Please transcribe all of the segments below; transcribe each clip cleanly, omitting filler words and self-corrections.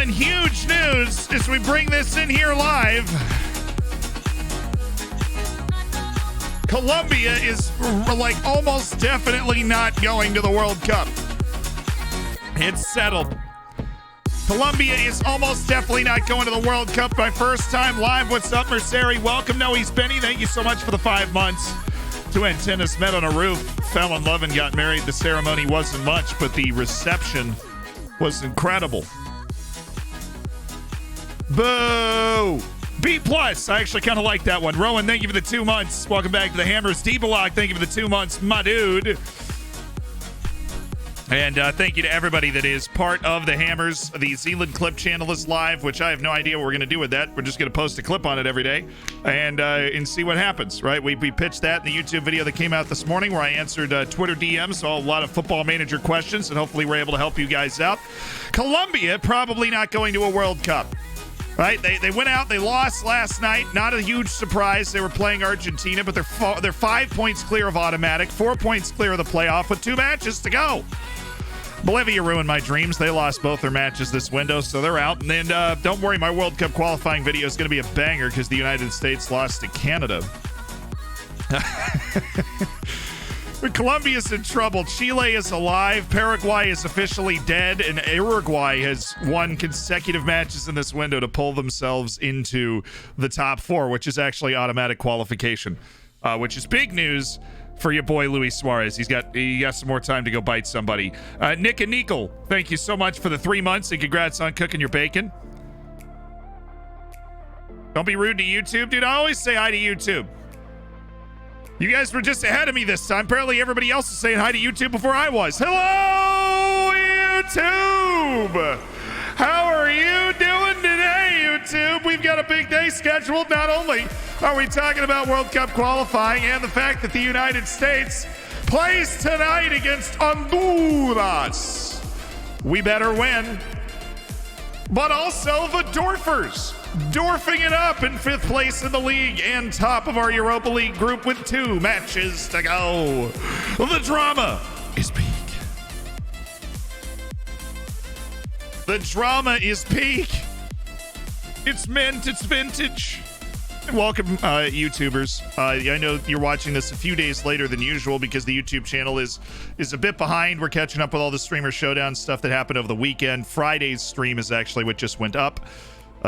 in huge news as we bring this in here live. Colombia is like almost definitely not going to the World Cup. It's settled. Colombia is almost definitely not going to the World Cup. My first time live. What's up, Merceri? Welcome, Noe's Benny. Thank you so much for the 5 months. Two antennas met on a roof, fell in love, and got married. The ceremony wasn't much, but the reception was incredible. Boo! B+. I actually kind of like that one. Rowan, thank you for the 2 months. Welcome back to the Hammers. D-Block, thank you for the 2 months, my dude. And thank you to everybody that is part of the Hammers. The Zealand Clip channel is live, which I have no idea what we're going to do with that. We're just going to post a clip on it every day and see what happens, right? We pitched that in the YouTube video that came out this morning where I answered Twitter DMs, so a lot of football manager questions, and hopefully we're able to help you guys out. Colombia probably not going to a World Cup. Right, they went out, they lost last night. Not a huge surprise. They were playing Argentina, but they're 5 points clear of automatic, 4 points clear of the playoff with 2 matches to go. Bolivia ruined my dreams. They lost both their matches this window, so they're out. And then don't worry, my World Cup qualifying video is going to be a banger because the United States lost to Canada. Colombia's in trouble. Chile is alive. Paraguay is officially dead. And Uruguay has won consecutive matches in this window to pull themselves into the top 4, which is actually automatic qualification, which is big news for your boy Luis Suarez. He got some more time to go bite somebody. Nick and Nickel, thank you so much for the 3 months, and congrats on cooking your bacon. Don't be rude to YouTube, dude. I always say hi to YouTube. You guys were just ahead of me this time. Apparently everybody else is saying hi to YouTube before I was. Hello, YouTube! How are you doing today, YouTube? We've got a big day scheduled. Not only are we talking about World Cup qualifying and the fact that the United States plays tonight against Honduras. We better win. But also the Dorfers. Dwarfing it up in 5th place in the league and top of our Europa League group with 2 matches to go. The drama is peak. The drama is peak. It's mint, it's vintage. Welcome, YouTubers. I know you're watching this a few days later than usual because the YouTube channel is a bit behind. We're catching up with all the Streamer Showdown stuff that happened over the weekend. Friday's stream is actually what just went up.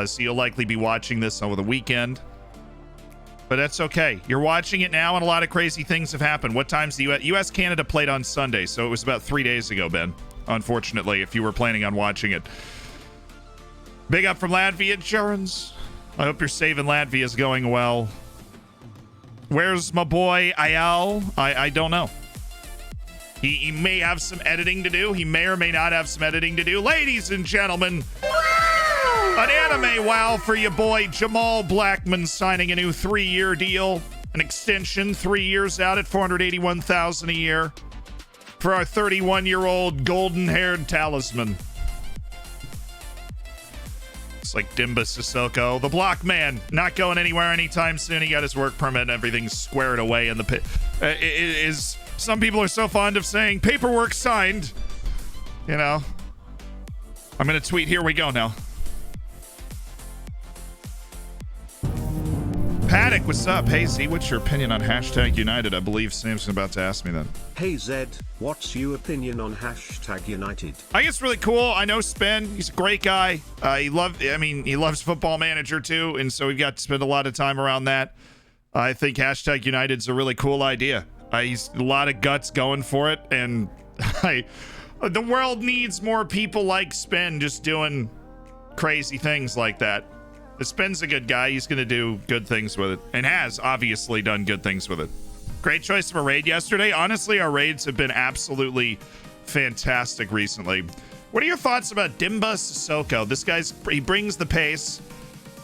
So you'll likely be watching this over the weekend. But that's okay. You're watching it now, and a lot of crazy things have happened. What time's the US-Canada played on Sunday? So it was about 3 days ago, Ben. Unfortunately, if you were planning on watching it. Big up from Latvia Insurance. I hope your save in Latvia is going well. Where's my boy Ayal? I don't know. He may have some editing to do. He may or may not have some editing to do. Ladies and gentlemen, an anime wow for your boy Jamal Blackman signing a new 3-year deal. An extension, 3 years out at $481,000 a year for our 31-year-old golden-haired talisman. It's like Dimba Sissoko. The block man, not going anywhere anytime soon. He got his work permit and everything's squared away in the pit. Some people are so fond of saying paperwork signed. You know. I'm going to tweet, here we go now. Paddock, what's up? Hey, Z, what's your opinion on hashtag United? I believe Sam's about to ask me that. Hey, Zed, what's your opinion on hashtag United? I think it's really cool. I know Spen. He's a great guy. He loves Football Manager, too, and so we've got to spend a lot of time around that. I think hashtag United's a really cool idea. He's a lot of guts going for it, and the world needs more people like Spen just doing crazy things like that. Spen's a good guy. He's going to do good things with it, and has obviously done good things with it. Great choice of a raid yesterday. Honestly, our raids have been absolutely fantastic recently. What are your thoughts about Dimba Sissoko? This he brings the pace.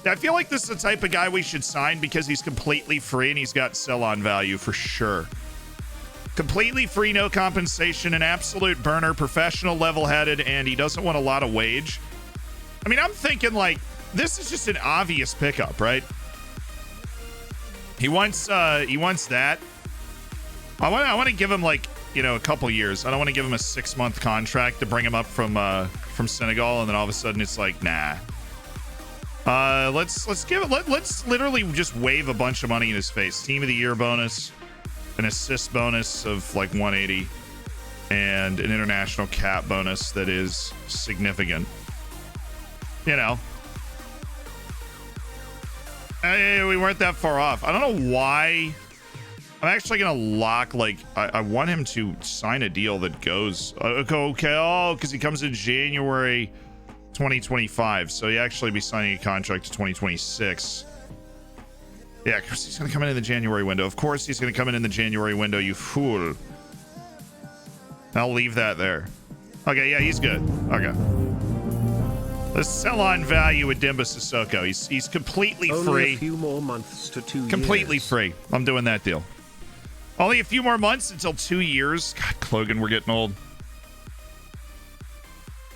I feel like this is the type of guy we should sign because he's completely free and he's got sell-on value for sure. Completely free, no compensation, an absolute burner, professional, level-headed, and he doesn't want a lot of wage. I mean, I'm thinking like, this is just an obvious pickup, right? He wants that. I want to give him like you know, a couple years. I don't want to give him a 6-month contract to bring him up from Senegal, and then all of a sudden it's like, nah. Let's literally just wave a bunch of money in his face. Team of the year bonus, an assist bonus of like 180, and an international cap bonus that is significant. You know. We weren't that far off. I don't know why. I'm actually gonna lock, like, I want him to sign a deal that goes okay, because he comes in January 2025, so he actually be signing a contract to 2026. Yeah, of course he's gonna come in the January window. Of course he's gonna come in the January window, you fool. I'll leave that there. Okay, yeah, he's good. Okay. Let's sell on value with Demba Sissoko. He's completely Only free. a few more months to 2 years. Completely free. I'm doing that deal. Only a few more months until 2 years. God, Clogan, we're getting old.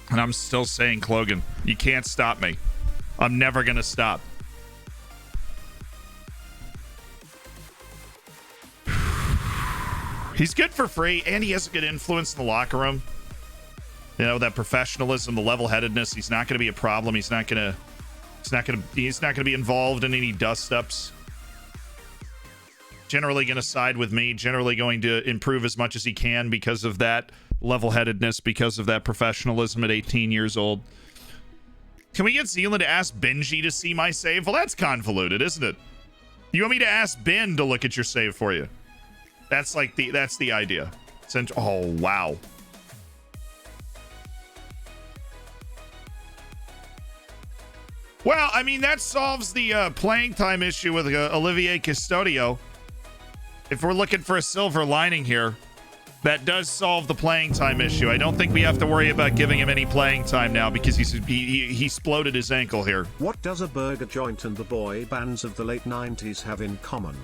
And I'm still saying, Clogan, you can't stop me. I'm never going to stop. He's good for free, and he has a good influence in the locker room. You know, that professionalism, the level-headedness. He's not going to be a problem. He's not going to be involved in any dust-ups. Generally going to side with me, generally going to improve as much as he can because of that level-headedness, because of that professionalism at 18 years old. Can we get Zealand to ask Benji to see my save? Well, that's convoluted, isn't it? You want me to ask Ben to look at your save for you? That's like that's the idea. Oh, wow. Well, I mean, that solves the playing time issue with Olivier Custodio. If we're looking for a silver lining here, that does solve the playing time issue. I don't think we have to worry about giving him any playing time now because he exploded his ankle here. What does a burger joint and the boy bands of the late 90s have in common?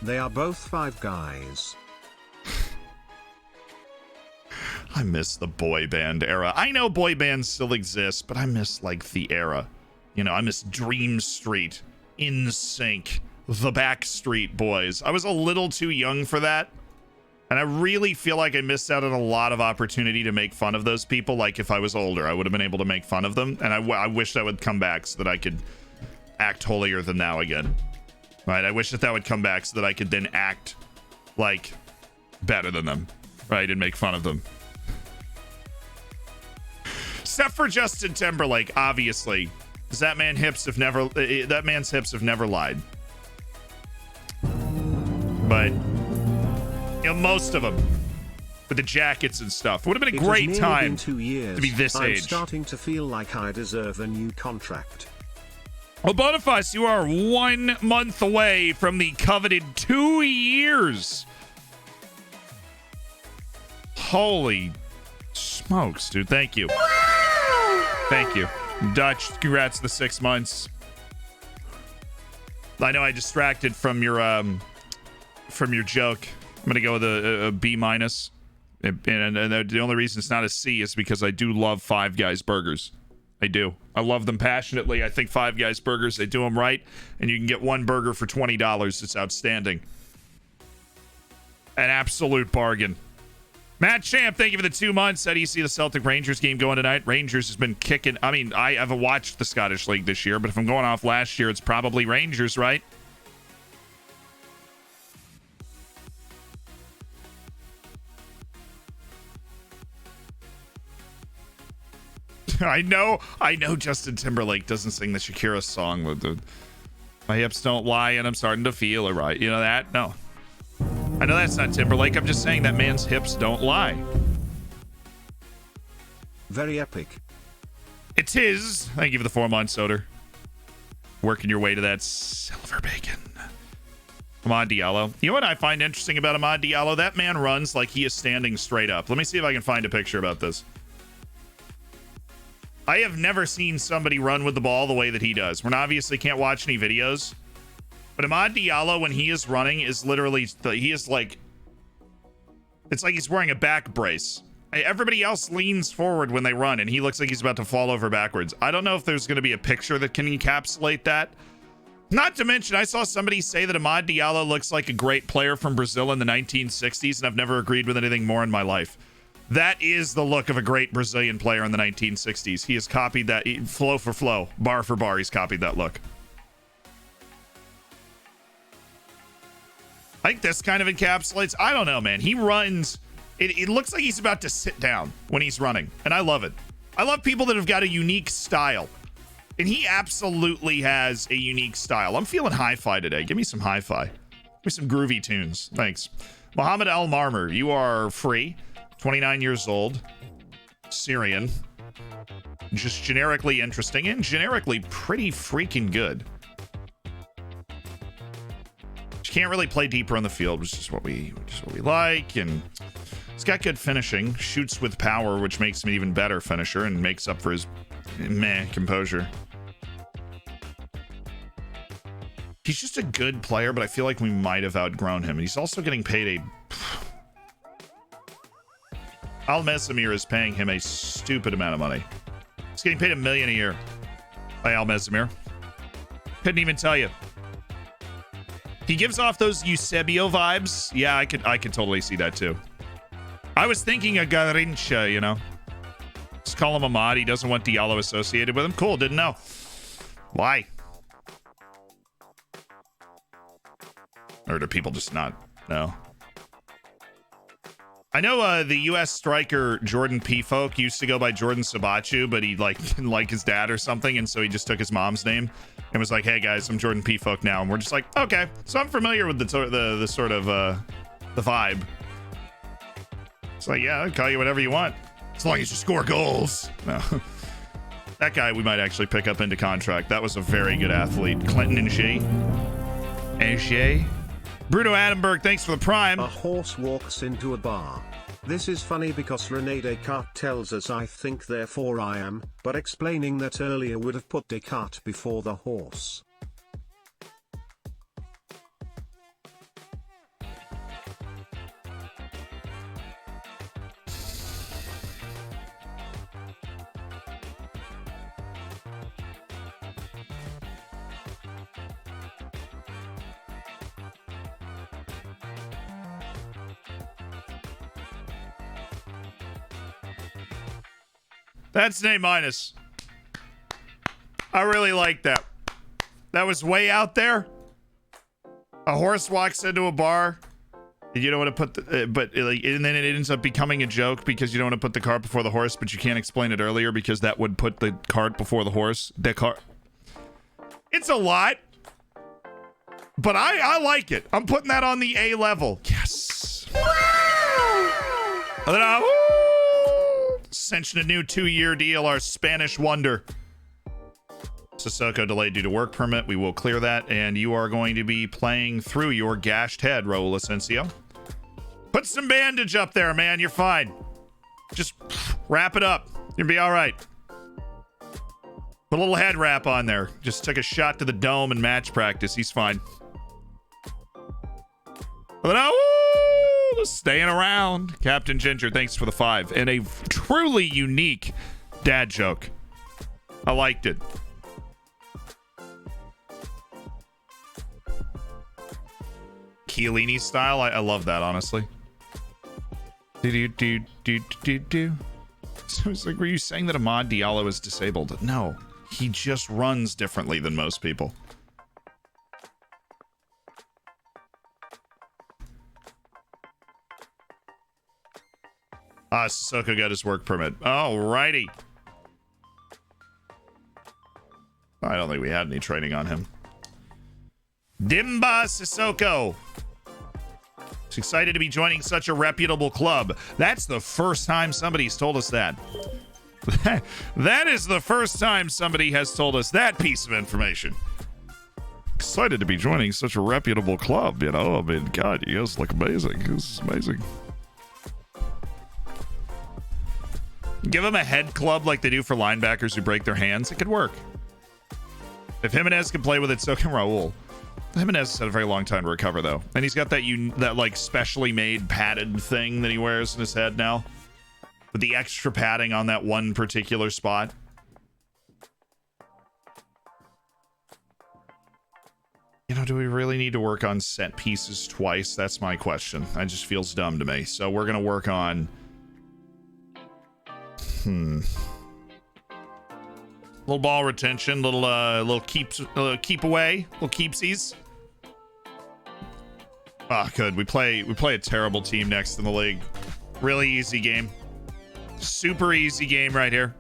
They are both Five Guys. I miss the boy band era. I know boy bands still exist, but I miss, like, the era. You know, I miss Dream Street, NSYNC, the Backstreet Boys. I was a little too young for that. And I really feel like I missed out on a lot of opportunity to make fun of those people. Like, if I was older, I would have been able to make fun of them. And I wish that would come back so that I could act holier than thou again. Right? I wish that would come back so that I could then act, like, better than them. Right? And make fun of them. Except for Justin Timberlake, obviously. Because that man's hips have never lied. But, you know, most of them, with the jackets and stuff, it would have been a great time 2 years. to be this I'm age. Starting to feel like I deserve a new contract. Well, Boniface, you are 1 month away from the coveted 2 years. Holy smokes, dude. Thank you. Thank you. Dutch, congrats to the 6 months. I know I distracted from your joke. I'm gonna go with a B minus, and the only reason it's not a C is because I do love Five Guys burgers. I do. I love them passionately. I think Five Guys burgers, they do them right, and you can get one burger for $20. It's outstanding. An absolute bargain. Matt Champ, thank you for the 2 months. How do you see the Celtic Rangers game going tonight? Rangers has been kicking. I mean, I haven't watched the Scottish League this year, but if I'm going off last year, it's probably Rangers, right? I know Justin Timberlake doesn't sing the Shakira song with the "My hips don't lie and I'm starting to feel it right." You know that? No. I know that's not Timberlake. I'm just saying that man's hips don't lie. Very epic. It is. Thank you for the 4 months, Soder. Working your way to that silver bacon. Amad Diallo. You know what I find interesting about Amad Diallo? That man runs like he is standing straight up. Let me see if I can find a picture about this. I have never seen somebody run with the ball the way that he does. We're obviously can't watch any videos. But Amad Diallo, when he is running, is literally, he is like, it's like he's wearing a back brace. Everybody else leans forward when they run, and he looks like he's about to fall over backwards. I don't know if there's going to be a picture that can encapsulate that. Not to mention, I saw somebody say that Amad Diallo looks like a great player from Brazil in the 1960s, and I've never agreed with anything more in my life. That is the look of a great Brazilian player in the 1960s. He has copied that, flow for flow, bar for bar, he's copied that look. I think this kind of encapsulates, I don't know, man. He runs, it looks like he's about to sit down when he's running, and I love it. I love people that have got a unique style, and he absolutely has a unique style. I'm feeling hi-fi today. Give me some hi-fi. Give me some groovy tunes. Thanks. Mohammed Al Marmer, you are free. 29 years old. Syrian. Just generically interesting and generically pretty freaking good. Can't really play deeper on the field, which is what we like, and he's got good finishing, shoots with power, which makes him an even better finisher and makes up for his meh composure. He's just a good player, but I feel like we might have outgrown him. And he's also getting paid Al Mesamir is paying him a stupid amount of money. He's getting paid $1 million a year by Al Mesamir. Couldn't even tell you. He gives off those Eusebio vibes. Yeah, I could totally see that too. I was thinking of Garincha, you know. Just call him Ahmad. He doesn't want Diallo associated with him. Cool, didn't know. Why? Or do people just not know? I know the U.S. striker Jordan P. Folk used to go by Jordan Sabachu, but he didn't like his dad or something, and so he just took his mom's name and was like, "Hey guys, I'm Jordan P. Folk now," and we're just like, "Okay." So I'm familiar with the sort of the vibe. It's like, yeah, I'll call you whatever you want as long as you score goals. No, that guy we might actually pick up into contract. That was a very good athlete, Clinton and Bruno Adamberg, thanks for the prime. A horse walks into a bar. This is funny because Rene Descartes tells us I think therefore I am, but explaining that earlier would have put Descartes before the horse. That's an A-. I really like that. That was way out there. A horse walks into a bar. You don't want to put the, and then it ends up becoming a joke because you don't want to put the cart before the horse, but you can't explain it earlier because that would put the cart before the horse. It's a lot, but I like it. I'm putting that on the A level. Yes. Ascension a new 2-year deal, our Spanish wonder. Sissoko delayed due to work permit. We will clear that, and you are going to be playing through your gashed head, Raul Asensio. Put some bandage up there, man. You're fine. Just wrap it up. You'll be all right. Put a little head wrap on there. Just took a shot to the dome in match practice. He's fine. Staying around. Captain Ginger, thanks for the 5. And a truly unique dad joke. I liked it. Chiellini style. I love that, honestly. Do. So it's like, were you saying that Amad Diallo is disabled? No. He just runs differently than most people. Sissoko got his work permit. Alrighty. I don't think we had any training on him. Dimba Sissoko. He's excited to be joining such a reputable club. That's the first time somebody's told us that. That is the first time somebody has told us that piece of information. Excited to be joining such a reputable club, you know? I mean, God, you guys look amazing. This is amazing. Give him a head club like they do for linebackers who break their hands. It could work. If Jimenez can play with it, so can Raul. Jimenez has had a very long time to recover, though. And he's got that like specially made padded thing that he wears in his head now. With the extra padding on that one particular spot. You know, do we really need to work on set pieces twice? That's my question. That just feels dumb to me. So we're gonna work on little ball retention, little keep away, little keepsies. Ah, good. We play a terrible team next in the league. Really easy game. Super easy game right here.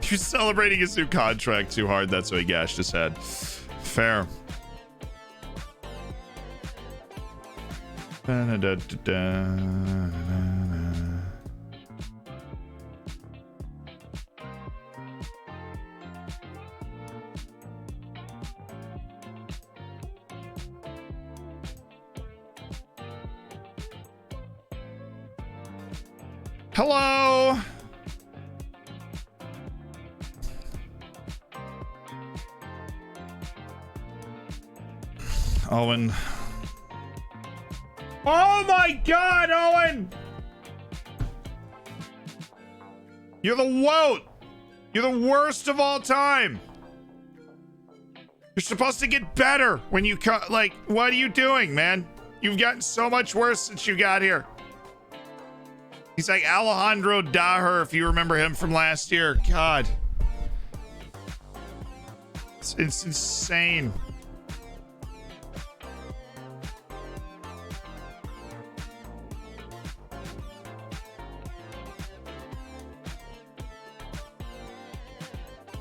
You're celebrating his new contract too hard. That's why he gashed his head. Fair. Hello. Owen. Oh my God, Owen! You're the woat! You're the worst of all time! You're supposed to get better when you cut. Like, what are you doing, man? You've gotten so much worse since you got here. He's like Alejandro Daher, if you remember him from last year. God. It's insane.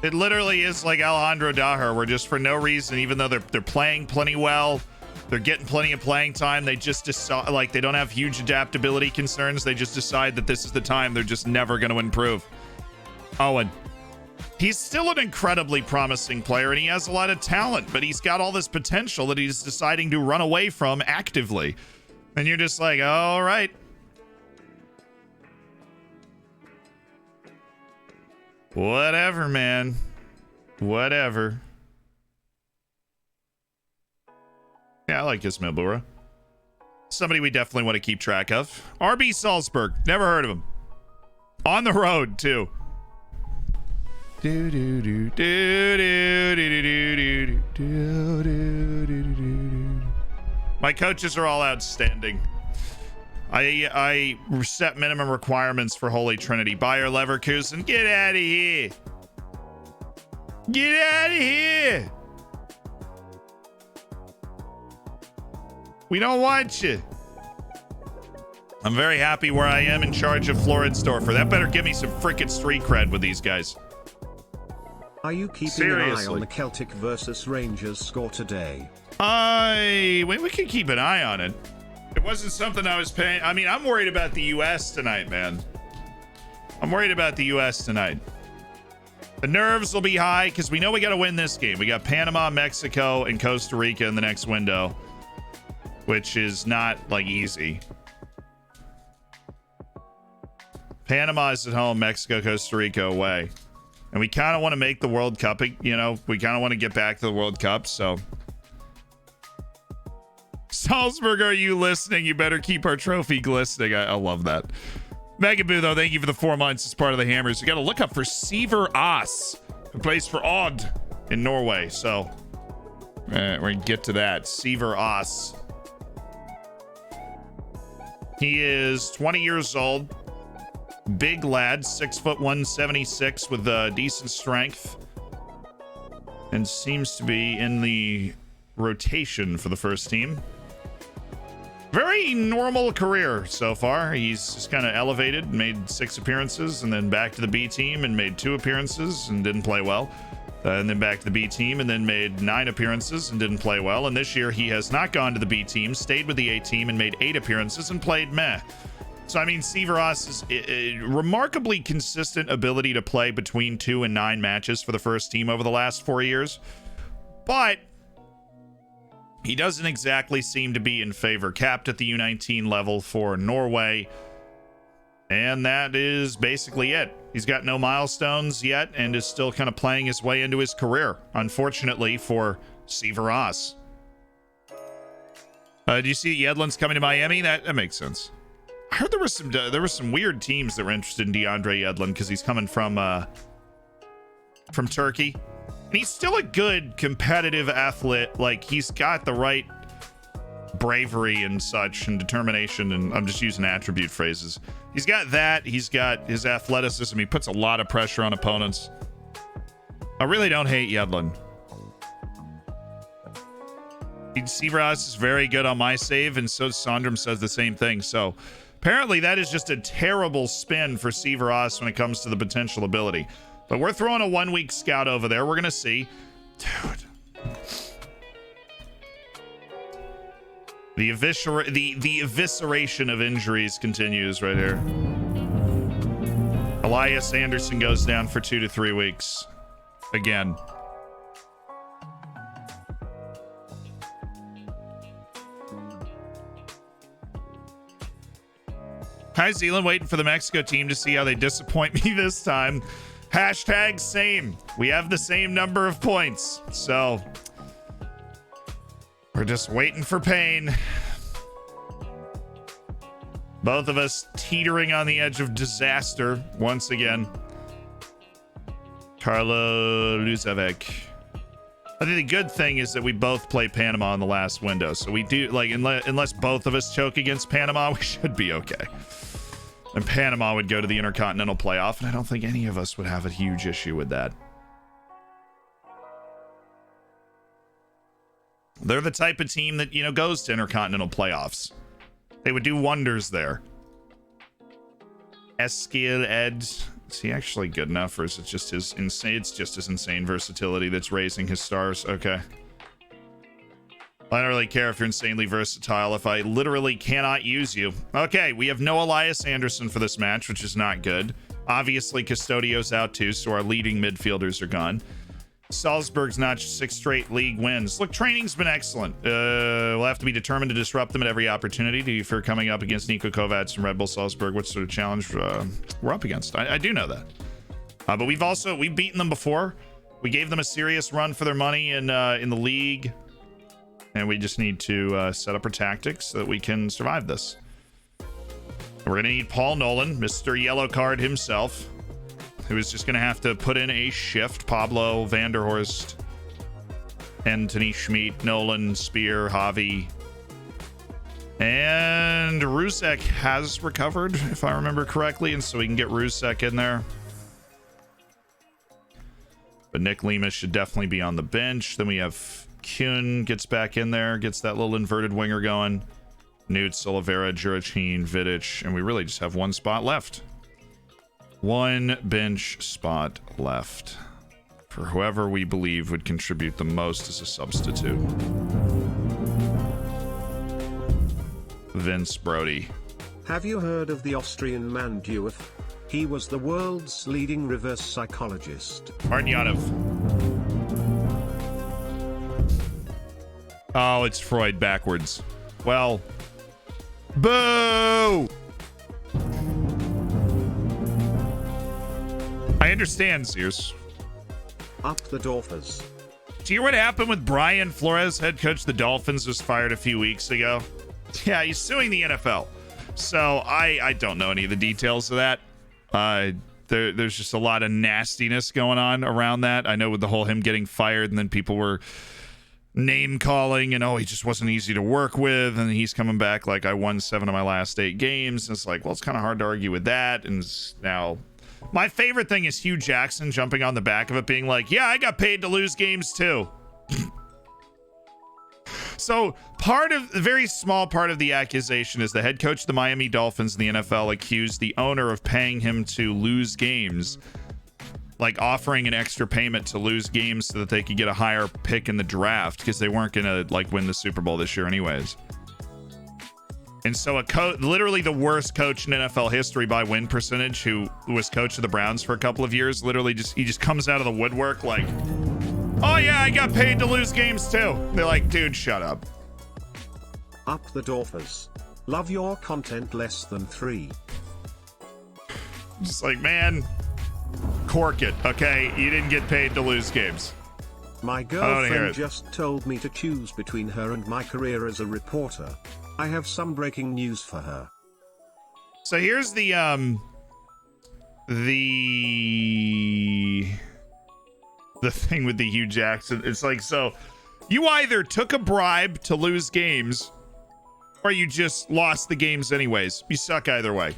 It literally is like Alejandro Daher, where just for no reason, even though they're playing plenty well, they're getting plenty of playing time, they just decide, like, they don't have huge adaptability concerns. They just decide that this is the time they're just never going to improve. Owen. He's still an incredibly promising player, and he has a lot of talent, but he's got all this potential that he's deciding to run away from actively. And you're just like, all right. Whatever, man. Whatever. Yeah, I like Ismail. Somebody we definitely want to keep track of. RB Salzburg. Never heard of him. On the road, too. My coaches are all outstanding. I set minimum requirements for Holy Trinity. Bayer Leverkusen, get out of here. Get out of here. We don't want you. I'm very happy where I am in charge of Floridsdorfer. That better give me some freaking street cred with these guys. Are you keeping an eye on the Celtic versus Rangers score today? We can keep an eye on it. It wasn't something I was paying. I mean, I'm worried about the U.S. tonight, man. I'm worried about the U.S. tonight. The nerves will be high because we know we got to win this game. We got Panama, Mexico, and Costa Rica in the next window, which is not, like, easy. Panama is at home, Mexico, Costa Rica away. And we kind of want to make the World Cup, you know, we kind of want to get back to the World Cup, so. Salzburg, are you listening? You better keep our trophy glistening. I love that. Megaboo, though, thank you for the 4 months as part of the Hammers. You got to look up for Sever Aas, who plays for Odd in Norway. So we're going to get to that. Sever Aas. He is 20 years old. Big lad, 6'1", 176 with decent strength. And seems to be in the rotation for the first team. Very normal career so far. He's just kind of elevated, made 6 appearances, and then back to the B team and made 2 appearances and didn't play well. And then back to the B team and then made 9 appearances and didn't play well. And this year he has not gone to the B team, stayed with the A team and made 8 appearances and played meh. So, I mean, Severos is a remarkably consistent ability to play between 2 and 9 matches for the first team over the last 4 years. But he doesn't exactly seem to be in favor. Capped at the U19 level for Norway. And that is basically it. He's got no milestones yet and is still kind of playing his way into his career, unfortunately, for Severos. Do you see Yedlin's coming to Miami? That makes sense. I heard there were some weird teams that were interested in DeAndre Yedlin because he's coming from Turkey. And he's still a good competitive athlete. Like, he's got the right bravery and such and determination, and I'm just using attribute phrases. He's got that. He's got his athleticism. He puts a lot of pressure on opponents. I really don't hate Yedlin. Severos is very good on my save, and so Sondrum says the same thing. So apparently that is just a terrible spin for Severos when it comes to the potential ability. But we're throwing a 1 week scout over there. We're going to see. Dude. The evisceration of injuries continues right here. Elias Anderson goes down for 2 to 3 weeks. Again. Hi, Zealand. Waiting for the Mexico team to see how they disappoint me this time. Hashtag same. We have the same number of points. So we're just waiting for pain. Both of us teetering on the edge of disaster once again. Carlo Luzavec. I think the good thing is that we both play Panama in the last window. So we do, like, unless both of us choke against Panama, we should be okay. And Panama would go to the Intercontinental Playoff, and I don't think any of us would have a huge issue with that. They're the type of team that, you know, goes to Intercontinental Playoffs. They would do wonders there. Eskil Ed. Is he actually good enough, or is it just his insane? It's just his insane versatility that's raising his stars. Okay. I don't really care if you're insanely versatile if I literally cannot use you. Okay, we have no Elias Anderson for this match, which is not good. Obviously, Custodio's out too, so our leading midfielders are gone. Salzburg's notched 6 straight league wins. Look, training's been excellent. We'll have to be determined to disrupt them at every opportunity for coming up against Niko Kovacs and Red Bull Salzburg. What sort of challenge we're up against? I do know that. But we've beaten them before. We gave them a serious run for their money in the league. And we just need to set up our tactics so that we can survive this. We're going to need Paul Nolan, Mr. Yellow Card himself, who is just going to have to put in a shift. Pablo, Vanderhorst, Anthony Schmidt, Nolan, Spear, Javi. And Rusek has recovered, if I remember correctly, and so we can get Rusek in there. But Nick Lima should definitely be on the bench. Then we have Kuhn gets back in there, gets that little inverted winger going. Newt, Oliveira, Jurachin, Vidic, and we really just have one spot left. One bench spot left for whoever we believe would contribute the most as a substitute. Vince Brody. Have you heard of the Austrian man Dueth? He was the world's leading reverse psychologist. Arnyanov. Oh, it's Freud backwards. Well, boo! I understand, Sears. Up the Dolphins. Do you hear what happened with Brian Flores, head coach of the Dolphins, was fired a few weeks ago? Yeah, he's suing the NFL. So I don't know any of the details of that. There's just a lot of nastiness going on around that. I know with the whole him getting fired, and then people were name calling, and he just wasn't easy to work with, and he's coming back like, I won 7 of my last 8 games. And it's like, well, it's kind of hard to argue with that. And now my favorite thing is Hugh Jackson jumping on the back of it, being like, yeah, I got paid to lose games too. So a very small part of the accusation is the head coach of the Miami Dolphins in the NFL accused the owner of paying him to lose games, like offering an extra payment to lose games so that they could get a higher pick in the draft, because they weren't gonna win the Super Bowl this year anyways. And so literally the worst coach in NFL history by win percentage, who was coach of the Browns for a couple of years, he just comes out of the woodwork like, oh yeah, I got paid to lose games too. They're like, dude, shut up. Up the Dolphins. Love your content less than 3. Just like, man, cork it, okay? You didn't get paid to lose games. My girlfriend just told me to choose between her and my career as a reporter. I have some breaking news for her. So here's the the thing with the Hugh Jackson. It's like, so you either took a bribe to lose games or you just lost the games anyways. You suck either way.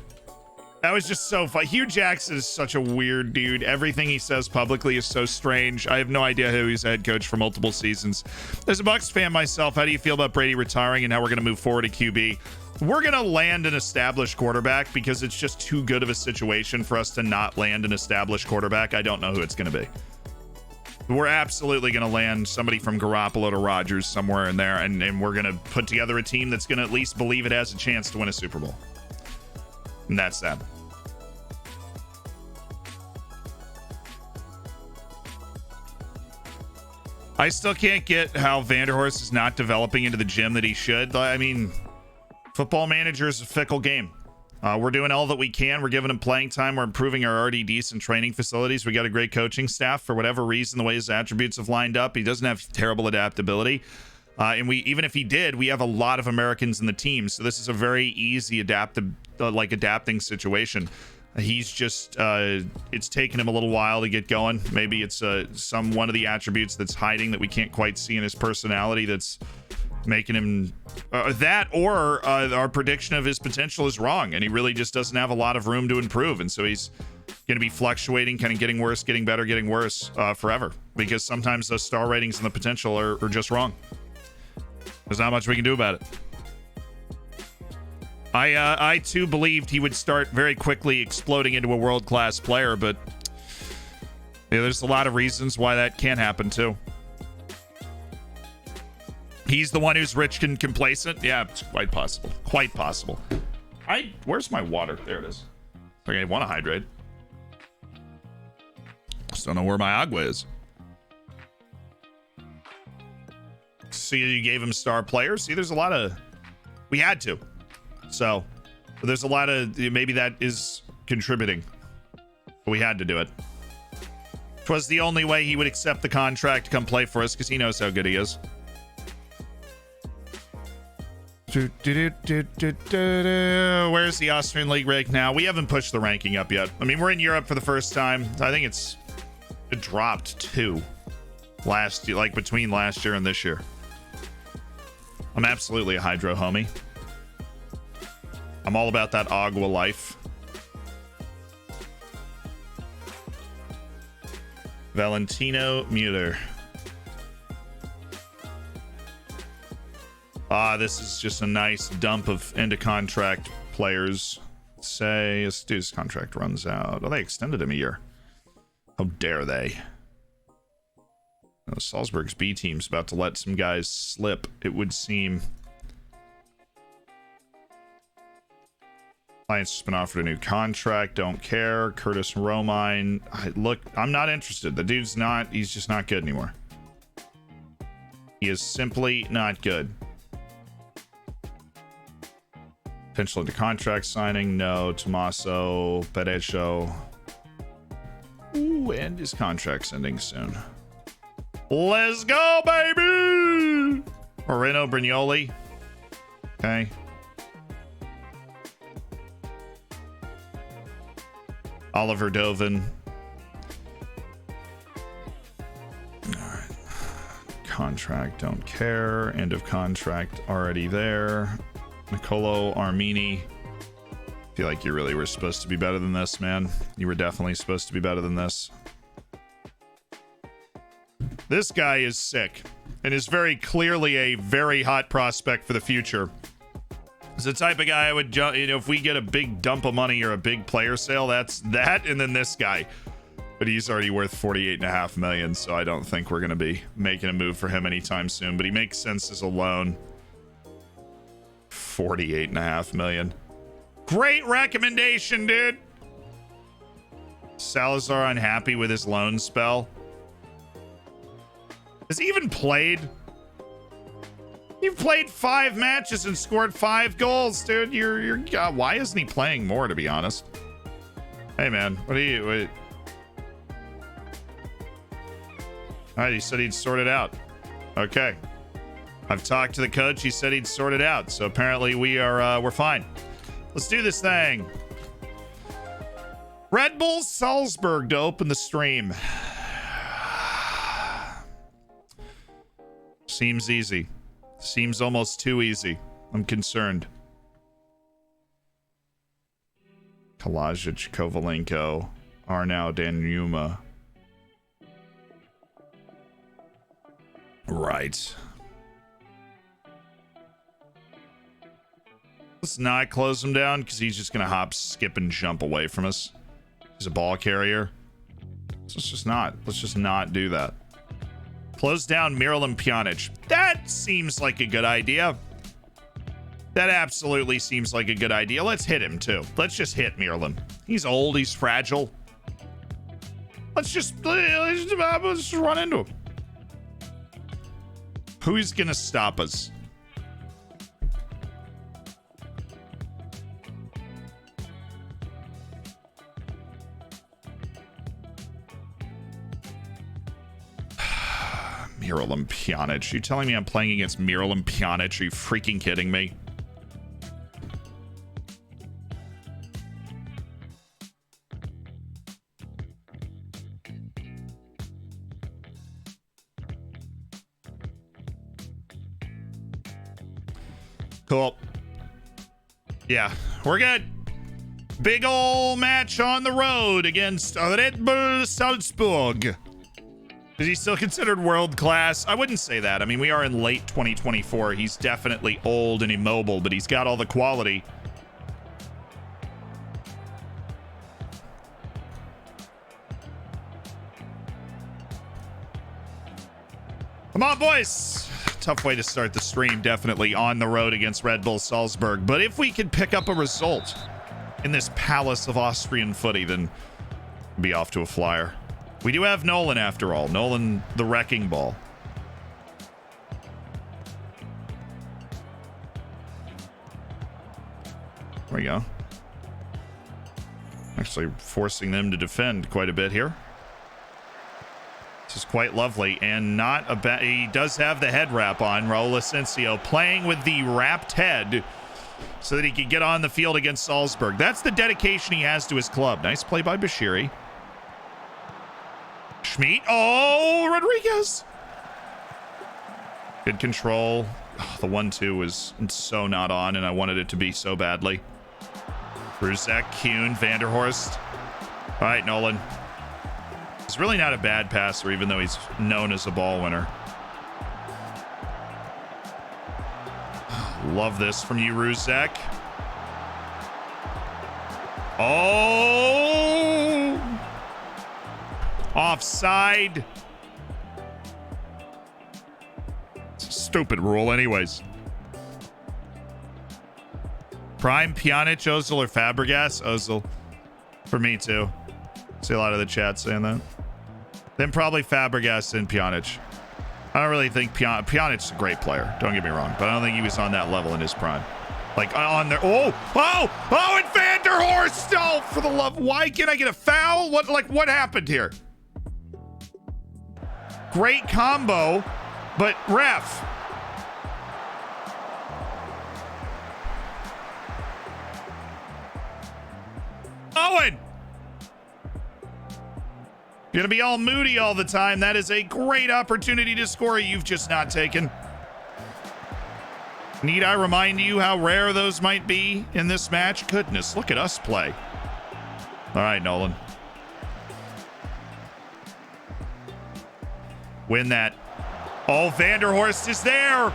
That was just so fun. Hugh Jackson is such a weird dude. Everything he says publicly is so strange. I have no idea who he's a head coach for multiple seasons. As a Bucs fan myself, how do you feel about Brady retiring and how we're going to move forward at QB? We're going to land an established quarterback because it's just too good of a situation for us to not land an established quarterback. I don't know who it's going to be. We're absolutely going to land somebody from Garoppolo to Rodgers somewhere in there, and we're going to put together a team that's going to at least believe it has a chance to win a Super Bowl. And that's that. I still can't get how Vanderhorst is not developing into the gym that he should. I mean, Football Manager is a fickle game. We're doing all that we can. We're giving him playing time. We're improving our already decent training facilities. We got a great coaching staff. For whatever reason, the way his attributes have lined up, he doesn't have terrible adaptability. And we, even if he did, we have a lot of Americans in the team. So this is a very easy adapting situation. He's just, it's taken him a little while to get going. Maybe it's one of the attributes that's hiding that we can't quite see in his personality that's making him our prediction of his potential is wrong, and he really just doesn't have a lot of room to improve. And so he's going to be fluctuating, kind of getting worse, getting better, getting worse forever, because sometimes the star ratings and the potential are just wrong. There's not much we can do about it. I too believed he would start very quickly exploding into a world-class player, but yeah, there's a lot of reasons why that can't happen too. He's the one who's rich and complacent. Yeah, it's quite possible. Quite possible. Where's my water? There it is. Okay, I want to hydrate. Just don't know where my agua is. See, you gave him star players. See, there's a lot of... We had to. So, there's a lot of... Maybe that is contributing. But we had to do it. It was the only way he would accept the contract to come play for us, because he knows how good he is. Where's the Austrian League rank now? We haven't pushed the ranking up yet. I mean, we're in Europe for the first time. I think it dropped 2 last year, like between last year and this year. I'm absolutely a hydro homie. I'm all about that agua life. Valentino Mueller. This is just a nice dump of end of contract players. Let's do his contract runs out. Oh, they extended him a year. How dare they? Salzburg's B team's about to let some guys slip, it would seem. Client's just been offered a new contract. Don't care. Curtis Romine. Look, I'm not interested. The dude's not, he's just not good anymore. He is simply not good. Potential into contract signing. No. Tommaso Perecho. Ooh, and his contract's ending soon. Let's go, baby! Moreno Brignoli. Okay. Oliver Dovin. Alright. Contract, don't care. End of contract already there. Nicolo Armini. I feel like you really were supposed to be better than this, man. You were definitely supposed to be better than this. This guy is sick and is very clearly a very hot prospect for the future. He's the type of guy I would, if we get a big dump of money or a big player sale, that's that, and then this guy. But he's already worth $48.5 million, so I don't think we're going to be making a move for him anytime soon. But he makes sense as a loan. $48.5 million. Great recommendation, dude. Salazar unhappy with his loan spell. Has he even played? You've played 5 matches and scored 5 goals, dude. You're why isn't he playing more, to be honest? Hey, man, what are you? Wait. All right, he said he'd sort it out. Okay. I've talked to the coach. He said he'd sort it out. So apparently we're fine. Let's do this thing. Red Bull Salzburg to open the stream. Seems easy. Seems almost too easy. I'm concerned. Kalajic, Kovalenko, Arnau, Danuma. Right. Let's not close him down because he's just going to hop, skip, and jump away from us. He's a ball carrier. So let's just not do that. Close down Miralem Pjanic. That seems like a good idea. That absolutely seems like a good idea. Let's hit him too. Let's just hit Miralem. He's old. He's fragile. Let's just run into him. Who's gonna stop us? Miralem Pjanic. You telling me I'm playing against Miralem Pjanic? Are you freaking kidding me? Cool. Yeah, we're good. Big ol' match on the road against Red Bull Salzburg. Is he still considered world class? I wouldn't say that. I mean, we are in late 2024. He's definitely old and immobile, but he's got all the quality. Come on, boys. Tough way to start the stream, definitely on the road against Red Bull Salzburg. But if we could pick up a result in this palace of Austrian footy, then be off to a flyer. We do have Nolan after all. Nolan, the wrecking ball. There we go. Actually forcing them to defend quite a bit here. This is quite lovely and not a bad. He does have the head wrap on. Raul Asensio playing with the wrapped head so that he can get on the field against Salzburg. That's the dedication he has to his club. Nice play by Bashiri. Schmidt. Oh, Rodriguez. Good control. Oh, the 1-2 was so not on, and I wanted it to be so badly. Bruzek, Kuhn, Vanderhorst. All right, Nolan. He's really not a bad passer, even though he's known as a ball winner. Love this from you, Ruzek. Oh! Offside. It's a stupid rule anyways. Prime, Pjanic, Ozil, or Fabregas? Ozil. For me, too. See a lot of the chat saying that. Then probably Fabregas and Pjanic. I don't really think Pjanic's a great player. Don't get me wrong. But I don't think he was on that level in his prime. Like, on there. Oh! And Vanderhorst! Oh, for the love. Why can't I get a foul? What happened here? Great combo, but ref. Owen! You're gonna be all moody all the time. That is a great opportunity to score you've just not taken. Need I remind you how rare those might be in this match? Goodness, look at us play. All right, Nolan. Win that. Oh, Vanderhorst is there.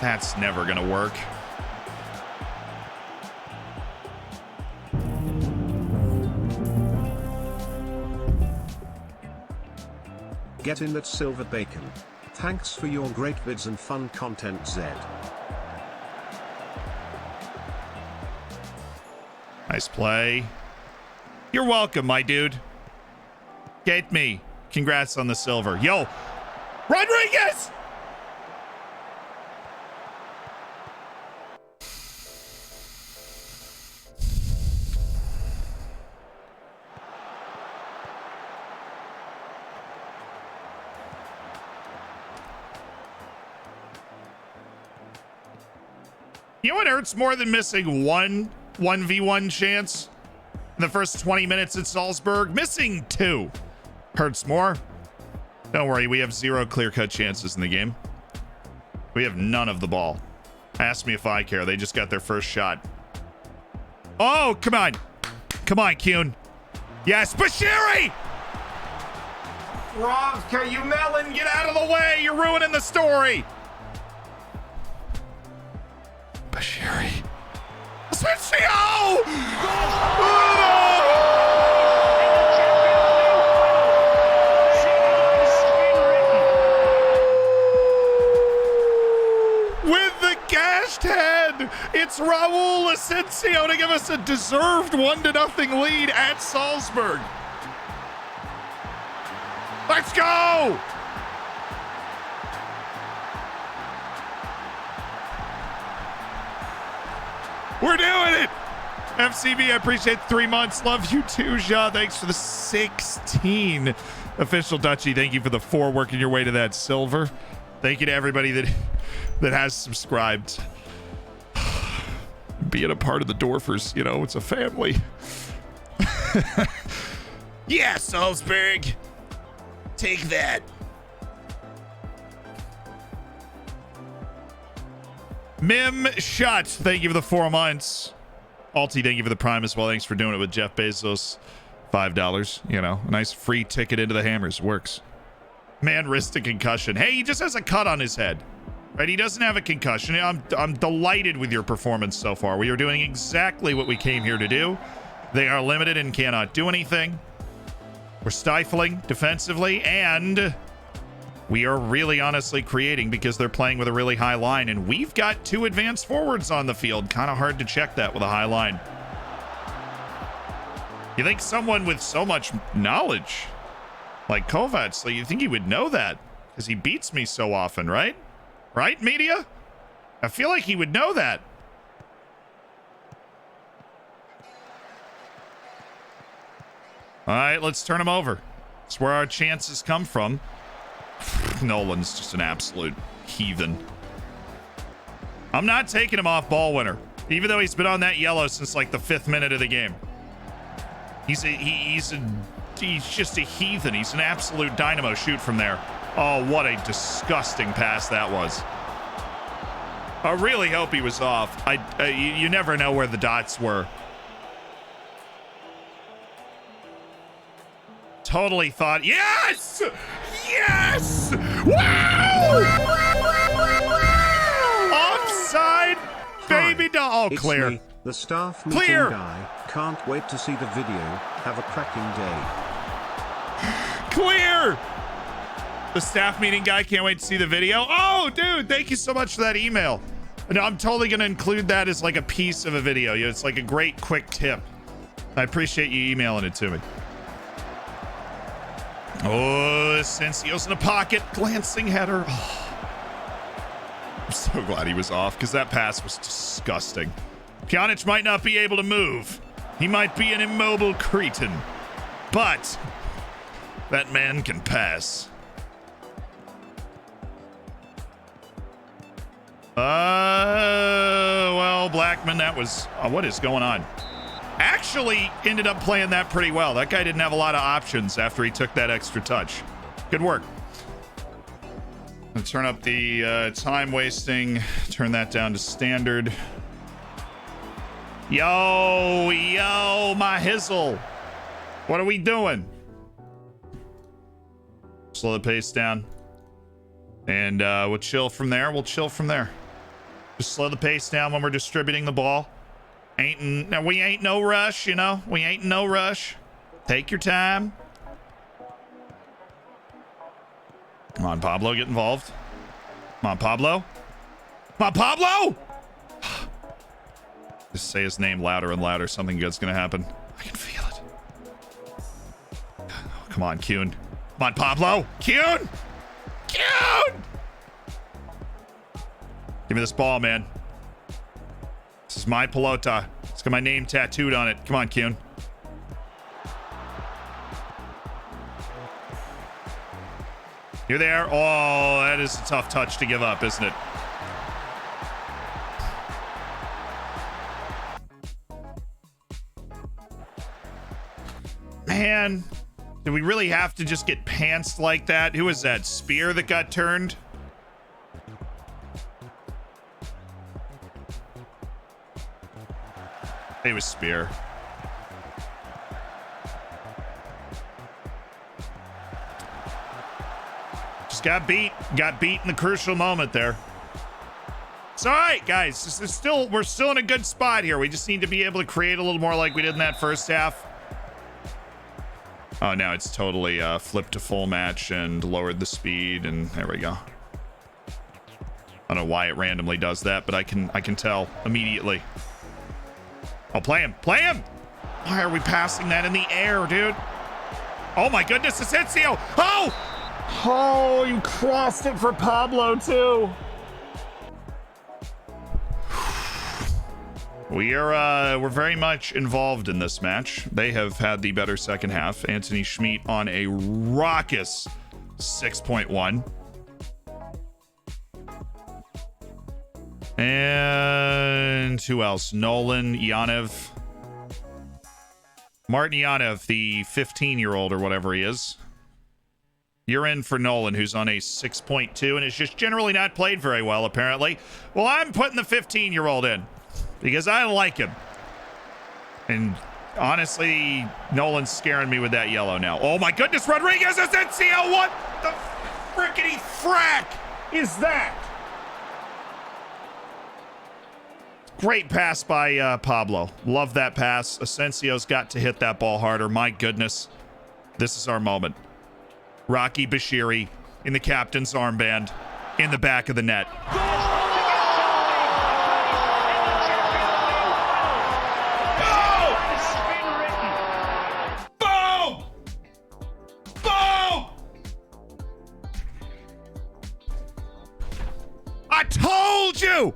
That's never gonna work. Get in that silver bacon. Thanks for your great vids and fun content, Zed. Nice play. You're welcome, my dude. Get me. Congrats on the silver. Yo, Rodriguez! You know what hurts more than missing one 1v1 chance in the first 20 minutes at Salzburg? Missing two hurts more. Don't worry, we have zero clear-cut chances in the game. We have none of the ball. Ask me if I care. They just got their first shot. Oh, come on. Come on, Kuhn. Yes, Bashiri! Okay, you melon, get out of the way. You're ruining the story. Bashiri. Asensio! With the gashed head, it's Raul Asensio to give us a deserved 1-0 lead at Salzburg. Let's go! We're doing it! FCB, I appreciate the 3 months. Love you too, Ja. Thanks for the 16. Official Dutchie, thank you for the 4 working your way to that silver. Thank you to everybody that has subscribed. Being a part of the Dorfers, you know, it's a family. Yeah, Salzburg. Take that. Mim Shut, thank you for the 4 months. Alti, thank you for the Prime as well. Thanks for doing it with Jeff Bezos. $5, you know, a nice free ticket into the Hammers. Works. Man, wrist a concussion. Hey, he just has a cut on his head. Right? He doesn't have a concussion. I'm delighted with your performance so far. We are doing exactly what we came here to do. They are limited and cannot do anything. We're stifling defensively, and we are really honestly creating because they're playing with a really high line, and we've got 2 advanced forwards on the field. Kind of hard to check that with a high line. You think someone with so much knowledge like Kovacs, so you think he would know that because he beats me so often, right? Right, media? I feel like he would know that. All right, let's turn him over. It's where our chances come from. Nolan's just an absolute heathen. I'm not taking him off ball winner, even though he's been on that yellow since like the 5th minute of the game. He's just a heathen. He's an absolute dynamo. Shoot from there. Oh, what a disgusting pass that was. I really hope he was off. You never know where the dots were. Totally thought, yes! Yes! Wow! Offside, baby doll. Oh, clear. Me, the staff meeting guy. Can't wait to see the video. Have a cracking day. Clear! The staff meeting guy can't wait to see the video. Oh, dude, thank you so much for that email. No, I'm totally going to include that as like a piece of a video. It's like a great quick tip. I appreciate you emailing it to me. Oh, Asensio's in the pocket. Glancing header. Oh. I'm so glad he was off because that pass was disgusting. Pjanic might not be able to move. He might be an immobile cretin. But that man can pass. Well, Blackman, that was... what is going on? Actually ended up playing that pretty well. That guy didn't have a lot of options after he took that extra touch. Good work. Let's turn up the time wasting. Turn that down to standard. Yo, my hizzle. What are we doing? Slow the pace down. And we'll chill from there. Just slow the pace down when we're distributing the ball. We ain't no rush, you know? We ain't no rush. Take your time. Come on, Pablo, get involved. Come on, Pablo. Come on, Pablo! Just say his name louder and louder. Something good's gonna happen. I can feel it. Oh, come on, Kuhn. Come on, Pablo. Kuhn! Kuhn! Give me this ball, man. This is my pelota. It's got my name tattooed on it. Come on, Kuhn. You're there. Oh, that is a tough touch to give up, isn't it? Man, do we really have to just get pantsed like that? Who was that? Spear that got turned? It was Spear. Just got beat. Got beat in the crucial moment there. It's all right, guys. We're still in a good spot here. We just need to be able to create a little more like we did in that first half. Oh, now it's totally flipped to full match and lowered the speed, and there we go. I don't know why it randomly does that, but I can tell immediately. Oh, play him. Play him! Why are we passing that in the air, dude? Oh my goodness, Asensio! Oh! Oh, you crossed it for Pablo, too. We're very much involved in this match. They have had the better second half. Anthony Schmidt on a raucous 6.1. And who else? Nolan Yanev. Martin Yanev, the 15-year-old or whatever he is. You're in for Nolan, who's on a 6.2 and is just generally not played very well, apparently. Well, I'm putting the 15-year-old in because I like him. And honestly, Nolan's scaring me with that yellow now. Oh my goodness, Rodriguez Asensio! What the frickety frack is that? Great pass by Pablo. Love that pass. Asensio's got to hit that ball harder. My goodness. This is our moment. Rocky Bashiri in the captain's armband in the back of the net. Boom! Boom! I told you!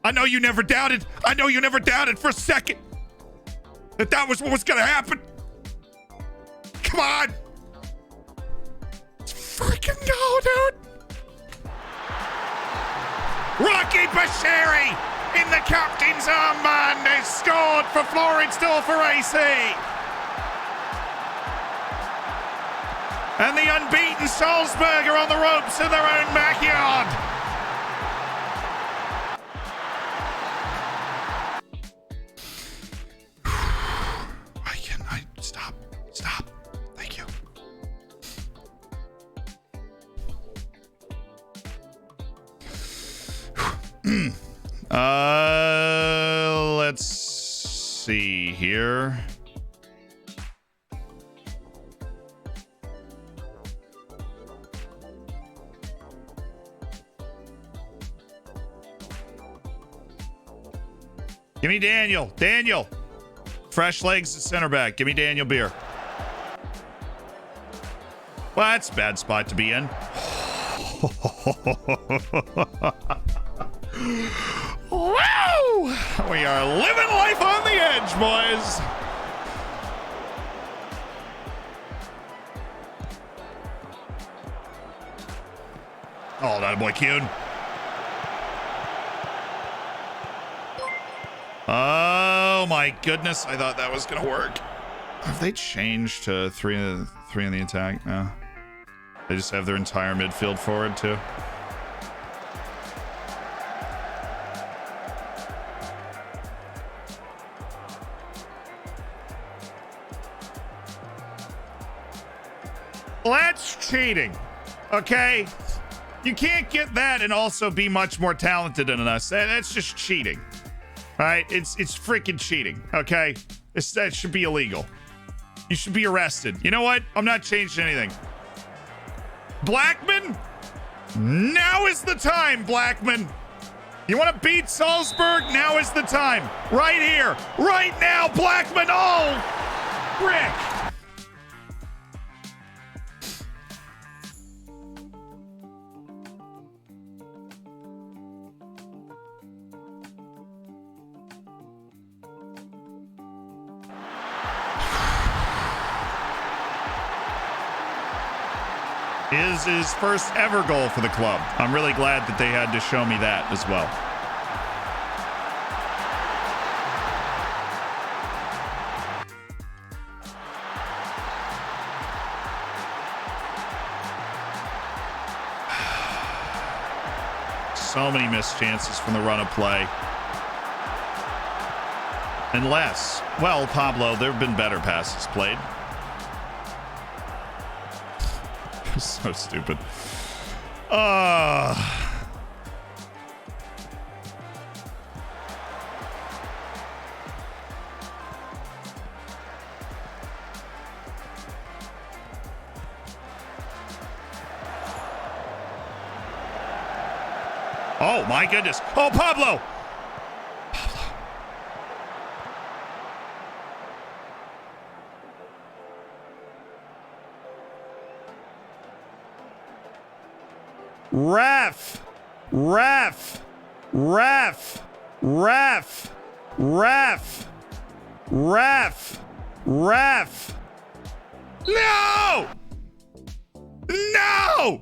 I know you never doubted. I know you never doubted for a second that was what was gonna happen. Come on. Let's freaking go, dude. Rocky Bashiri in the captain's armband has scored for Florence for AC. And the unbeaten Salzburg are on the ropes in their own backyard. Stop. Thank you. Let's see here. Give me Daniel. Daniel. Fresh legs at center back. Give me Daniel Beer. Well, that's a bad spot to be in. Wow! We are living life on the edge, boys. Oh, that boy, Kuhn. Oh my goodness! I thought that was gonna work. Have they changed to three in the attack? No. They just have their entire midfield forward too. Well, that's cheating. Okay? You can't get that and also be much more talented than us. That's just cheating. All right? It's freaking cheating. Okay? That should be illegal. You should be arrested. You know what? I'm not changing anything. Blackman? Now is the time, Blackman. You want to beat Salzburg? Now is the time. Right here. Right now, Blackman. Oh, Rick. Is his first ever goal for the club. I'm really glad that they had to show me that as well. So many missed chances from the run of play. Unless, well, Pablo, there have been better passes played. So stupid. Oh, my goodness. Oh, Pablo. Ref. No! No!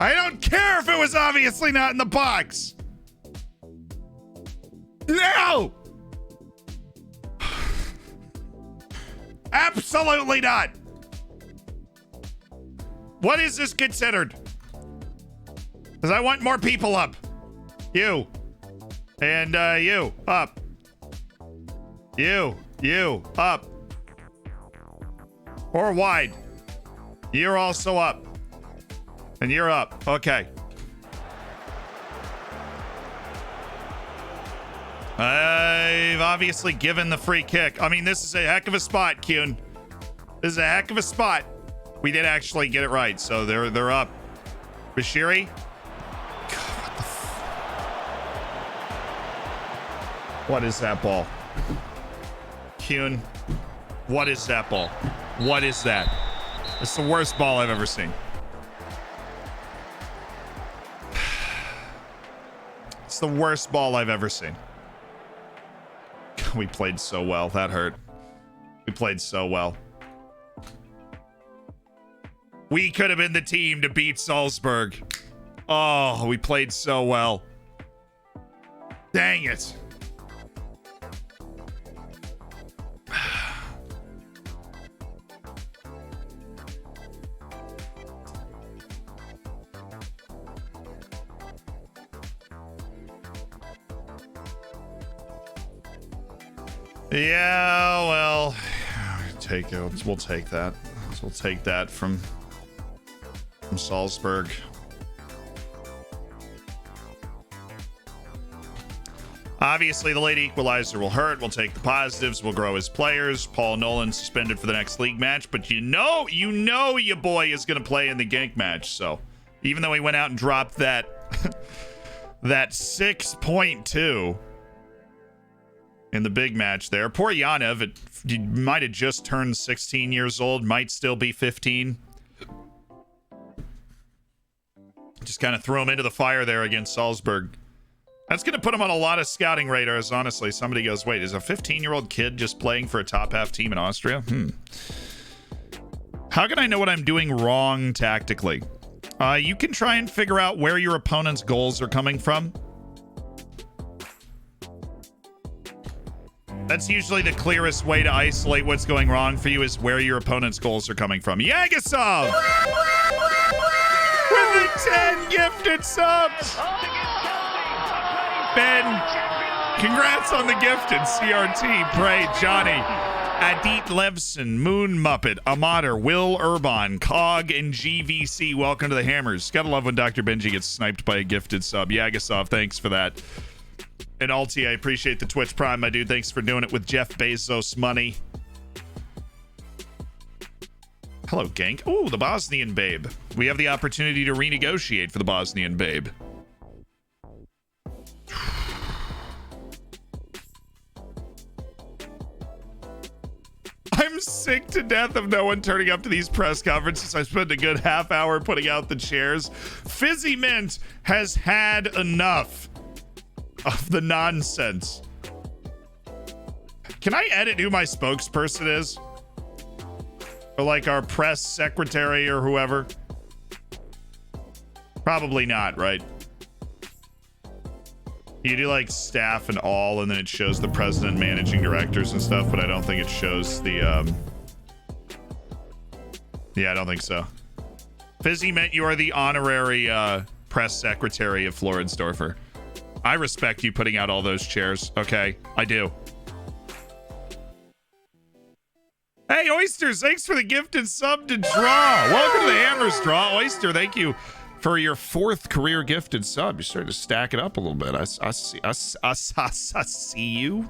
I don't care if it was obviously not in the box. No! Absolutely not. What is this considered? Because I want more people up. You. And you. Up. You. Up. Or wide. You're also up. And you're up. Okay. I've obviously given the free kick. I mean, this is a heck of a spot, Kuhn. This is a heck of a spot. We did actually get it right, so they're up. Bashiri? God, what is that ball? Kuhn, what is that ball? What is that? It's the worst ball I've ever seen. It's the worst ball I've ever seen. We played so well. That hurt. We played so well. We could have been the team to beat Salzburg. Oh, we played so well. Dang it. Yeah, well, take it. We'll take that. We'll take that from Salzburg. Obviously, the late equalizer will hurt. We'll take the positives. We'll grow as players. Paul Nolan suspended for the next league match, but you know your boy is going to play in the Genk match. So even though he went out and dropped that that 6.2 in the big match there, poor Yanev, he might have just turned 16 years old, might still be 15. Just kind of threw him into the fire there against Salzburg. That's going to put him on a lot of scouting radars, honestly. Somebody goes, wait, is a 15-year-old kid just playing for a top-half team in Austria? How can I know what I'm doing wrong tactically? You can try and figure out where your opponent's goals are coming from. That's usually the clearest way to isolate what's going wrong for you, is where your opponent's goals are coming from. Yagasov! With the 10 gifted subs! Ben, congrats on the gifted. CRT, Pray, Johnny, Adit Levson, Moon Muppet, Amater, Will Urban, Cog, and GVC. Welcome to the Hammers. Gotta love when Dr. Benji gets sniped by a gifted sub. Yagasov, thanks for that. And Alti, I appreciate the Twitch Prime, my dude. Thanks for doing it with Jeff Bezos money. Hello, Gank. Oh, the Bosnian babe. We have the opportunity to renegotiate for the Bosnian babe. I'm sick to death of no one turning up to these press conferences. I spent a good half hour putting out the chairs. Fizzy Mint has had enough of the nonsense. Can I edit who my spokesperson is? Or like our press secretary or whoever? Probably not, right? You do like staff and all, and then it shows the president, managing directors and stuff, but I don't think it shows the, yeah, I don't think so. Fizzy meant you are the honorary, press secretary of Floridsdorfer. I respect you putting out all those chairs, okay? I do. Hey, Oysters, thanks for the gifted sub to Draw. Welcome to the Hammers, Draw. Oyster, thank you for your 4th career gifted sub. You're starting to stack it up a little bit. I see you. I'm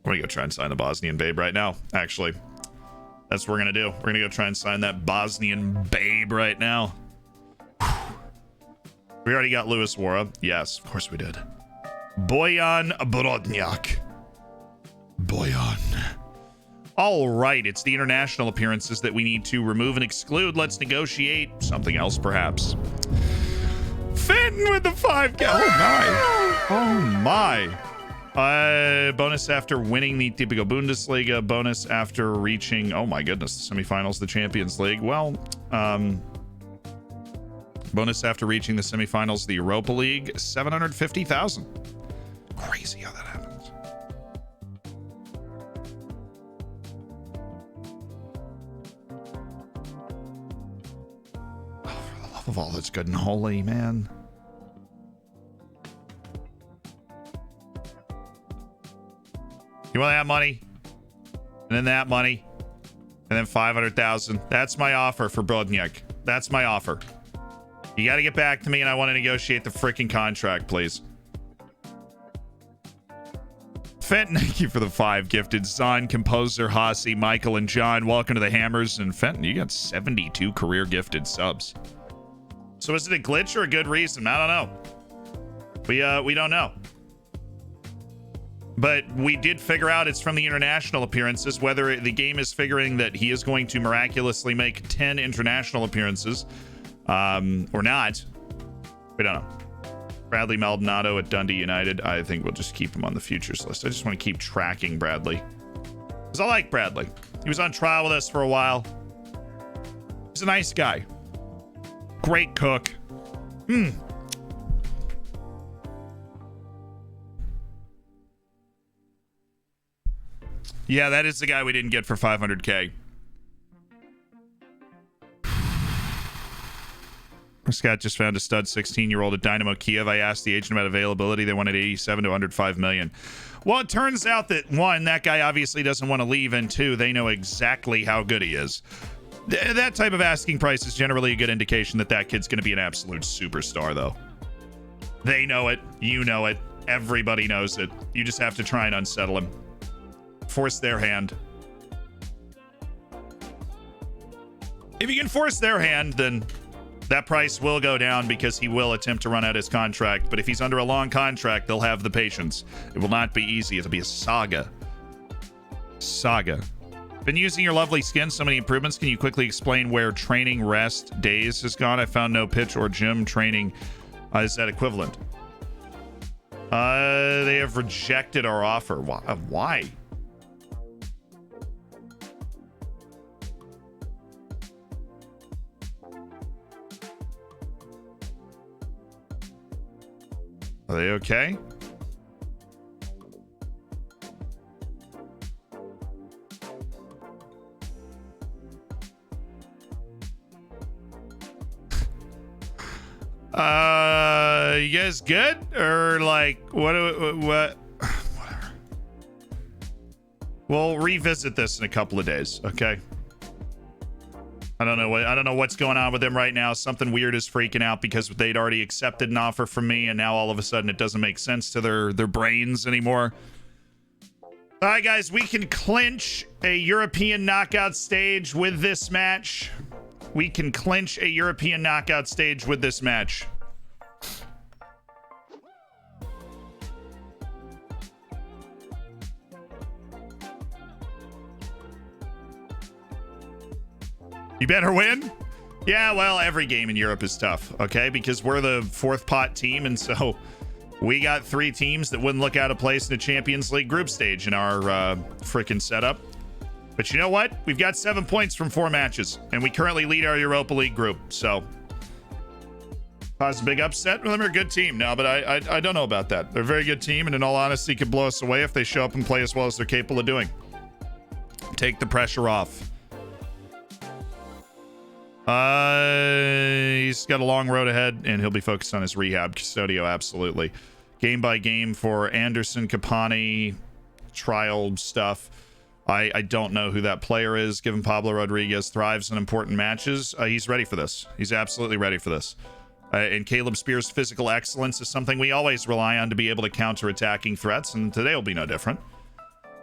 going to go try and sign the Bosnian babe right now, actually. That's what we're going to do. We're going to go try and sign that Bosnian babe right now. We already got Louis Wara. Yes, of course we did. Bojan Brodnjak. Bojan. All right, it's the international appearances that we need to remove and exclude. Let's negotiate something else, perhaps. Fenton with the 5K. Oh, my. Bonus after winning the Typico Bundesliga. Bonus after reaching, oh, my goodness, the semifinals of the Champions League. Well, bonus after reaching the semifinals of the Europa League. 750,000. Crazy how that happens. Of all that's good and holy, man. You want that money? And then that money? And then 500,000. That's my offer for Brodnjak. That's my offer. You got to get back to me and I want to negotiate the freaking contract, please. Fenton, thank you for the 5 gifted. Zahn, Composer, Hossie, Michael, and John, welcome to the Hammers. And Fenton, you got 72 career gifted subs. So is it a glitch or a good reason? I don't know. We don't know. But we did figure out it's from the international appearances. Whether the game is figuring that he is going to miraculously make 10 international appearances or not, we don't know. Bradley Maldonado at Dundee United. I think we'll just keep him on the futures list. I just want to keep tracking Bradley. Because I like Bradley. He was on trial with us for a while. He's a nice guy. Great cook. Yeah, that is the guy we didn't get for 500K. Scott just found a stud 16-year-old at Dynamo Kiev. I asked the agent about availability. They wanted 87 to 105 million. Well, it turns out that, 1, that guy obviously doesn't want to leave, and 2, they know exactly how good he is. That type of asking price is generally a good indication that that kid's going to be an absolute superstar, though. They know it. You know it. Everybody knows it. You just have to try and unsettle him. Force their hand. If you can force their hand, then that price will go down because he will attempt to run out his contract. But if he's under a long contract, they'll have the patience. It will not be easy. It'll be a saga. Saga. Been using your lovely skin, so many improvements. Can you quickly explain where training rest days has gone? I found no pitch or gym training. Is that equivalent? They have rejected our offer. Why? Are they okay? You guys good? Or like, what? Whatever. We'll revisit this in a couple of days, okay? I don't know what's going on with them right now. Something weird is freaking out because they'd already accepted an offer from me, and now all of a sudden it doesn't make sense to their brains anymore. All right, guys, we can clinch a European knockout stage with this match. We can clinch a European knockout stage with this match. You better win? Yeah, well, every game in Europe is tough, okay? Because we're the 4th pot team, and so we got 3 teams that wouldn't look out of place in a Champions League group stage in our frickin' setup. But you know what? We've got 7 points from 4 matches, and we currently lead our Europa League group, so cause a big upset. Well, they're a good team now, but I don't know about that. They're a very good team, and in all honesty, could blow us away if they show up and play as well as they're capable of doing. Take the pressure off. He's got a long road ahead, and he'll be focused on his rehab. Custodio, absolutely. Game by game for Anderson, Capani, trial stuff. I don't know who that player is, given Pablo Rodriguez thrives in important matches. He's ready for this. He's absolutely ready for this. And Caleb Spears' physical excellence is something we always rely on to be able to counter attacking threats, and today will be no different.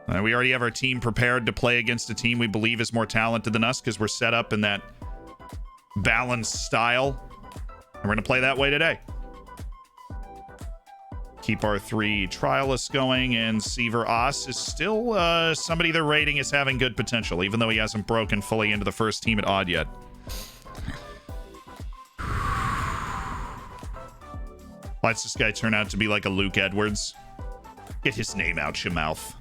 We already have our team prepared to play against a team we believe is more talented than us because we're set up in that balanced style. And we're going to play that way today. Keep our 3 trialists going, and Seaver Oss is still somebody they're rating as having good potential, even though he hasn't broken fully into the first team at Odd yet. Watch this guy turn out to be like a Luke Edwards. Get his name out your mouth.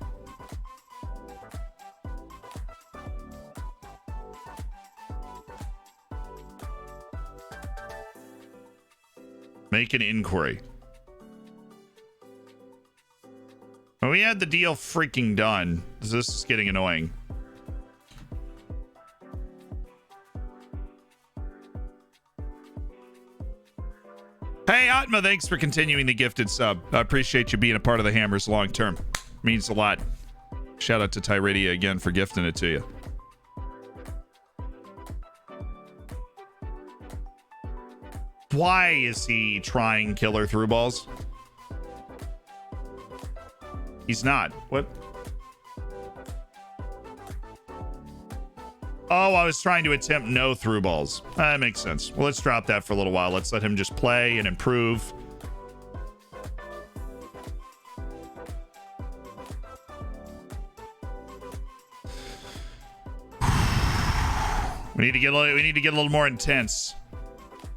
Make an inquiry. Well, we had the deal freaking done. This is getting annoying. Hey, Atma, thanks for continuing the gifted sub. I appreciate you being a part of the Hammers long term. Means a lot. Shout out to Tyridia again for gifting it to you. Why is he trying killer through balls? He's not. What? Oh, I was trying to attempt no through balls. That makes sense. Well, let's drop that for a little while. Let's let him just play and improve. We need to get a little more intense.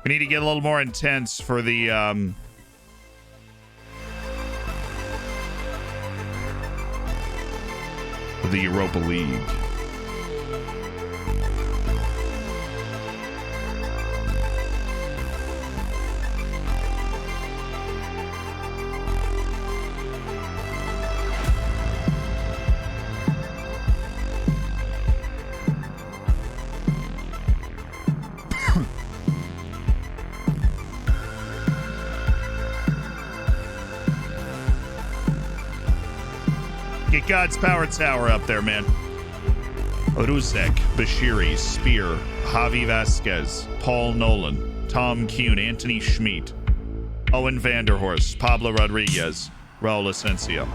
We need to get a little more intense for the Europa League. Get God's Power Tower up there, man. Ruzek, Bashiri, Spear, Javi Vasquez, Paul Nolan, Tom Kuhn, Anthony Schmidt, Owen Vanderhorst, Pablo Rodriguez, Raul Asensio.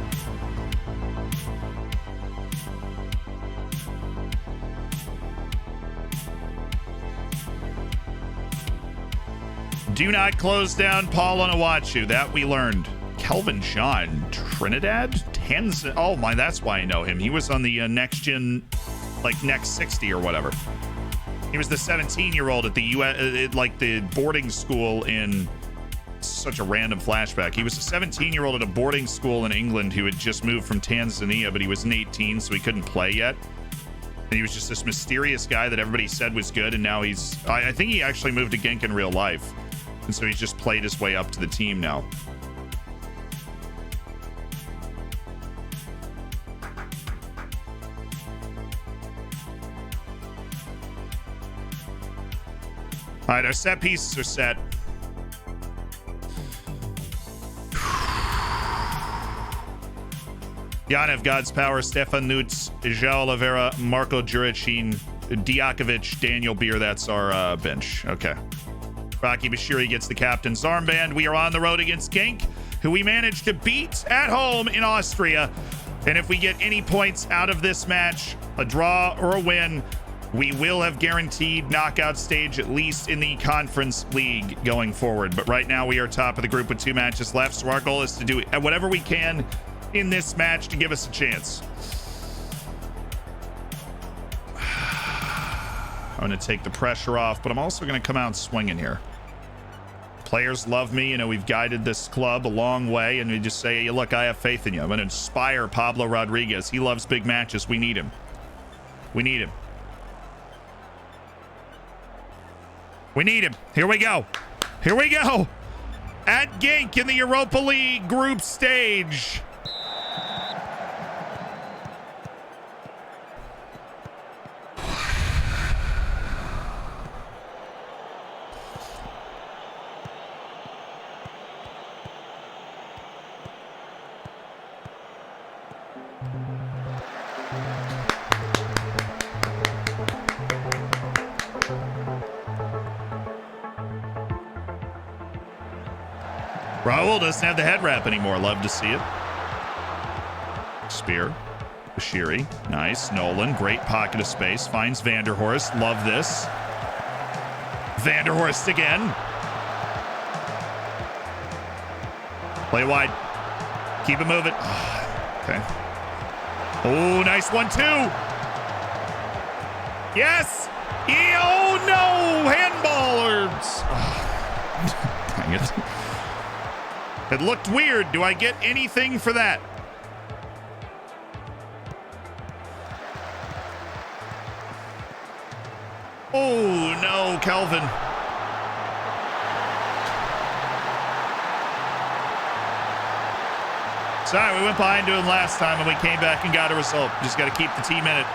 Do not close down Paul Onuachu. That we learned. Kelvin John, Trinidad? Tanzania. Oh my, that's why I know him. He was on the next gen, like next 60 or whatever. He was the 17-year-old at the US, like the boarding school in, such a random flashback. He was a 17-year-old at a boarding school in England who had just moved from Tanzania, but he was 18, so he couldn't play yet. And he was just this mysterious guy that everybody said was good, and now he's, I think he actually moved to Genk in real life. And so he's just played his way up to the team now. All right, our set pieces are set. Yanev, God's Power, Stefan Nutz, João Oliveira, Marco Juricin, Diakovic, Daniel Beer. That's our bench. Okay. Rocky Bashiri gets the captain's armband. We are on the road against Genk, who we managed to beat at home in Austria. And if we get any points out of this match, a draw or a win, we will have guaranteed knockout stage, at least in the Conference League going forward. But right now we are top of the group with 2 matches left. So our goal is to do whatever we can in this match to give us a chance. I'm going to take the pressure off, but I'm also going to come out swinging here. Players love me. You know, we've guided this club a long way, and we just say, hey, look, I have faith in you. I'm going to inspire Pablo Rodriguez. He loves big matches. We need him. We need him. We need him. Here we go. Here we go. At Genk in the Europa League group stage. Raul doesn't have the head wrap anymore. Love to see it. Spear. Bashiri. Nice. Nolan. Great pocket of space. Finds Vanderhorst. Love this. Vanderhorst again. Play wide. Keep it moving. Okay. Oh, nice 1-2. Yes. Oh, no. Handballers. Dang it. It looked weird. Do I get anything for that? Oh, no, Kelvin. Sorry, we went behind to him last time and we came back and got a result. Just got to keep the team in it.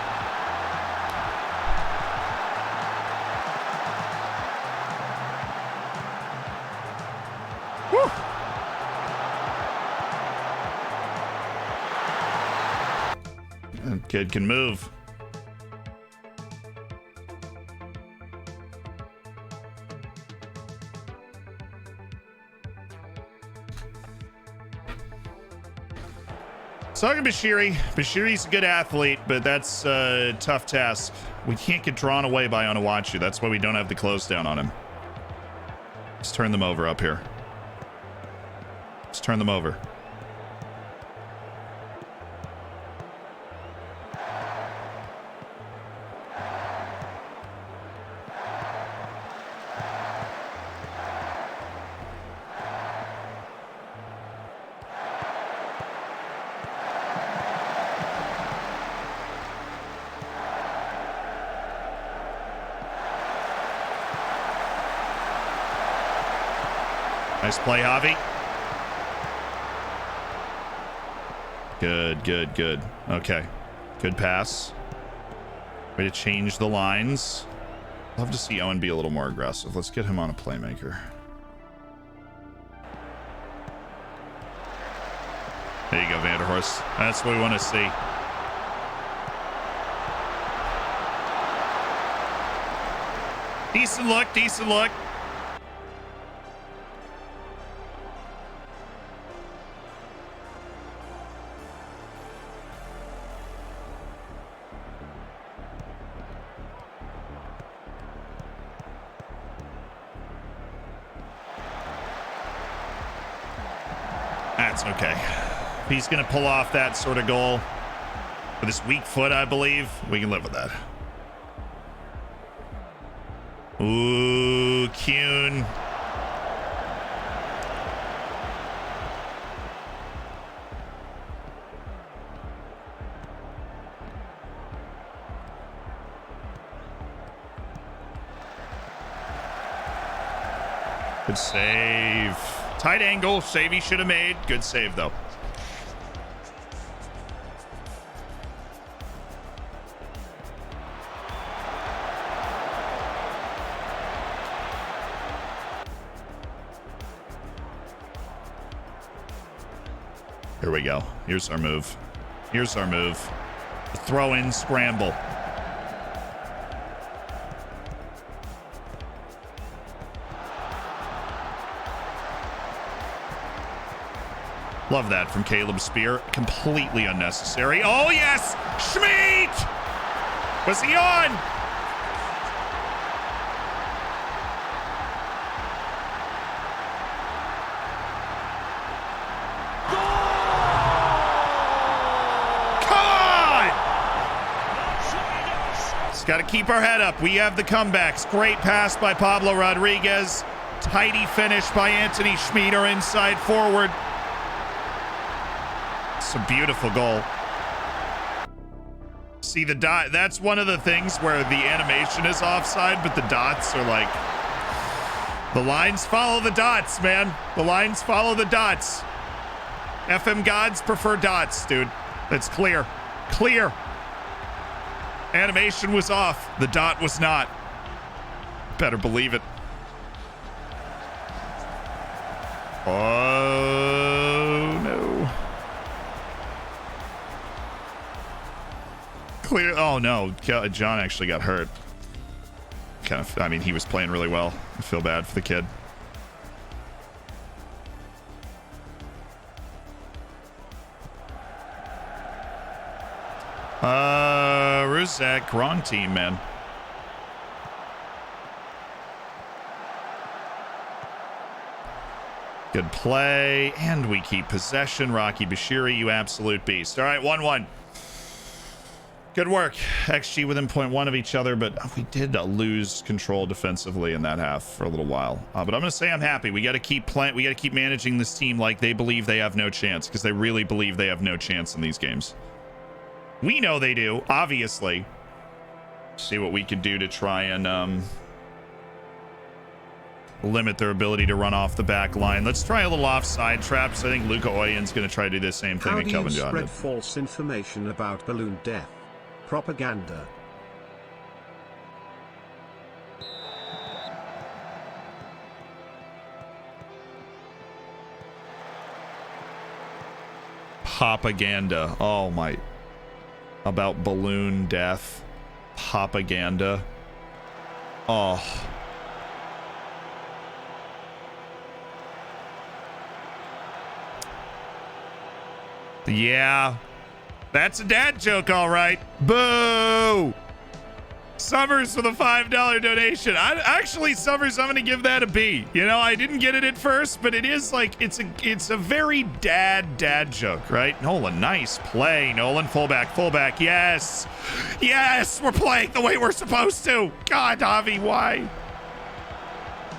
Woo. That kid can move. Talking Bashiri. Bashiri's a good athlete, but that's a tough task. We can't get drawn away by Onuachu. That's why we don't have the close down on him. Let's turn them over up here. Let's turn them over. Nice play, Javi. Good, good, good. Okay. Good pass. Way to change the lines. Love to see Owen be a little more aggressive. Let's get him on a playmaker. There you go, Vanderhorst. That's what we want to see. Decent look, decent look. That's okay. If he's going to pull off that sort of goal with his weak foot, I believe, we can live with that. Ooh, Kuhn. Good save. Tight angle. Save he should have made. Good save, though. Here we go. Here's our move. Here's our move. Throw in, scramble. Love that from Caleb Spear. Completely unnecessary. Oh, yes! Schmid! Was he on? Come on! Just got to keep our head up. We have the comebacks. Great pass by Pablo Rodriguez. Tidy finish by Anthony Schmid, our inside forward. It's a beautiful goal. See the dot. That's one of the things where the animation is offside, but the dots are like, the lines follow the dots, man. The lines follow the dots. FM gods prefer dots, dude. That's clear. Clear. Animation was off. The dot was not. Better believe it. Oh, no. Clear. Oh, no. John actually got hurt. Kind of, I mean, he was playing really well. I feel bad for the kid. Ruzek, wrong team, man. Good play, and we keep possession. Rocky Bashiri, you absolute beast. All right, 1-1. Good work. XG within 0.1 of each other, but we did lose control defensively in that half for a little while. But I'm going to say I'm happy. We got to keep playing. We got to keep managing this team like they believe they have no chance, because they really believe they have no chance in these games. We know they do, obviously. See what we can do to try and limit their ability to run off the back line. Let's try a little offside traps. I think Luka Oyen's going to try to do the same thing that Kelvin John did. How do you spread false information about balloon death? Propaganda. Propaganda. Oh my. About balloon death. Propaganda. Oh. Yeah, that's a dad joke, all right. Boo! Summers for the $5 donation. Actually, Summers, I'm gonna give that a B. You know, I didn't get it at first, but it is like it's a very dad joke, right? Nolan, nice play. Nolan, fullback. Yes, we're playing the way we're supposed to. God, Javi, why?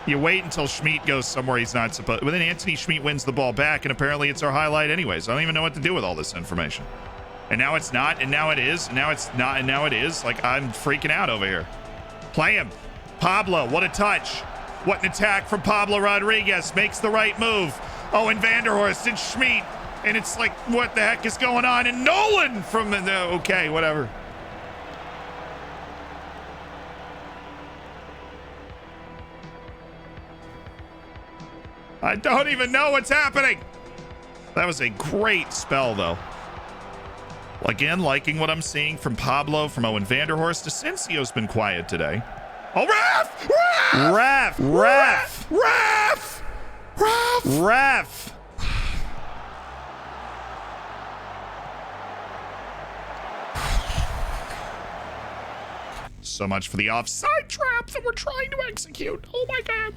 You wait until Schmidt goes somewhere he's not supposed. But then Anthony Schmidt wins the ball back, and apparently it's our highlight anyways. I don't even know what to do with all this information. And now it's not, and now it is, and now it's not, and now it is. Like, I'm freaking out over here. Play him. Pablo, what a touch. What an attack from Pablo Rodriguez. Makes the right move. Oh, and Vanderhorst and Schmidt. And it's like, what the heck is going on? And Nolan from the okay, whatever. I don't even know what's happening. That was a great spell, though. Again, liking what I'm seeing from Pablo, from Owen Vanderhorst. Asensio's been quiet today. Oh, ref! So much for the offside trap that we're trying to execute. Oh my God.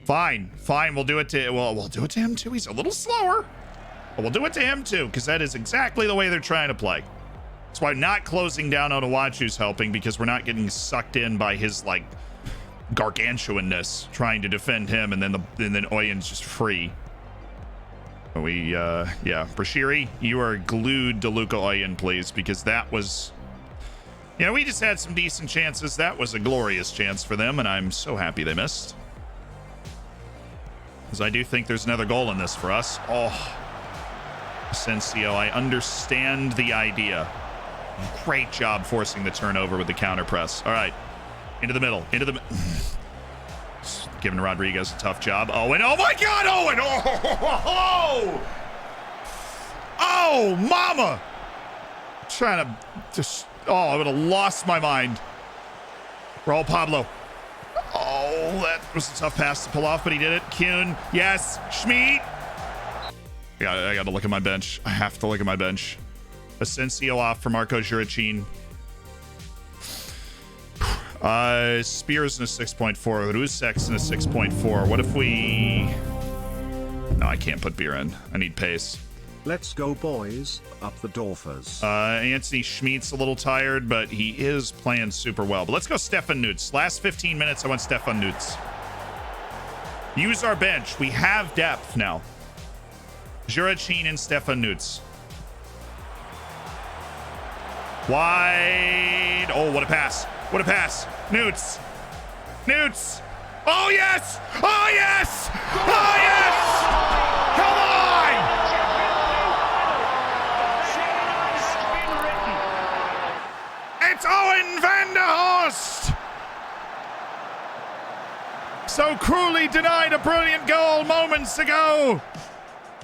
Fine. We'll do it to him too. He's a little slower. But we'll do it to him too, because that is exactly the way they're trying to play. That's why not closing down Onuachu's helping, because we're not getting sucked in by his like gargantuanness trying to defend him, and then Oyen's just free. Bashiri, you are glued to Luka Oyen, please, because that was, we just had some decent chances. That was a glorious chance for them, and I'm so happy they missed. Because I do think there's another goal in this for us. Oh, Asensio, I understand the idea. Great job forcing the turnover with the counter press. All right, into the middle. Giving Rodriguez a tough job. Owen, oh my God, Owen! Oh, mama! Trying to just, I would have lost my mind. Roll Pablo. Oh, that was a tough pass to pull off, but he did it. Kuhn, yes. Schmidt. I got to look at my bench. I have to look at my bench. Asensio off for Marco Juricin. Spears in a 6.4. Rusek's in a 6.4. What if we... No, I can't put beer in. I need pace. Let's go, boys. Up the Dolphins. Anthony Schmidt's a little tired, but he is playing super well. But let's go Stefan Nutz. Last 15 minutes, I want Stefan Nutz. Use our bench. We have depth now. Juricin and Stefan Nutz. Wide. Oh, what a pass. What a pass. Nutz. Oh, yes. Oh, yes. Oh, yes. Come on. It's Owen Vanderhorst. So cruelly denied a brilliant goal moments ago.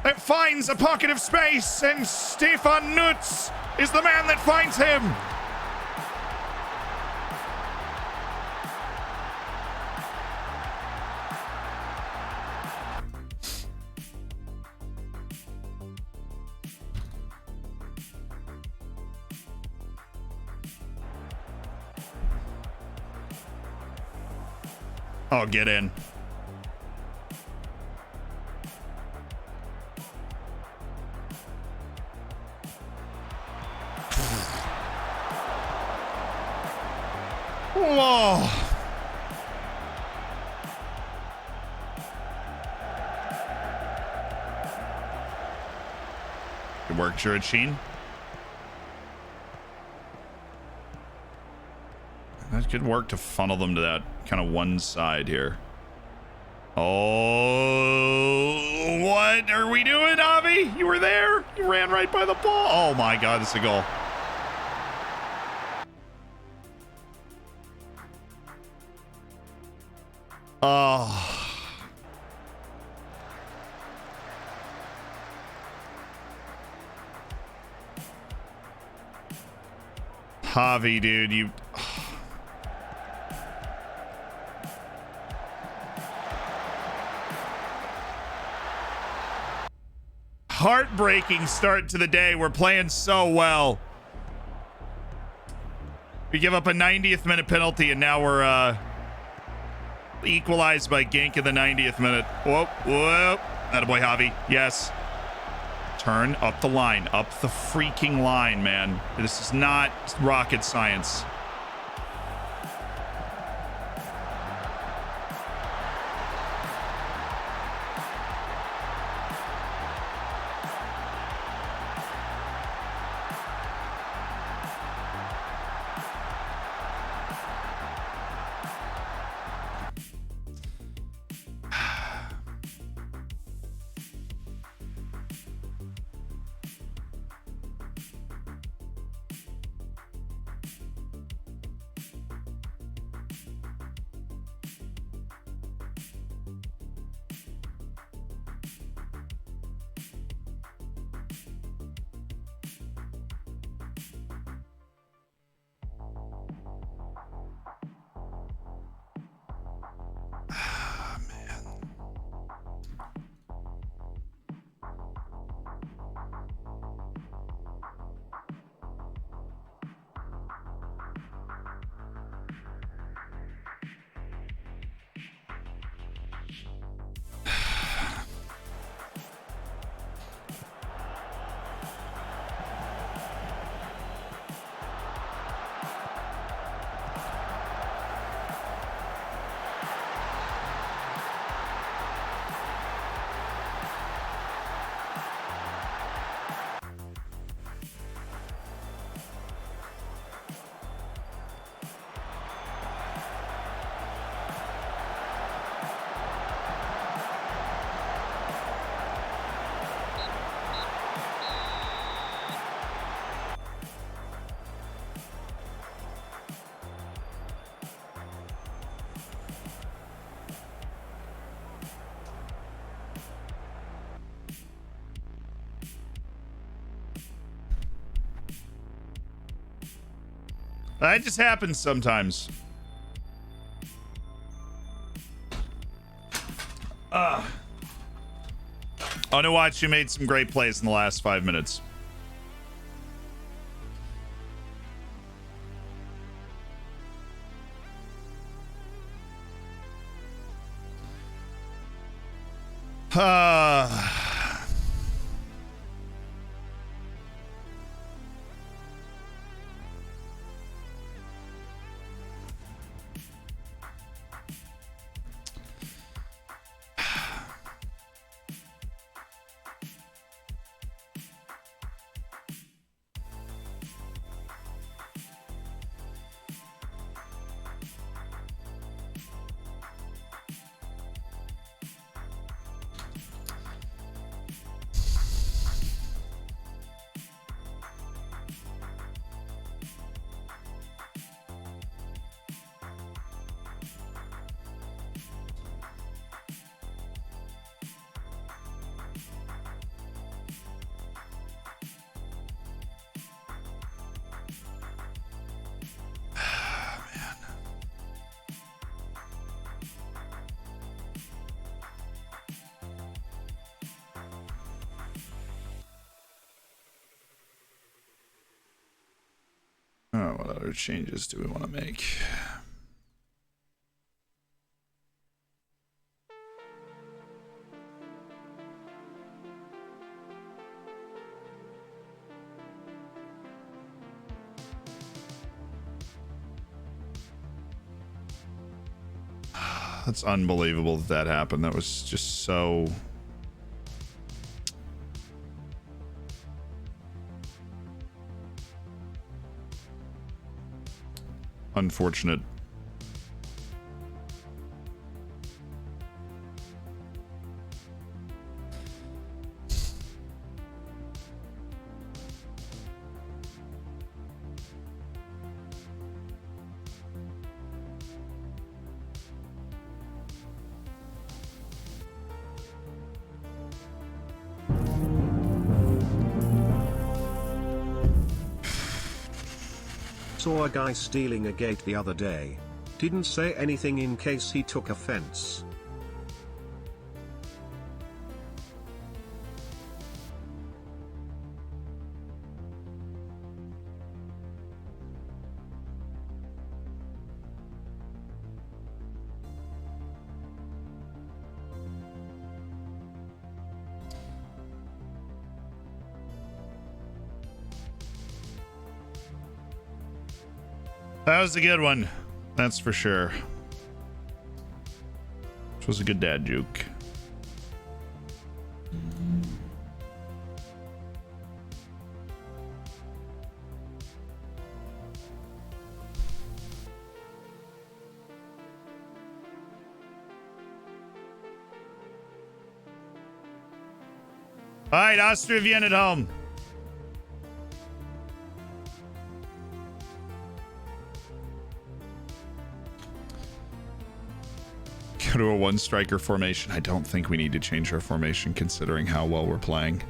It finds a pocket of space, and Stefan Nutz is the man that finds him. Oh, get in. Whoa. Good work, Sheen. That's good work to funnel them to that kind of one side here. Oh, what are we doing, Avi? You were there? You ran right by the ball. Oh my God, it's a goal. Oh. Javi, dude, you... Heartbreaking start to the day. We're playing so well. We give up a 90th minute penalty, and now we're equalized by Gink in the 90th minute. Whoop, whoop. Attaboy, Javi. Yes. Turn up the line. Up the freaking line, man. This is not rocket science. That just happens sometimes. Onuwatch, you made some great plays in the last 5 minutes. Oh, what other changes do we want to make? That's unbelievable that happened. That was just so... unfortunate. Saw a guy stealing a gate the other day. Didn't say anything in case he took offense. That was a good one. That's for sure. Which was a good dad joke. All right, Austria Vienna at home. Go to a one striker formation. I don't think we need to change our formation considering how well we're playing.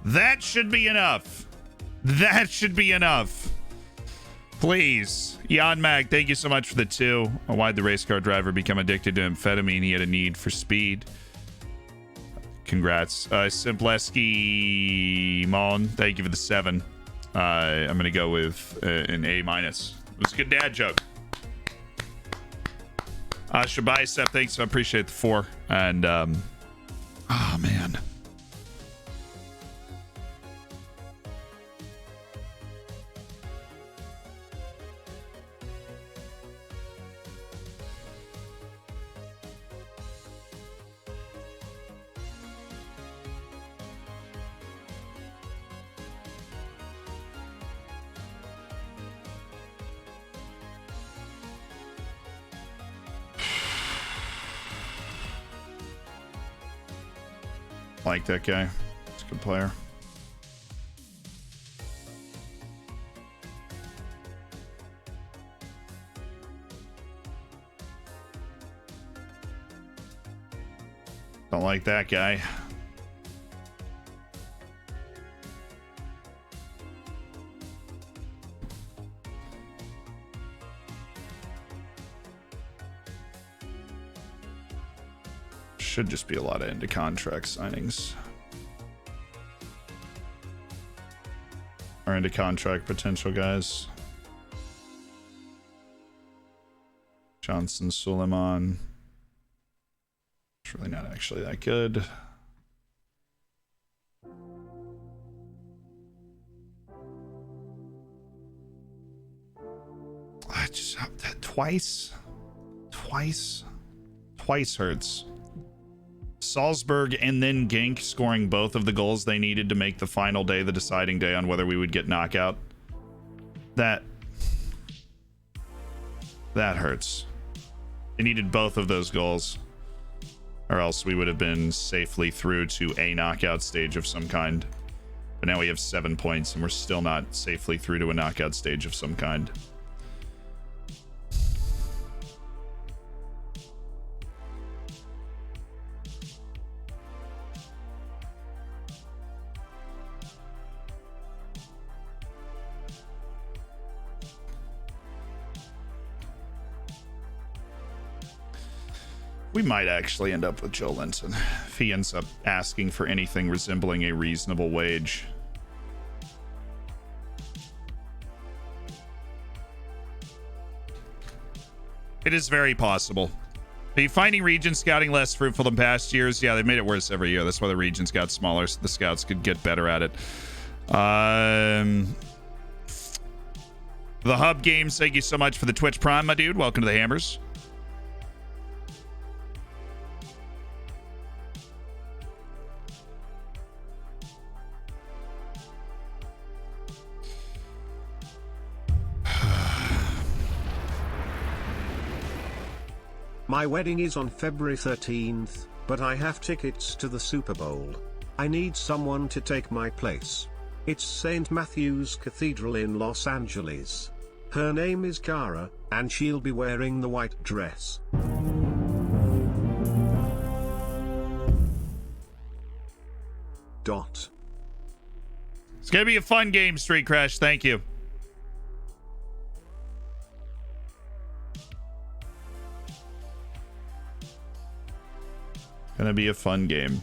That should be enough. That should be enough. Please. Jan Mag, thank you so much for the 2. Why'd the race car driver become addicted to amphetamine? He had a need for speed. Congrats. Simpleski Mon, thank you for the 7. I'm going to go with an A-. It was a good dad joke. Shabicep, thanks. I appreciate the 4. And, oh, man. Like that guy. He's a good player. Don't like that guy. Should just be a lot of into contract signings. Or into contract potential guys. Johnson, Suleiman. It's really not actually that good. I just that twice hurts. Salzburg and then Genk scoring both of the goals they needed to make the final day the deciding day on whether we would get knockout. That hurts. They needed both of those goals. Or else we would have been safely through to a knockout stage of some kind. But now we have 7 points, and we're still not safely through to a knockout stage of some kind. We might actually end up with Joe Linton if he ends up asking for anything resembling a reasonable wage. It is very possible. Are you finding region scouting less fruitful than past years? Yeah, they've made it worse every year. That's why the regions got smaller, so the scouts could get better at it. The Hub Games, thank you so much for the Twitch Prime, my dude. Welcome to the Hammers. My wedding is on February 13th, but I have tickets to the Super Bowl. I need someone to take my place. It's St. Matthew's Cathedral in Los Angeles. Her name is Cara, and she'll be wearing the white dress. It's gonna be a fun game, Street Crash. Thank you. Gonna be a fun game.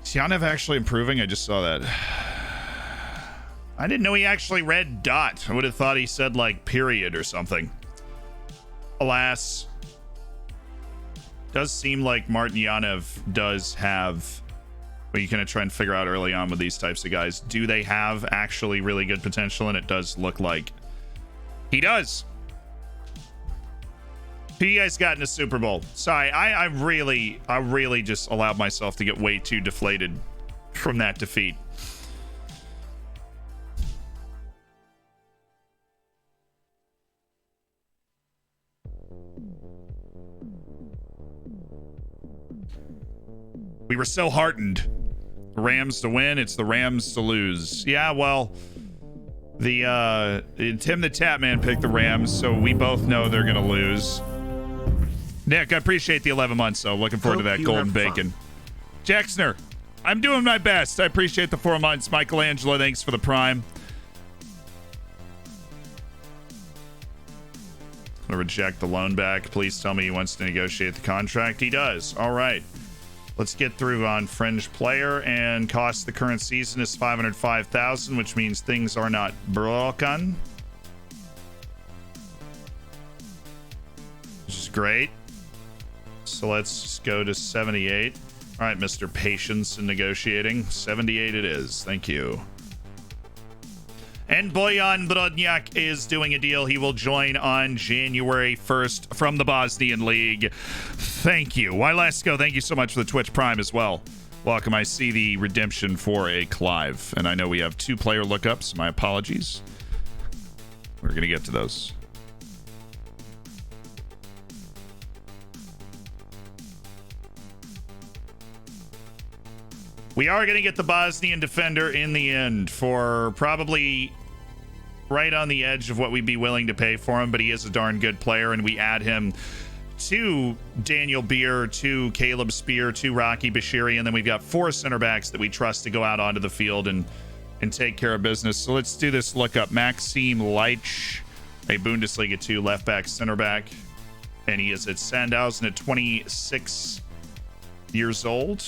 Is Yanev actually improving? I just saw that. I didn't know he actually read dot. I would have thought he said like period or something. Alas. Does seem like Martin Yanev does have what you kind of try and figure out early on with these types of guys. Do they have actually really good potential? And it does look like he does. Who you guys got in the Super Bowl? Sorry, I really just allowed myself to get way too deflated from that defeat. We were so heartened. Rams to win, it's the Rams to lose. Yeah, well, the Tim the Tapman picked the Rams, so we both know they're gonna lose. Nick, I appreciate the 11 months, so looking forward to that golden bacon. Jacksner, I'm doing my best. I appreciate the 4 months. Michelangelo, thanks for the prime. I'm gonna reject the loan back. Please tell me he wants to negotiate the contract. He does. All right. Let's get through on fringe player, and cost the current season is 505,000, which means things are not broken. Which is great. So let's just go to 78. All right, Mr. Patience in negotiating. 78 it is. Thank you. And Bojan Brodnjak is doing a deal. He will join on January 1st from the Bosnian League. Thank you. Wylesko, thank you so much for the Twitch Prime as well. Welcome. I see the redemption for a Clive. And I know we have 2 player lookups. My apologies. We're going to get to those. We are going to get the Bosnian defender in the end for probably right on the edge of what we'd be willing to pay for him, but he is a darn good player, and we add him to Daniel Beer, to Caleb Spear, to Rocky Bashiri, and then we've got 4 center backs that we trust to go out onto the field and take care of business. So let's do this look up. Maxim Leitch, a Bundesliga 2 left back, center back, and he is at Sandhausen at 26 years old.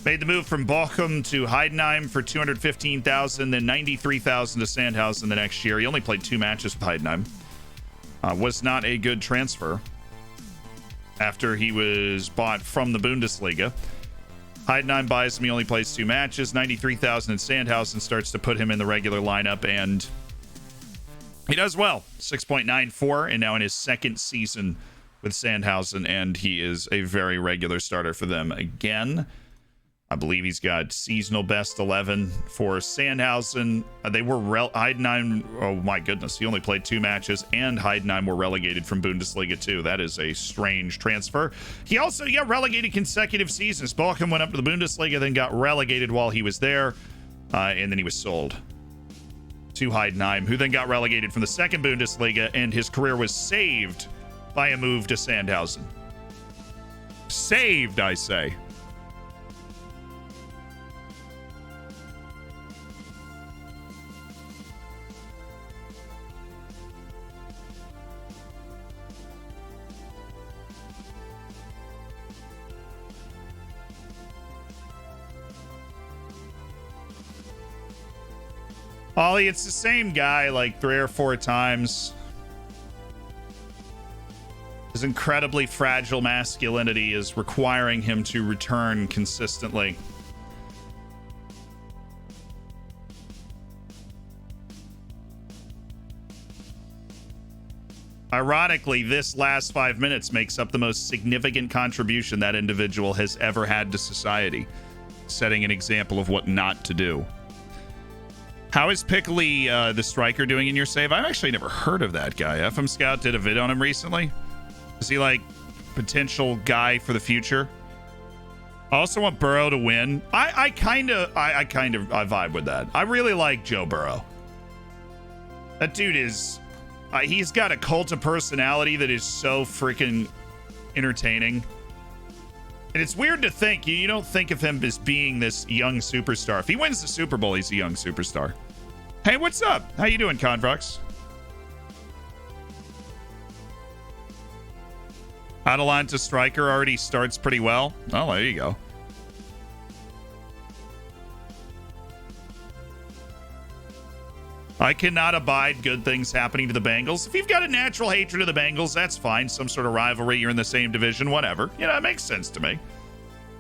Made the move from Bochum to Heidenheim for 215,000, then 93,000 to Sandhausen the next year. He only played 2 matches with Heidenheim. Was not a good transfer after he was bought from the Bundesliga. Heidenheim buys him. He only plays 2 matches. 93,000 in Sandhausen starts to put him in the regular lineup, and he does well. 6.94, and now in his 2nd season with Sandhausen, and he is a very regular starter for them again. I believe he's got seasonal best 11 for Sandhausen. They were Heidenheim. Oh my goodness, he only played 2 matches, and Heidenheim were relegated from Bundesliga too. That is a strange transfer. He also got relegated consecutive seasons. Bochum went up to the Bundesliga, then got relegated while he was there, and then he was sold to Heidenheim, who then got relegated from the second Bundesliga, and his career was saved by a move to Sandhausen. Saved, I say. Ollie, it's the same guy like 3 or 4 times. His incredibly fragile masculinity is requiring him to return consistently. Ironically, this last 5 minutes makes up the most significant contribution that individual has ever had to society, setting an example of what not to do. How is Piccoli, the striker, doing in your save? I've actually never heard of that guy. FM Scout did a vid on him recently. Is he like potential guy for the future? I also want Burrow to win. I kind of vibe with that. I really like Joe Burrow. That dude is, he's got a cult of personality that is so freaking entertaining. And it's weird to think, you don't think of him as being this young superstar. If he wins the Super Bowl, he's a young superstar. Hey, what's up? How you doing, Convox? Atalanta striker already starts pretty well. Oh, there you go. I cannot abide good things happening to the Bengals. If you've got a natural hatred of the Bengals, that's fine. Some sort of rivalry, you're in the same division, whatever. You know, it makes sense to me.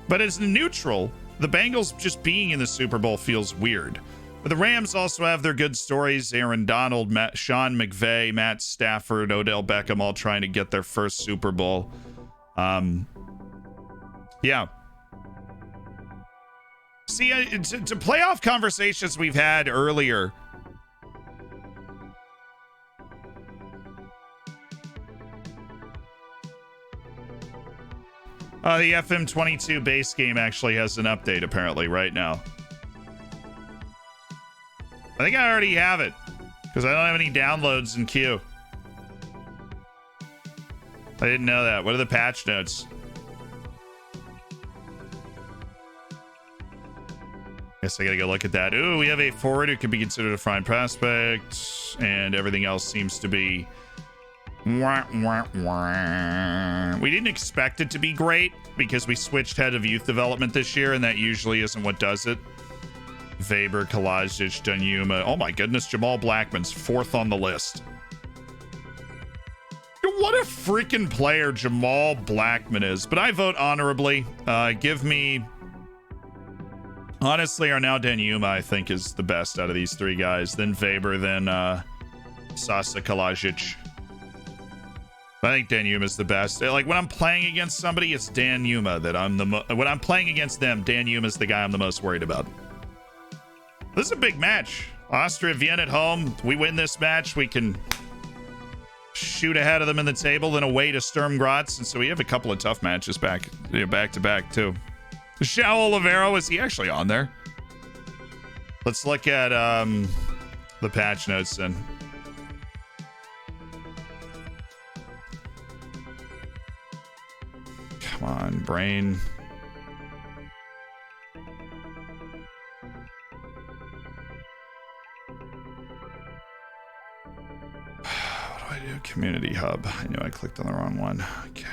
But as a neutral, the Bengals just being in the Super Bowl feels weird. But the Rams also have their good stories. Aaron Donald, Sean McVay, Matt Stafford, Odell Beckham all trying to get their first Super Bowl. Yeah. See, to playoff conversations we've had earlier, the FM22 base game actually has an update apparently right now. I think I already have it because I don't have any downloads in queue. I didn't know that. What are the patch notes? Guess I gotta go look at that. Ooh, we have a forward who could be considered a fine prospect, and everything else seems to be wah, wah, wah. We didn't expect it to be great because we switched head of youth development this year, and that usually isn't what does it. Weber, Kalajic, Danyuma. Oh my goodness, Jamal Blackman's 4th on the list. What a freaking player Jamal Blackman is. But I vote honorably. Give me... Honestly, Arnau Danyuma, I think, is the best out of these 3 guys. Then Weber, then Sasa Kalajic. I think Danyuma is the best. Like, when I'm playing against somebody, it's Danyuma that I'm the when I'm playing against them, Danyuma is the guy I'm the most worried about. This is a big match. Austria Vienna at home. We win this match, we can shoot ahead of them in the table, then away to Sturm Graz. And so we have a couple of tough matches back to back, too. Shaul Olivero, is he actually on there? Let's look at the patch notes then. Come on, brain. What do I do? Community hub. I knew I clicked on the wrong one. Okay.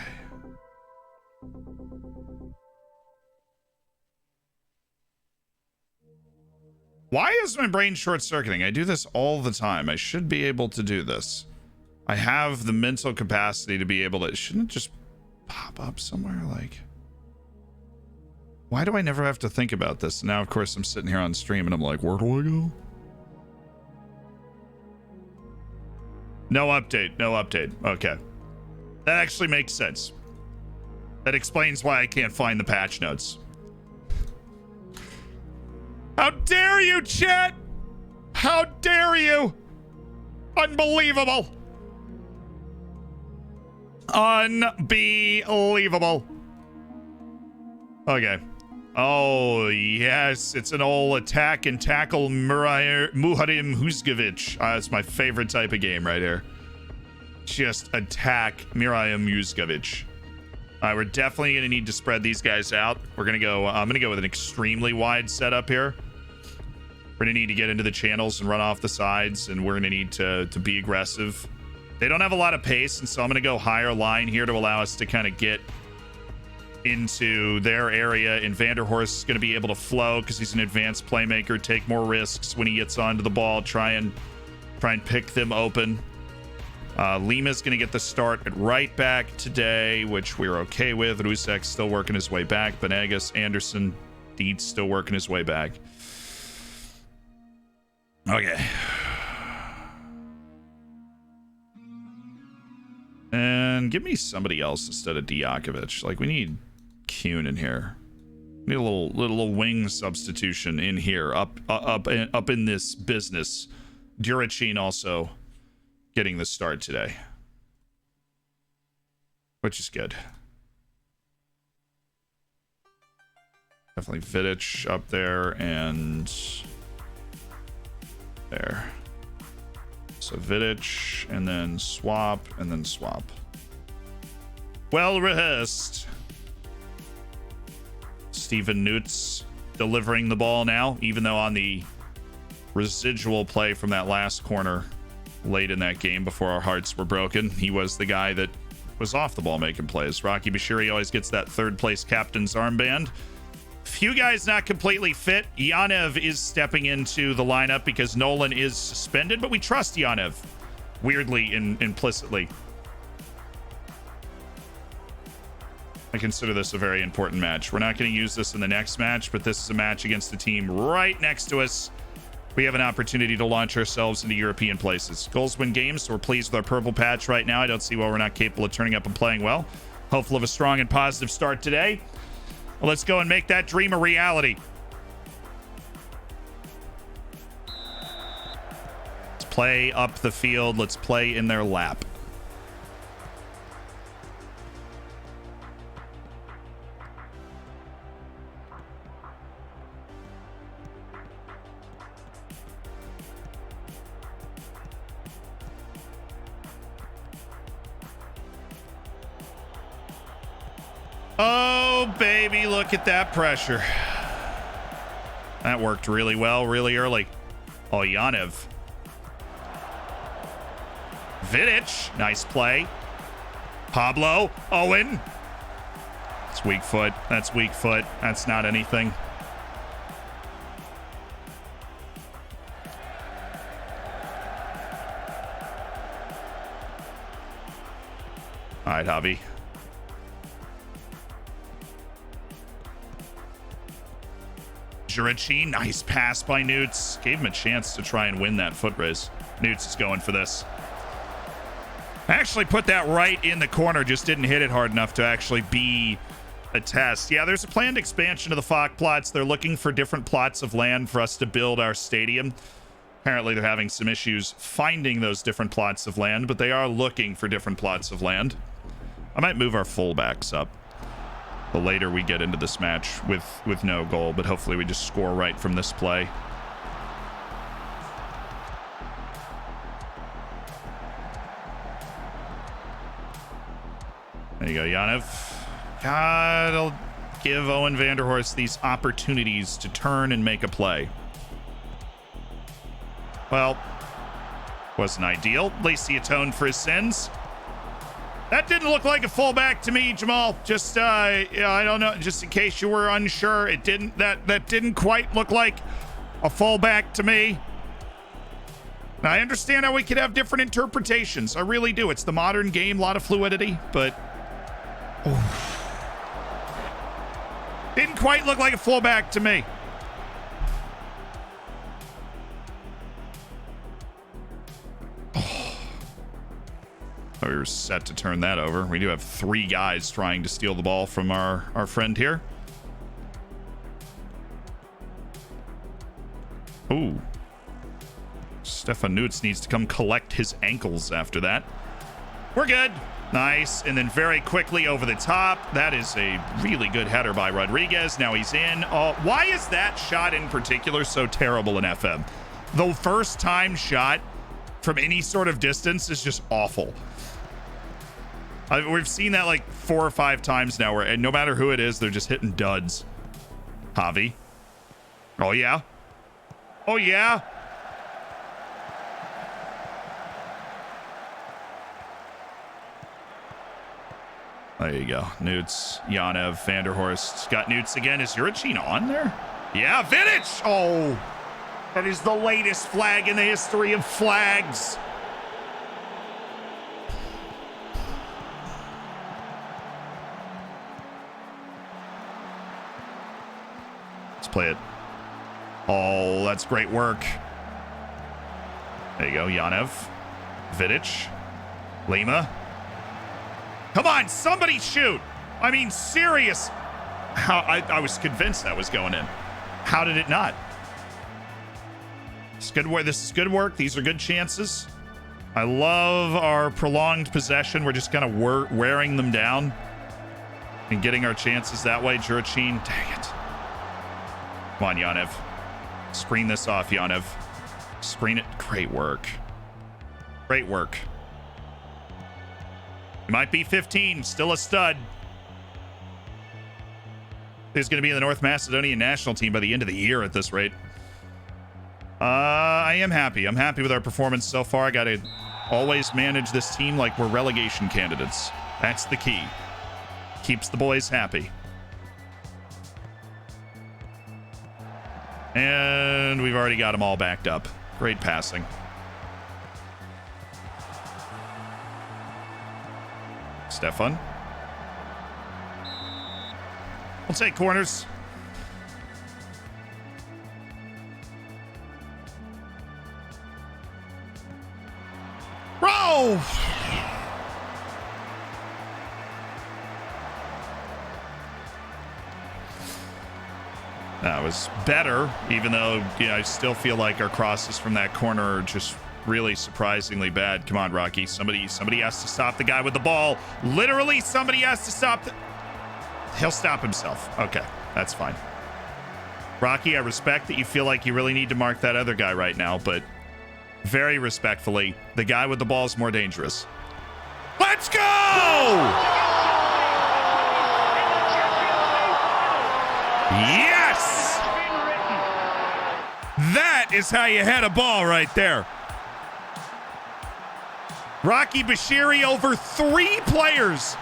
Why is my brain short-circuiting? I do this all the time. I should be able to do this. I have the mental capacity to be able to... Shouldn't it just pop up somewhere? Like... Why do I never have to think about this? Now, of course, I'm sitting here on stream and I'm like, where do I go? No update. No update. Okay. That actually makes sense. That explains why I can't find the patch notes. How dare you, chat? How dare you? Unbelievable. Unbelievable. Okay. Oh, yes. It's an old attack and tackle Muharim Huzgovic. That's my favorite type of game right here. Just attack Muharim Huzgovic. We're definitely going to need to spread these guys out. We're going to go, I'm going to go with an extremely wide setup here. We're going to need to get into the channels and run off the sides, and we're going to need to be aggressive. They don't have a lot of pace, and so I'm going to go higher line here to allow us to kind of get into their area, and Vanderhorst is going to be able to flow because he's an advanced playmaker, take more risks when he gets onto the ball, try and pick them open. Lima's going to get the start at right back today, which we're okay with. Rusek's still working his way back. Benegas, Anderson, Dietz still working his way back. Okay. And give me somebody else instead of Diakovic. Like, we need Kuhn in here. We need a little wing substitution in here, up in this business. Durachin also getting the start today, which is good. Definitely Vidic up there and there. So Vidic and then swap and then swap. Well rehearsed. Steven Nutz delivering the ball now, even though on the residual play from that last corner late in that game before our hearts were broken, he was the guy that was off the ball making plays. Rocky Bashiri always gets that third place captain's armband. Few guys not completely fit. Yanev is stepping into the lineup because Nolan is suspended, but we trust Yanev, weirdly and implicitly. I consider this a very important match. We're not going to use this in the next match, but this is a match against the team right next to us. We have an opportunity to launch ourselves into European places. Goals win games, so we're pleased with our purple patch right now. I don't see why we're not capable of turning up and playing well. Hopeful of a strong and positive start today. Well, let's go and make that dream a reality. Let's play up the field. Let's play in their lap. Oh, baby, look at that pressure. That worked really well, really early. Oh, Yanev. Vidic, nice play. Pablo, Owen. It's weak foot. That's weak foot. That's not anything. All right, Javi. Jurichin, nice pass by Newts. Gave him a chance to try and win that foot race. Newts is going for this. Actually put that right in the corner, just didn't hit it hard enough to actually be a test. Yeah, there's a planned expansion of the Fock plots. They're looking for different plots of land for us to build our stadium. Apparently they're having some issues finding those different plots of land, but they are looking for different plots of land. I might move our fullbacks up the later we get into this match with no goal, but hopefully we just score right from this play. There you go, Yanev. God, I'll give Owen Vanderhorst these opportunities to turn and make a play. Well, wasn't ideal. At least he atoned for his sins. That didn't look like a fullback to me, Jamal. Just, I don't know. Just in case you were unsure, it didn't. That didn't quite look like a fullback to me. Now, I understand how we could have different interpretations. I really do. It's the modern game, a lot of fluidity, but didn't quite look like a fullback to me. We were set to turn that over. We do have 3 guys trying to steal the ball from our friend here. Ooh. Stefan Nutz needs to come collect his ankles after that. We're good. Nice. And then very quickly over the top. That is a really good header by Rodriguez. Now he's in. Why is that shot in particular so terrible in FM? The first time shot from any sort of distance is just awful. We've seen that like 4 or 5 times now, and no matter who it is, they're just hitting duds. Javi. Oh, yeah. Oh, yeah. There you go. Nutz, Yanev, Vanderhorst. Got Nutz again. Is Juricin on there? Yeah, Vidic! Oh, that is the latest flag in the history of flags. Let's play it. Oh, that's great work. There you go, Yanev. Vidic. Lima. Come on, somebody shoot. I mean, serious. How I was convinced that was going in. How did it not? It's good work. This is good work. These are good chances. I love our prolonged possession. We're just kind of wearing them down and getting our chances that way. Juricin, dang it. Come on, Yanev. Screen this off, Yanev. Screen it. Great work. Great work. He might be 15, still a stud. He's going to be in the North Macedonian national team by the end of the year at this rate. I am happy. I'm happy with our performance so far. I got to always manage this team like we're relegation candidates. That's the key. Keeps the boys happy. And we've already got them all backed up. Great passing. Stefan. We'll take corners. Bro! That was better, even though, yeah, I still feel like our crosses from that corner are just really surprisingly bad. Come on, Rocky. Somebody has to stop the guy with the ball. Literally, somebody has to stop He'll stop himself. Okay, that's fine. Rocky, I respect that you feel like you really need to mark that other guy right now, but very respectfully, the guy with the ball is more dangerous. Let's go! Yes! That is how you head a ball right there. Rocky Bashiri over 3 players.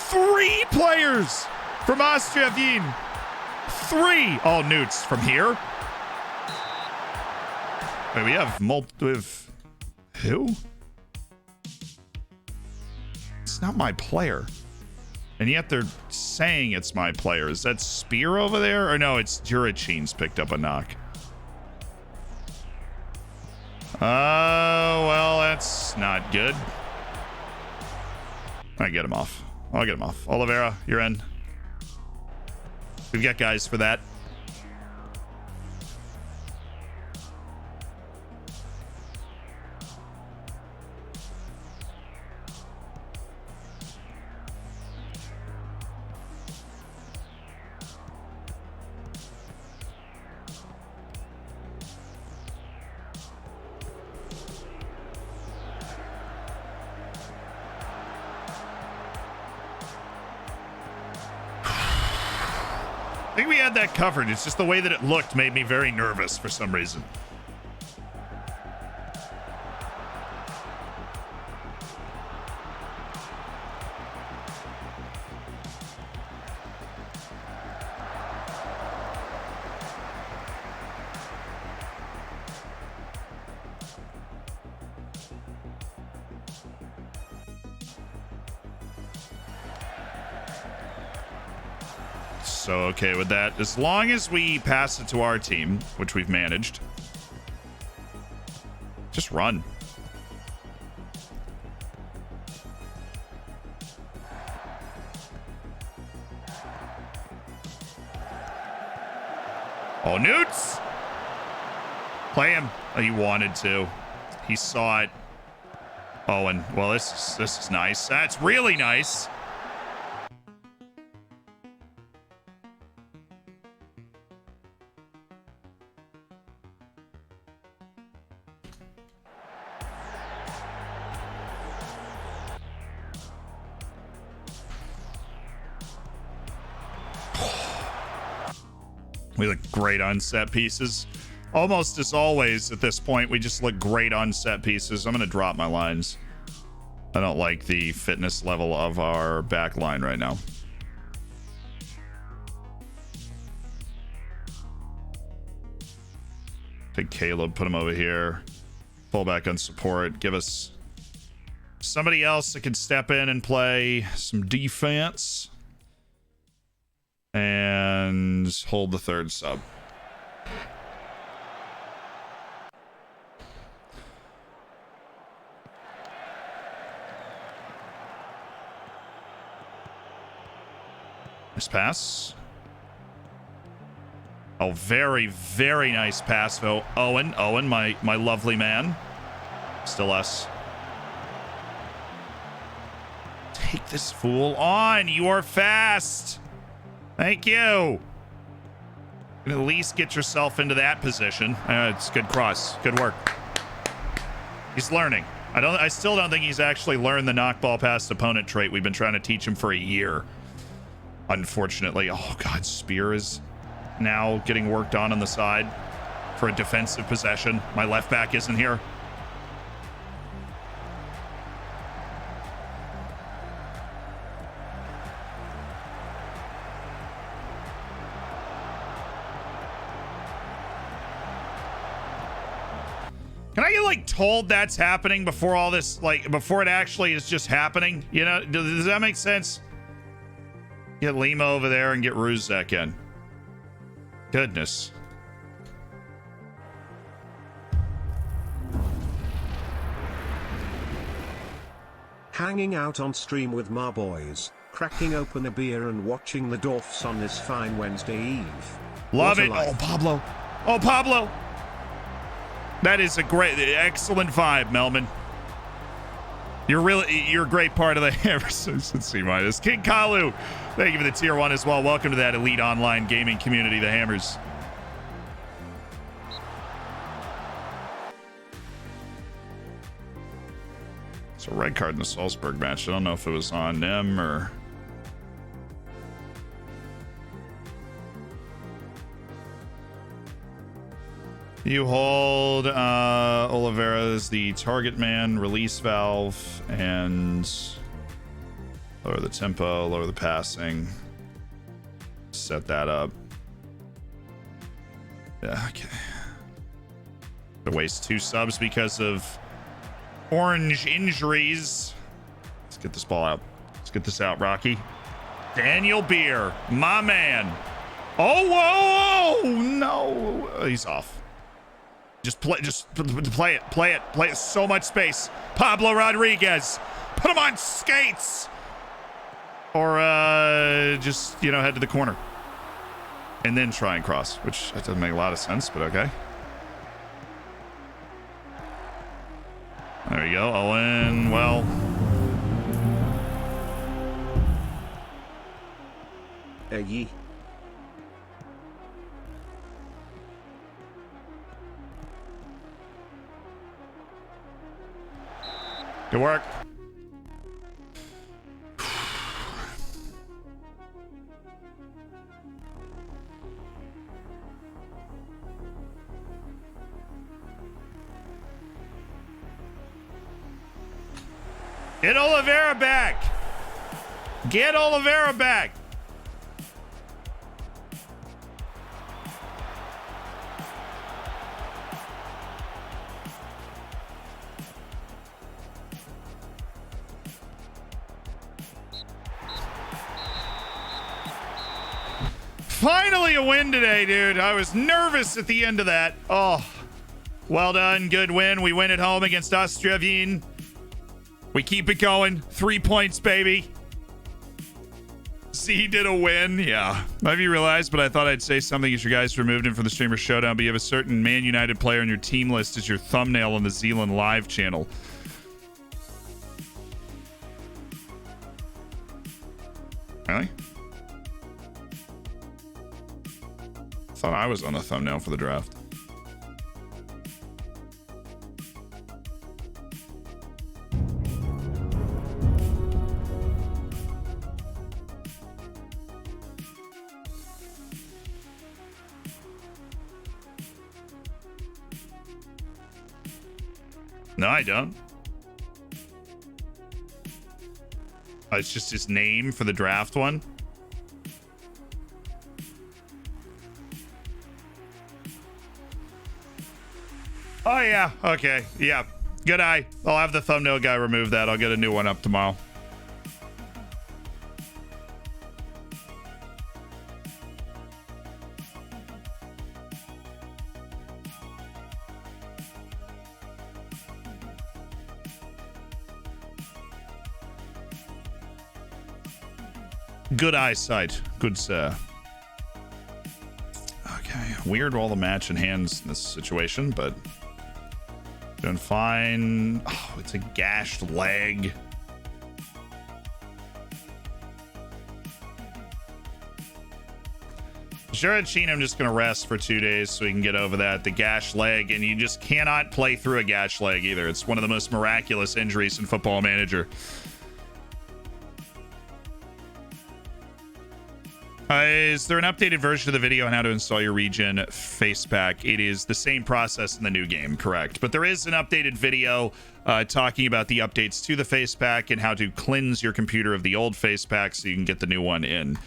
3 players from Austria Wien. 3. Oh, Nutz from here. Wait, we have who? It's not my player. And yet they're saying it's my player. Is that Spear over there? Or no, it's Juricin's picked up a knock. Oh, well, that's not good. I get him off. I'll get him off. Oliveira, you're in. We've got guys for that. I think we had that covered. It's just the way that it looked made me very nervous for some reason. So okay with that. As long as we pass it to our team, which we've managed. Just run. Oh, Nutz! Play him. Oh, he wanted to. He saw it. Owen. Well, this is nice. That's really nice. We look great on set pieces. Almost as always at this point, we just look great on set pieces. I'm going to drop my lines. I don't like the fitness level of our back line right now. Take Caleb, put him over here. Pull back on support. Give us somebody else that can step in and play some defense. And hold the third sub. Nice pass. Oh, very, very nice pass, though. Owen, my lovely man. Still us. Take this fool on. You are fast. Thank you. At least get yourself into that position. It's good cross. Good work. He's learning. I still don't think he's actually learned the knockball past opponent trait we've been trying to teach him for a year. Unfortunately. Oh God, Spear is now getting worked on the side for a defensive possession. My left back isn't here. Can I get like told that's happening before all this, like before it actually is just happening? You know, does that make sense? Get Lima over there and get Ruzek in. Goodness. Hanging out on stream with my boys, cracking open a beer and watching the Dorfs on this fine Wednesday Eve. Love it. Oh, Pablo. Oh, Pablo. That is a great, excellent vibe, Melman. You're a great part of the Hammers. C-. King Kalu, thank you for the tier 1 as well. Welcome to that elite online gaming community, the Hammers. It's a red card in the Salzburg match. I don't know if it was on them or... You hold Oliveira as the target man, release valve, and lower the tempo, lower the passing. Set that up. Yeah, okay. To waste 2 subs because of orange injuries. Let's get this ball out. Let's get this out, Rocky. Daniel Beer, my man. Oh, whoa, no. He's off. Just play it. So much space. Pablo Rodriguez, put him on skates, or just head to the corner and then try and cross, which that doesn't make a lot of sense, but okay. There you go, Owen. Well, Ye. Good work. Get Oliveira back. Get Oliveira back. Finally a win today, dude. I was nervous at the end of that. Oh, well done. Good win. We win at home against Austria Wien. We keep it going. 3 points, baby. he did a win. Yeah. Have you realized, but I thought I'd say something as you guys removed him from the Streamer Showdown, but you have a certain Man United player on your team list as your thumbnail on the Zealand Live channel. Really? I thought I was on the thumbnail for the draft. No, I don't. Oh, it's just his name for the draft one. Oh, yeah. Okay. Yeah. Good eye. I'll have the thumbnail guy remove that. I'll get a new one up tomorrow. Good eyesight. Good, sir. Okay. Weird all the match in hands in this situation, but doing fine. Oh, it's a gashed leg. Jarachine, I'm just going to rest for 2 days so we can get over that. The gashed leg, and you just cannot play through a gashed leg either. It's one of the most miraculous injuries in Football Manager. Is there an updated version of the video on how to install your Regen face pack? It is the same process in the new game, correct? But there is an updated video talking about the updates to the face pack and how to cleanse your computer of the old face pack so you can get the new one in.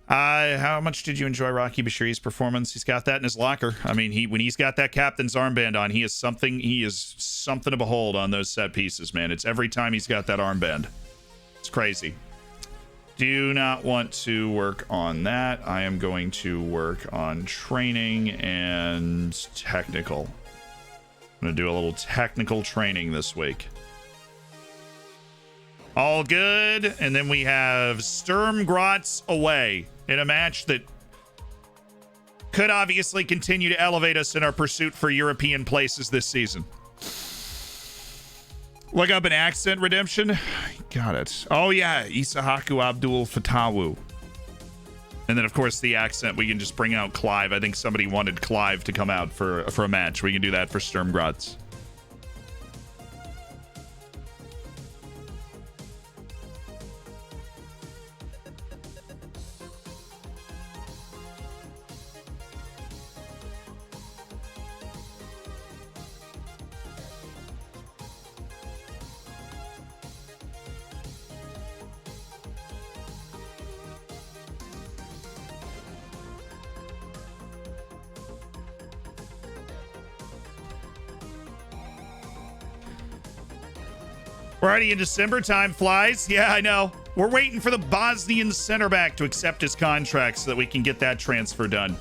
How much did you enjoy Rocky Bashiri's performance? He's got that in his locker. I mean, when he's got that captain's armband on, he is something to behold on those set pieces, man. It's every time he's got that armband. It's crazy. Do not want to work on that. I am going to work on training and technical. I'm going to do a little technical training this week. All good. And then we have Sturm Graz away in a match that could obviously continue to elevate us in our pursuit for European places this season. Look up an accent redemption. Got it. Oh, yeah. Isahaku Abdul Fatawu. And then, of course, the accent. We can just bring out Clive. I think somebody wanted Clive to come out for a match. We can do that for Sturm Graz. We're already in December. Time flies. Yeah, I know. We're waiting for the Bosnian center back to accept his contract so that we can get that transfer done.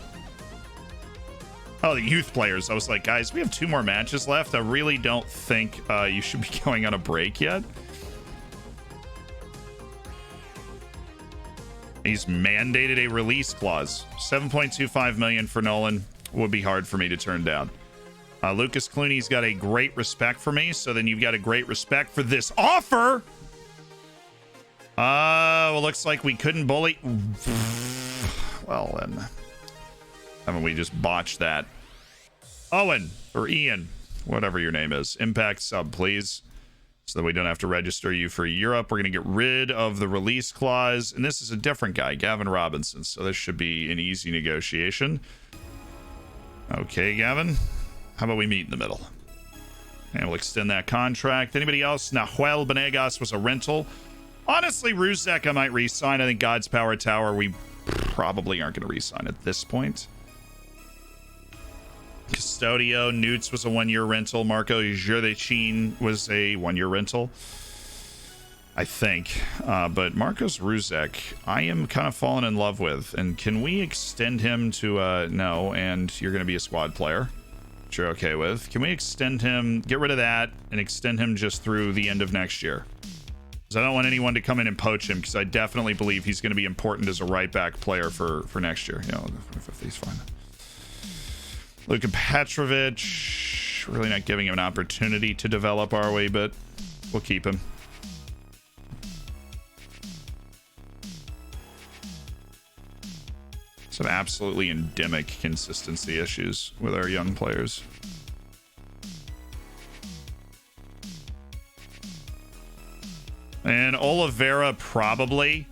Oh, the youth players. I was like, guys, we have 2 more matches left. I really don't think you should be going on a break yet. He's mandated a release clause. 7.25 million for Nolan would be hard for me to turn down. Lucas Clooney's got a great respect for me, so then you've got a great respect for this offer. Well, looks like we couldn't bully. Well, then, haven't we just botched that? Owen, or Ian, whatever your name is. Impact sub, please, so that we don't have to register you for Europe. We're going to get rid of the release clause, and this is a different guy, Gavin Robinson, so this should be an easy negotiation. Okay, Gavin. How about we meet in the middle? And we'll extend that contract. Anybody else? Nahuel Benegas was a rental. Honestly, Ruzek I might re-sign. I think God's Power Tower we probably aren't going to re-sign at this point. Custodio Newts was a 1-year rental. Marco Jurdechin was a 1-year rental, I think. But Marcos Ruzek, I am kind of falling in love with. And can we extend him to no? And you're going to be a squad player. Which you're okay with. Can we extend him, get rid of that, and extend him just through the end of next year? Because I don't want anyone to come in and poach him, because I definitely believe he's going to be important as a right back player for next year. You know, 50's fine. Luka Petrovic, really not giving him an opportunity to develop, are we? But we'll keep him. Some absolutely endemic consistency issues with our young players. And Oliveira probably,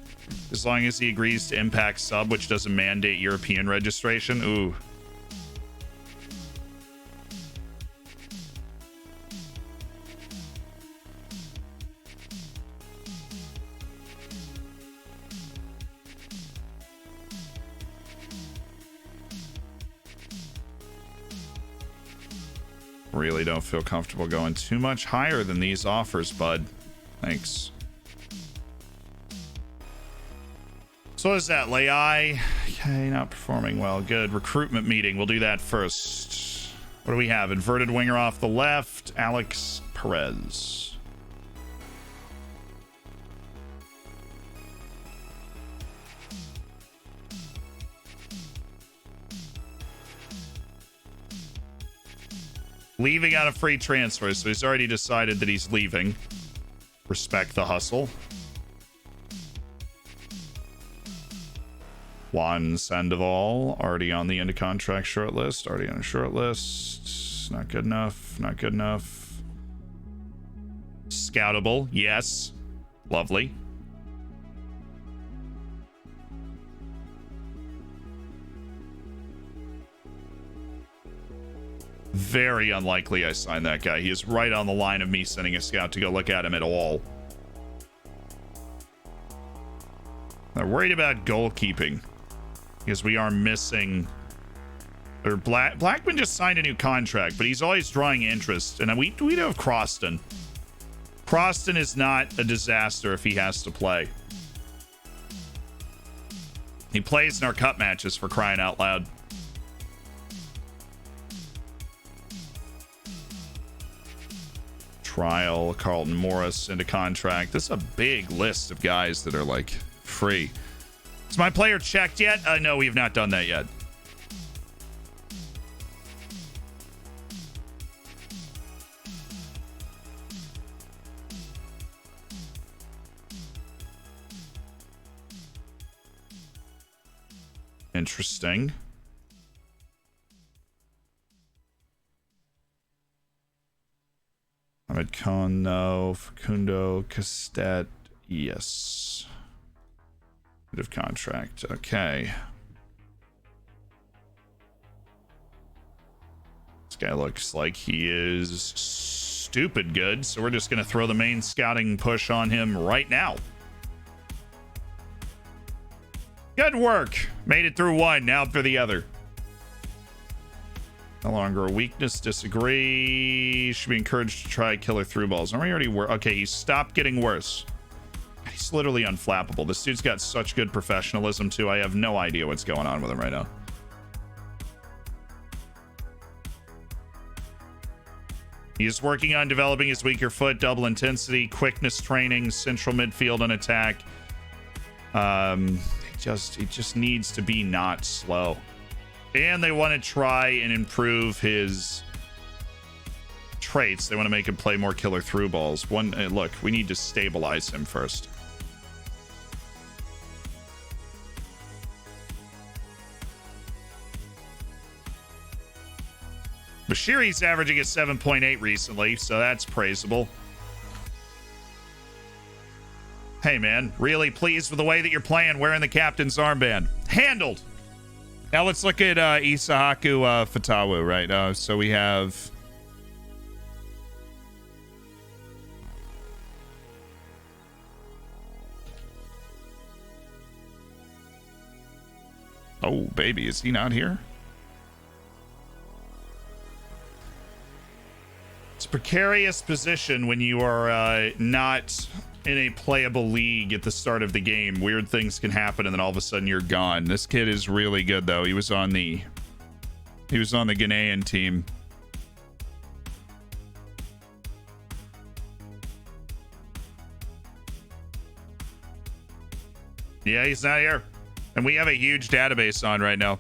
as long as he agrees to Impact sub, which doesn't mandate European registration. Ooh. Really don't feel comfortable going too much higher than these offers, bud. Thanks. So what is that? Lai? Okay, not performing well. Good. Recruitment meeting. We'll do that first. What do we have? Inverted winger off the left. Alex Perez. Leaving on a free transfer, so he's already decided that he's leaving. Respect the hustle. Juan Sandoval, already on the end of contract shortlist. Already on a shortlist. Not good enough. Not good enough. Scoutable, yes. Lovely. Very unlikely I signed that guy. He is right on the line of me sending a scout to go look at him at all. They're worried about goalkeeping because we are missing. Or Blackman just signed a new contract, but he's always drawing interest. And we do have Croston. Croston is not a disaster if he has to play. He plays in our cup matches, for crying out loud. Trial, Carlton Morris into contract. This is a big list of guys that are like free. Is my player checked yet? No, we have not done that yet. Interesting. Ahmed Khan, no. Facundo Castet, yes. End of contract. Okay. This guy looks like he is stupid good, so we're just going to throw the main scouting push on him right now. Good work. Made it through one, now for the other. No longer a weakness. Disagree. Should be encouraged to try killer through balls. Are we already okay, he stopped getting worse. He's literally unflappable. This dude's got such good professionalism too. I have no idea what's going on with him right now. He is working on developing his weaker foot, double intensity, quickness training, central midfield and attack. He just needs to be not slow. And they want to try and improve his traits. They want to make him play more killer through balls. Look, we need to stabilize him first. Bashiri's averaging a 7.8 recently, so that's praisable. Hey, man, really pleased with the way that you're playing wearing the captain's armband. Handled. Now let's look at Isahaku Fatawu, right? So we have... Oh, baby, is he not here? It's a precarious position when you are not in a playable league at the start of the game. Weird things can happen and then all of a sudden you're gone. This kid is really good though. He was on the Ghanaian team. Yeah, he's not here. And we have a huge database on right now.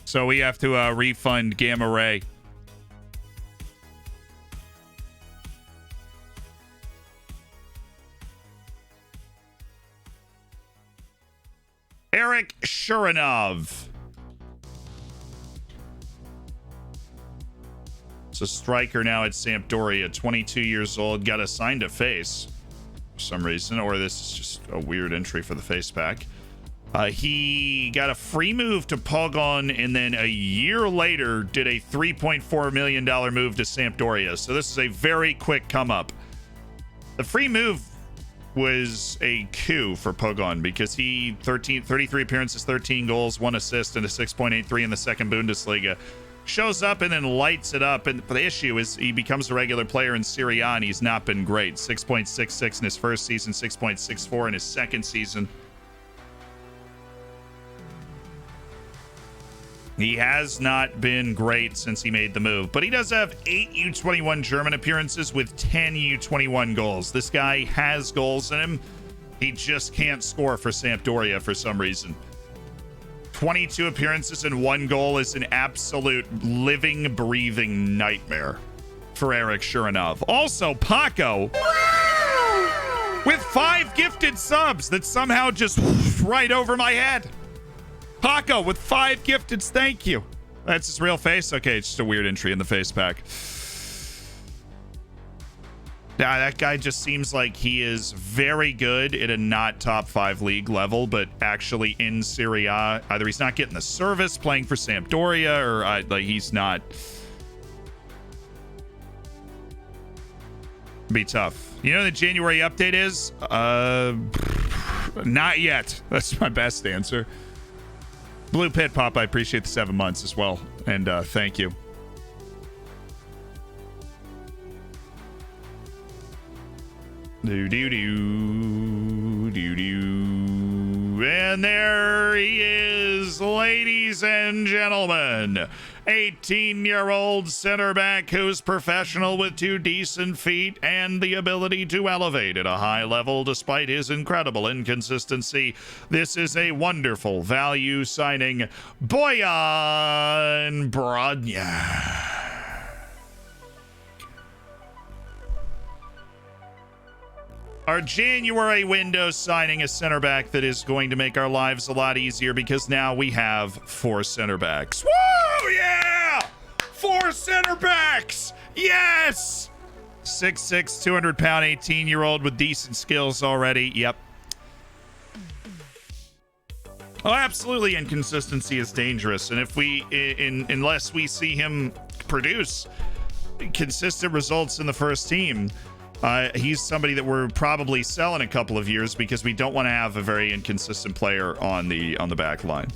So we have to refund Gamma Ray. Eric Shuranov. It's a striker now at Sampdoria, 22 years old, got assigned a face for some reason, or this is just a weird entry for the face pack. He got a free move to Pogon, and then a year later did a $3.4 million move to Sampdoria. So this is a very quick come up. The free move was a coup for Pogon because he 33 appearances, 13 goals, 1 assist, and a 6.83 in the second Bundesliga. Shows up and then lights it up. And the issue is he becomes a regular player in Serie A, and he's not been great. 6.66 in his first season, 6.64 in his second season. He has not been great since he made the move, but he does have 8 U21 German appearances with 10 U21 goals. This guy has goals in him. He just can't score for Sampdoria for some reason. 22 appearances and 1 goal is an absolute living, breathing nightmare for Eric Shuranov. Also, Paco with 5 gifted subs that somehow just right over my head. Paco with 5 gifteds, thank you. That's his real face? Okay, it's just a weird entry in the face pack. Yeah, that guy just seems like he is very good at a not top 5 league level, but actually in Serie A. Either he's not getting the service playing for Sampdoria, or like he's not. Be tough. You know what the January update is? Not yet. That's my best answer. Blue Pit Pop, I appreciate the 7 months as well. And thank you. And there he is, ladies and gentlemen. 18-year-old center back who's professional with 2 decent feet and the ability to elevate at a high level despite his incredible inconsistency. This is a wonderful value signing, Bojan Brodnjak. Our January window signing a center back that is going to make our lives a lot easier because now we have 4 center backs. Woo! Yeah! 4 center backs! Yes! 6'6", 200-pound, 18-year-old with decent skills already. Yep. Oh, absolutely, inconsistency is dangerous. And if unless we see him produce consistent results in the first team, he's somebody that we're probably selling a couple of years because we don't want to have a very inconsistent player on the back line,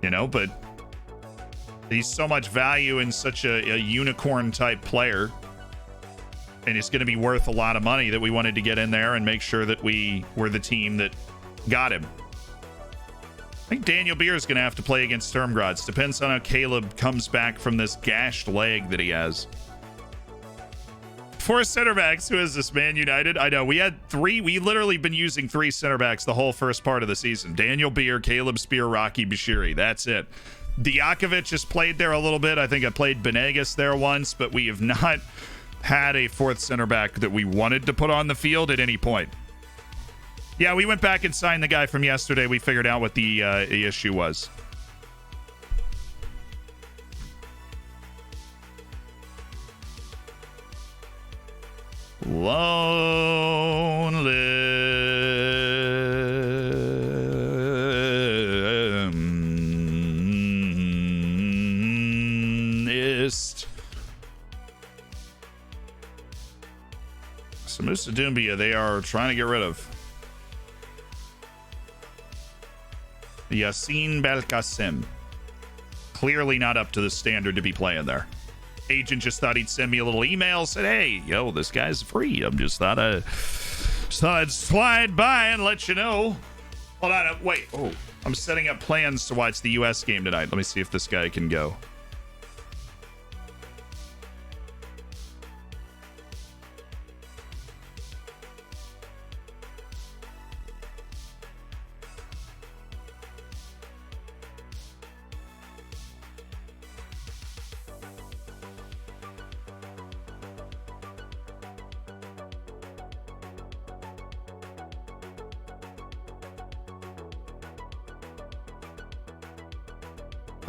you know. But he's so much value in such a unicorn type player, and it's going to be worth a lot of money that we wanted to get in there and make sure that we were the team that got him. I think Daniel Beer is going to have to play against Sturmgratz. Depends on how Caleb comes back from this gashed leg that he has. 4 center backs. Who is this, Man United? I know we had 3. We literally been using 3 center backs the whole first part of the season. Daniel Beer, Caleb Spear, Rocky Bashiri. That's it. Diakovic just played there a little bit. I think I played Benegas there once, but we have not had a 4th center back that we wanted to put on the field at any point. Yeah, we went back and signed the guy from yesterday. We figured out what the issue was. Lonelist. Samusa Doumbia, they are trying to get rid of. Yassine Belkacem. Clearly not up to the standard to be playing there. Agent just thought he'd send me a little email, said, hey, yo, this guy's free. I'm just thought I'd slide by and let you know. Hold on, wait. Oh, I'm setting up plans to watch the U.S. game tonight. Let me see if this guy can go.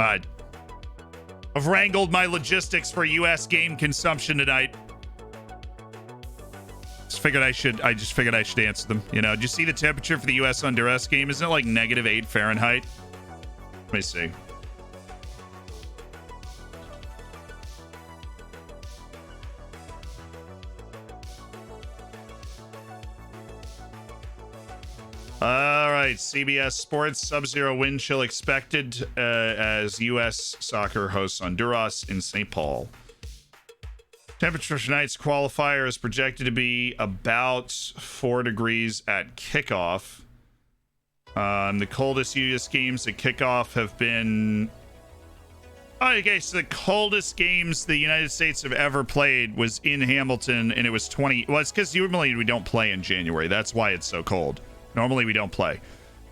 I've wrangled my logistics for U.S. game consumption tonight. I just figured I should answer them. You know, did you see the temperature for the U.S. Honduras game? Isn't it like -8 Fahrenheit? Let me see. All right, CBS Sports, sub-zero wind chill expected as U.S. soccer hosts Honduras in St. Paul. Temperature for tonight's qualifier is projected to be about 4 degrees at kickoff. The coldest U.S. games at kickoff have been... Oh, okay, so the coldest games the United States have ever played was in Hamilton, and it was 20... Well, it's because normally we don't play in January. That's why it's so cold. Normally we don't play.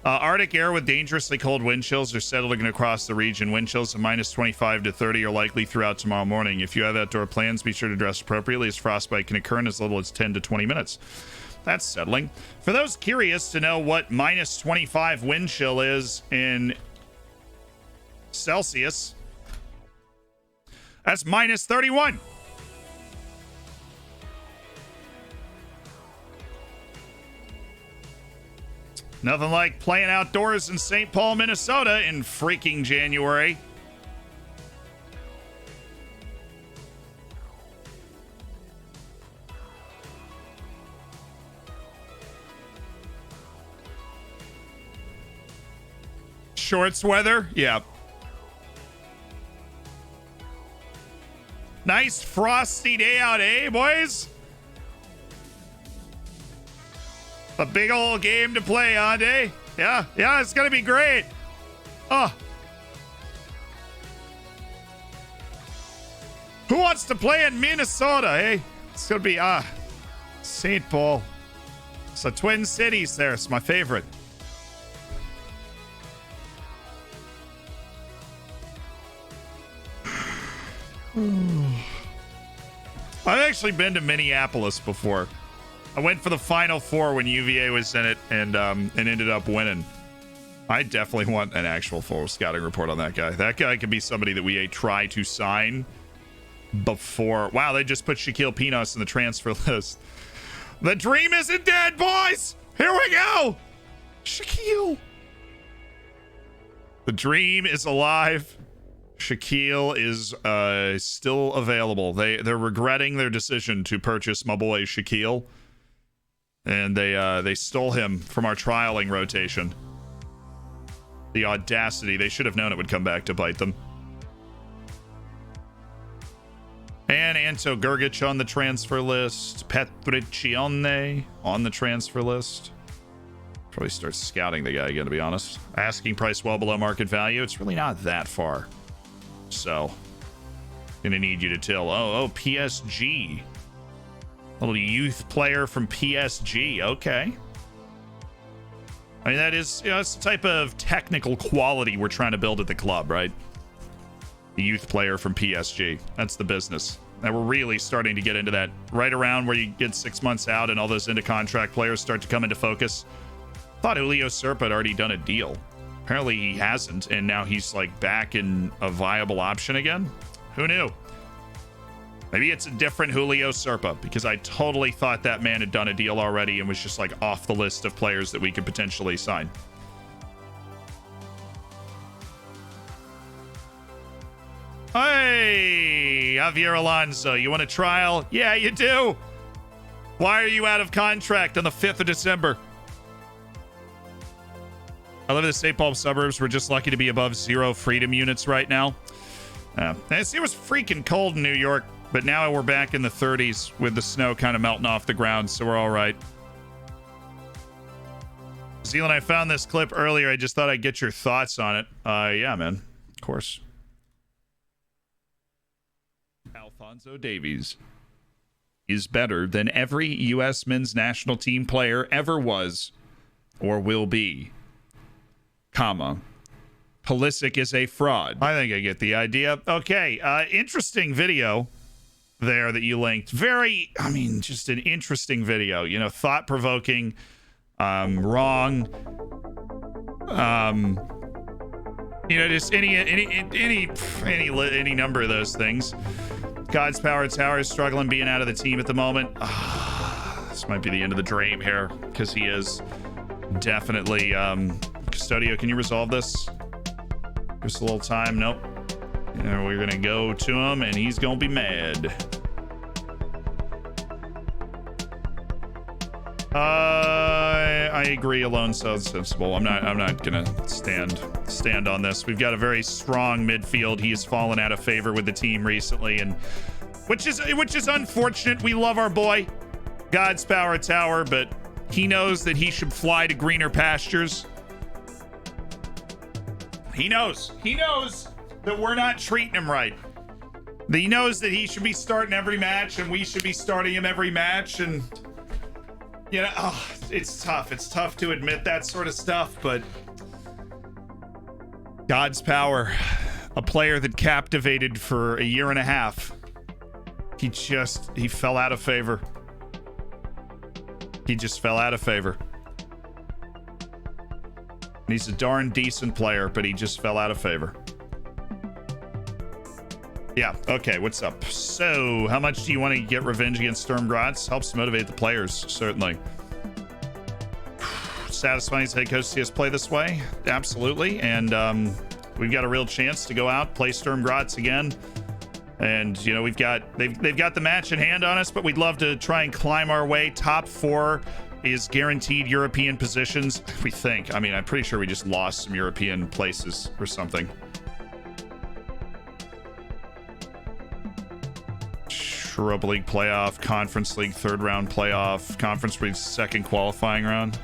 Arctic air with dangerously cold wind chills are settling across the region. Wind chills of -25 to 30 are likely throughout tomorrow morning. If you have outdoor plans, be sure to dress appropriately, as frostbite can occur in as little as 10 to 20 minutes. That's settling. For those curious to know what -25 wind chill is in Celsius, that's -31. Nothing like playing outdoors in St. Paul, Minnesota in freaking January. Shorts weather? Yeah. Nice frosty day out, eh, boys? A big old game to play, huh, Day? Yeah, it's gonna be great. Oh. Who wants to play in Minnesota, eh? It's gonna be, St. Paul. It's the Twin Cities there. It's my favorite. I've actually been to Minneapolis before. I went for the Final Four when UVA was in it and ended up winning. I definitely want an actual full scouting report on that guy. That guy could be somebody that we try to sign before. Wow, they just put Shaquille Pinos in the transfer list. The dream isn't dead, boys. Here we go. Shaquille. The dream is alive. Shaquille is still available. They're regretting their decision to purchase my boy Shaquille. And they stole him from our trialing rotation. The audacity. They should have known it would come back to bite them. And Anto Grgic on the transfer list. Petriccione on the transfer list. Probably start scouting the guy again, to be honest. Asking price well below market value. It's really not that far. So, gonna need you to tell. Oh, PSG. Little youth player from PSG. Okay. I mean, that is, it's the type of technical quality we're trying to build at the club, right? The youth player from PSG. That's the business. And we're really starting to get into that right around where you get 6 months out and all those into contract players start to come into focus. Thought Julio Serpa had already done a deal. Apparently he hasn't, and now he's like back in a viable option again. Who knew? Maybe it's a different Julio Serpa, because I totally thought that man had done a deal already and was just like off the list of players that we could potentially sign. Hey, Javier Alonso, you want a trial? Yeah, you do. Why are you out of contract on the 5th of December? I live in the St. Paul suburbs. We're just lucky to be above 0 freedom units right now. It was freaking cold in New York, but now we're back in the 30s with the snow kind of melting off the ground, so we're all right. Zealand, I found this clip earlier. I just thought I'd get your thoughts on it. Yeah, man. Of course. Alphonso Davies is better than every U.S. men's national team player ever was or will be. Comma. Pulisic is a fraud. I think I get the idea. Okay, interesting video there that you linked. Just an interesting video. You know, thought-provoking, wrong. You know, just any number of those things. God's Power Tower is struggling being out of the team at the moment. This might be the end of the dream here, because he is definitely Custodio. Can you resolve this? Give us a little time. Nope. And we're gonna go to him, and he's gonna be mad. I agree. Alone sounds sensible. I'm not gonna stand on this. We've got a very strong midfield. He has fallen out of favor with the team recently, and which is unfortunate. We love our boy, God's Power Tower, but he knows that he should fly to greener pastures. He knows that we're not treating him right. He knows that he should be starting every match, and we should be starting him every match, and you know, it's tough. It's tough to admit that sort of stuff, but God's Power, a player that captivated for a year and a half, he fell out of favor. He just fell out of favor. And he's a darn decent player, but he just fell out of favor. Yeah, okay, what's up? So, how much do you want to get revenge against Sturm Graz? Helps motivate the players, certainly. Satisfying as head coach to see us play this way? Absolutely, and we've got a real chance to go out, play Sturm Graz again. And, you know, they've got the match in hand on us, but we'd love to try and climb our way. Top 4 is guaranteed European positions, we think. I mean, I'm pretty sure we just lost some European places or something. Europa League playoff, Conference League third round playoff, Conference League second qualifying round.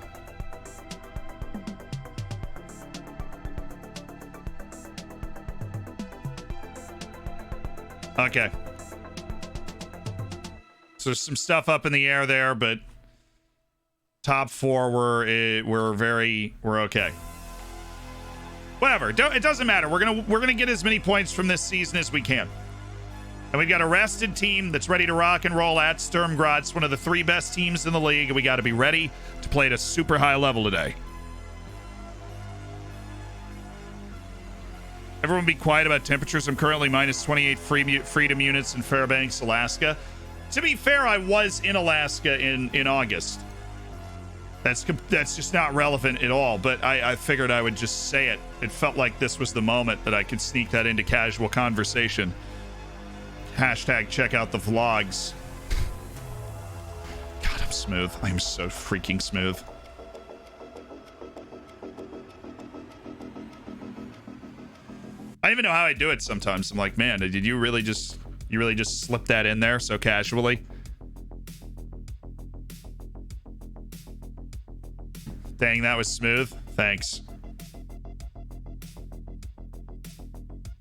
Okay. So there's some stuff up in the air there, but top 4 we're okay. Whatever. It doesn't matter. We're gonna get as many points from this season as we can. And we've got a rested team that's ready to rock and roll at Sturm Graz, one of the 3 best teams in the league, and we got to be ready to play at a super high level today. Everyone be quiet about temperatures. I'm currently minus 28 freedom units in Fairbanks, Alaska. To be fair, I was in Alaska in August. That's just not relevant at all, but I figured I would just say it. It felt like this was the moment that I could sneak that into casual conversation. Hashtag check out the vlogs. God, I'm smooth. I'm so freaking smooth. I don't even know how I do it sometimes. I'm like, man, did you really just slip that in there so casually? Dang, that was smooth. Thanks.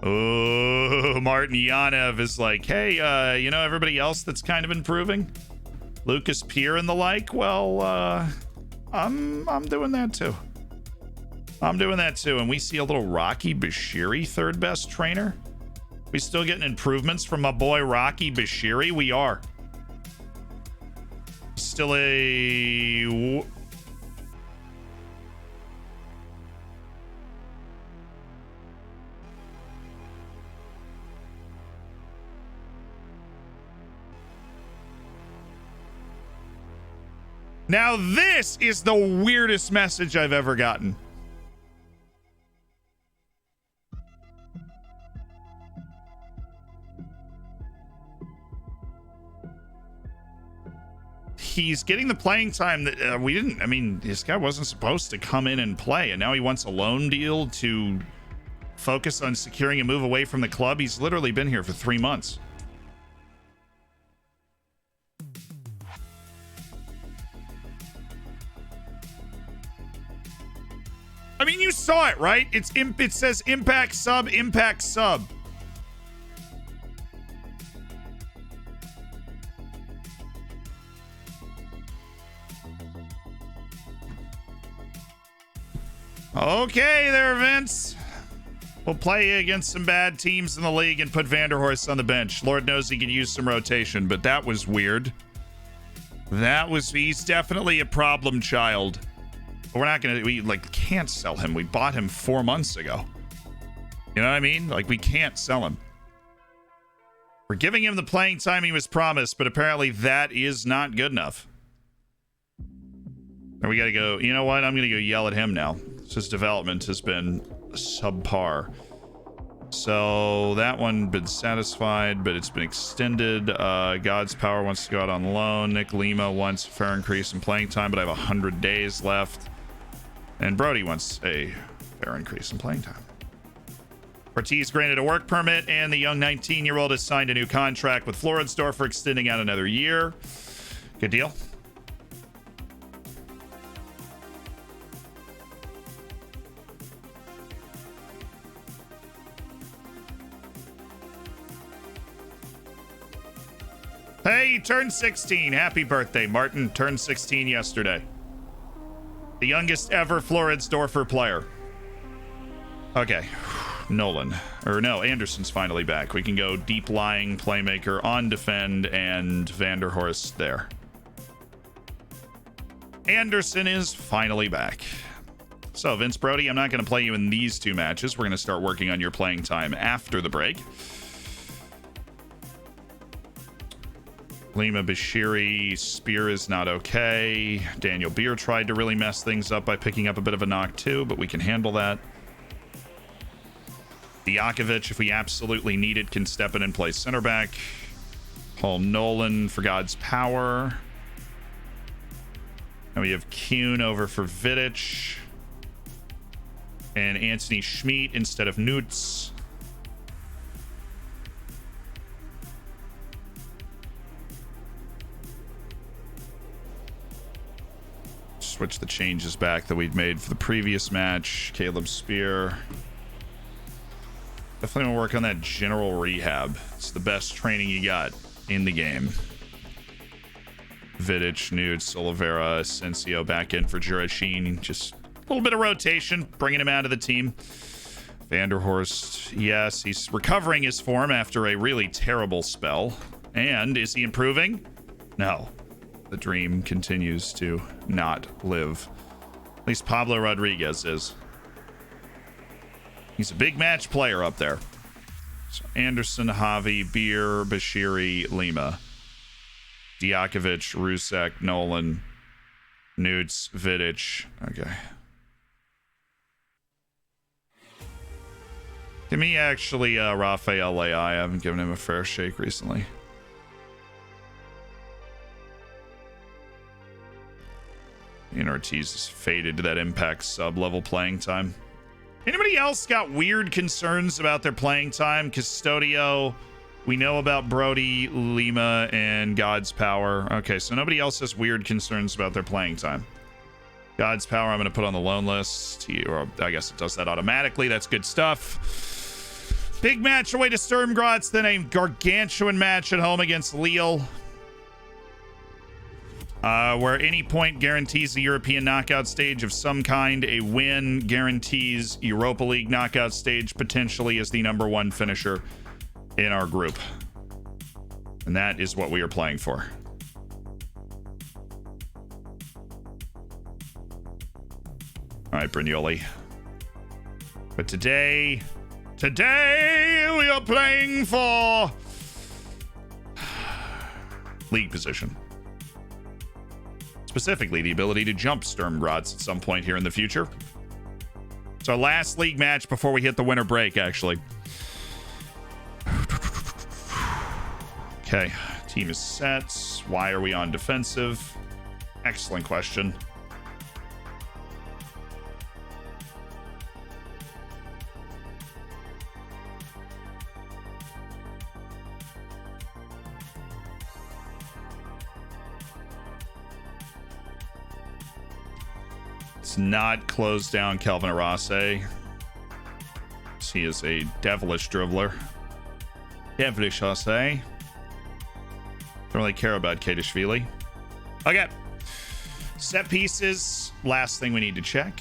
Oh, Martin Yanev is like, hey, you know everybody else that's kind of improving? Lucas Peer and the like? Well, I'm doing that too. I'm doing that too. And we see a little Rocky Bashiri, third best trainer. We still getting improvements from my boy Rocky Bashiri? We are. Still a... Now this is the weirdest message I've ever gotten. He's getting the playing time that we didn't. I mean, this guy wasn't supposed to come in and play, and now he wants a loan deal to focus on securing a move away from the club. He's literally been here for 3 months. I mean, you saw it, right? It says impact sub, impact sub. Okay there, Vince. We'll play against some bad teams in the league and put Vanderhorst on the bench. Lord knows he could use some rotation, but that was weird. He's definitely a problem child. We're not gonna, we like can't sell him. We bought him 4 months ago. You know what I mean? Like, we can't sell him. We're giving him the playing time he was promised, but apparently that is not good enough. And we got to go, you know what? I'm going to go yell at him now. His development has been subpar. So that one been satisfied, but it's been extended. God's Power wants to go out on loan. Nick Lima wants a fair increase in playing time, but I have 100 days left. And Brody wants a fair increase in playing time. Ortiz granted a work permit, and the young 19-year-old has signed a new contract with Floridsdorf, extending out another year. Good deal. Hey, you turned 16. Happy birthday, Martin. Turned 16 yesterday. The youngest ever Floridsdorfer player. Okay. Nolan. Or no, Anderson's finally back. We can go deep lying playmaker on defend and Vanderhorst there. Anderson is finally back. So, Vince Brody, I'm not going to play you in these two matches. We're going to start working on your playing time after the break. Lima Bashiri, Spear is not okay. Daniel Beer tried to really mess things up by picking up a bit of a knock too, but we can handle that. Diakovic, if we absolutely need it, can step in and play center back. Paul Nolan for God's Power. And we have Kuhn over for Vidic. And Anthony Schmidt instead of Nutz. Switch the changes back that we'd made for the previous match. Caleb Spear. Definitely want to work on that general rehab. It's the best training you got in the game. Vidic, Nutz, Oliveira, Asensio back in for Jurashin. Just a little bit of rotation, bringing him out of the team. Vanderhorst, yes, he's recovering his form after a really terrible spell. And is he improving? No. The dream continues to not live. At least Pablo Rodriguez is. He's a big match player up there. So Anderson, Javi, Beer, Bashiri, Lima. Diakovic, Rusek, Nolan, Nutz, Vidic. Okay. Give me actually Rafael Leao. I haven't given him a fair shake recently. And Ortiz is faded to that impact sub-level playing time. Anybody else got weird concerns about their playing time? Custodio, we know about Brody, Lima, and God's Power. Okay, so nobody else has weird concerns about their playing time. God's Power, I'm going to put on the loan list. Or I guess it does that automatically. That's good stuff. Big match away to Sturm Graz, then a gargantuan match at home against Lille. Where any point guarantees the European knockout stage of some kind. A win guarantees Europa League knockout stage, potentially as the number one finisher in our group. And that is what we are playing for. All right, Brignoli. But today we are playing for league position. Specifically, the ability to jump Sturm Graz at some point here in the future. It's our last league match before we hit the winter break, actually. Okay, team is set. Why are we on defensive? Excellent question. Not close down Kelvin Arase. He is a devilish dribbler. Devilish, I say. Don't really care about Kadishvili. Okay. Set pieces. Last thing we need to check.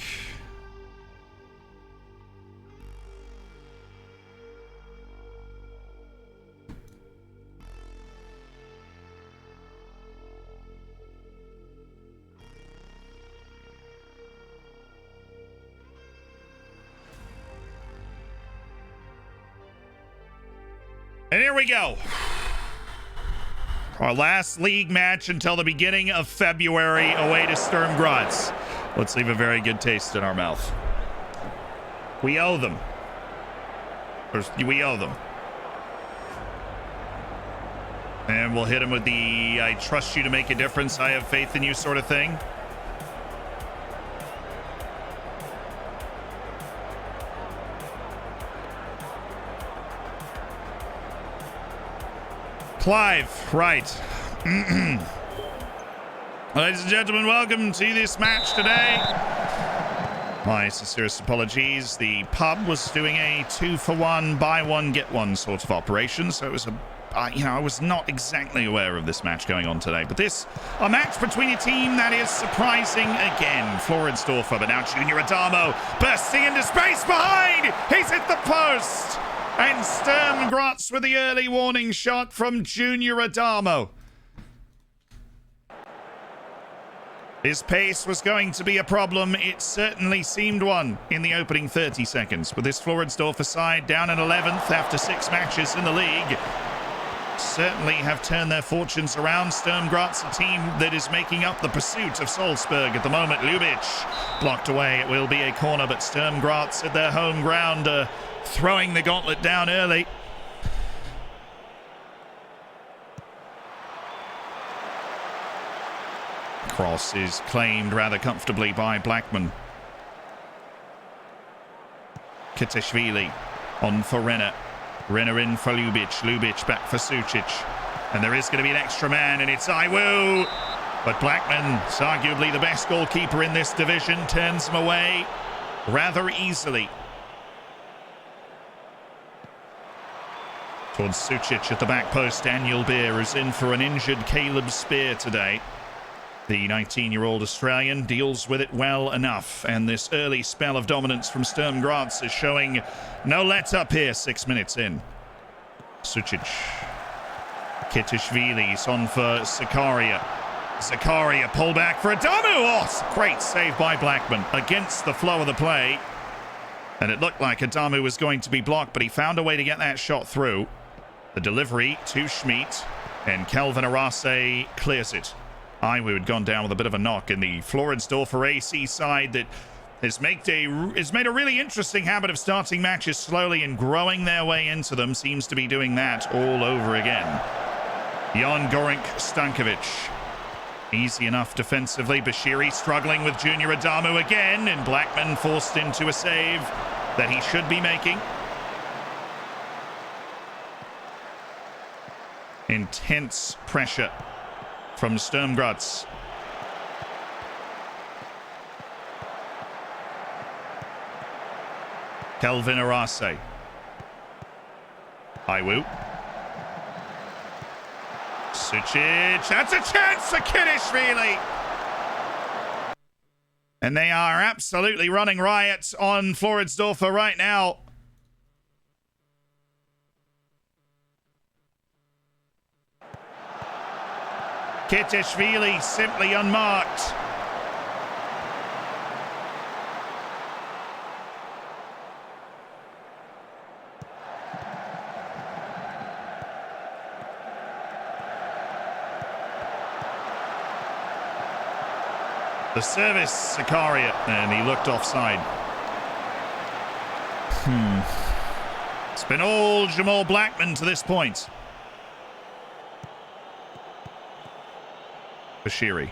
And here we go. Our last league match until the beginning of February away to Sturm Graz. Let's leave a very good taste in our mouth. We owe them. We owe them. And we'll hit him with the I trust you to make a difference, I have faith in you sort of thing. Clive, right. Ladies and gentlemen, welcome to this match today. My sincerest apologies. The pub was doing a 2-for-1, buy one, get one sort of operation, so it was I was not exactly aware of this match going on today, but a match between a team that is surprising again. Floridsdorfer, but now Junior Adamo bursting into space behind. He's hit the post. And Sturm Graz with the early warning shot from Junior Adamo. His pace was going to be a problem. It certainly seemed one in the opening 30 seconds. With this Floridsdorfer side down in 11th after 6 matches in the league, certainly have turned their fortunes around. Sturm Graz, a team that is making up the pursuit of Salzburg at the moment. Ljubic blocked away. It will be a corner, but Sturm Graz at their home ground throwing the gauntlet down early. Cross is claimed rather comfortably by Blackman. Kitashvili on for Renner. Renner in for Ljubic. Ljubic back for Sucic. And there is going to be an extra man, and it's Iwu. But Blackman is arguably the best goalkeeper in this division. Turns him away rather easily. Towards Sucic at the back post. Daniel Beer is in for an injured Caleb Spear today. The 19-year-old Australian deals with it well enough, and this early spell of dominance from Sturm Graz is showing no let-up here 6 minutes in. Sucic. Kitashvili's on for Zakaria. Zakaria pull back for Adamu. Oh, great save by Blackman against the flow of the play. And it looked like Adamu was going to be blocked, but he found a way to get that shot through. The delivery to Schmidt, and Kelvin Arase clears it. Iwu had gone down with a bit of a knock, in the Floridsdorfer AC side that has made a really interesting habit of starting matches slowly and growing their way into them. Seems to be doing that all over again. Jan Gorink Stankovic. Easy enough defensively. Bashiri struggling with Junior Adamu again, and Blackman forced into a save that he should be making. Intense pressure from Sturm Graz. Kelvin Arase. Iwu. Sucic. That's a chance for Kitashvili. And they are absolutely running riot on Floridsdorfer right now. Kitashvili simply unmarked. The service, Zakaria, and he looked offside. It's been all Jamal Blackman to this point. Bashiri.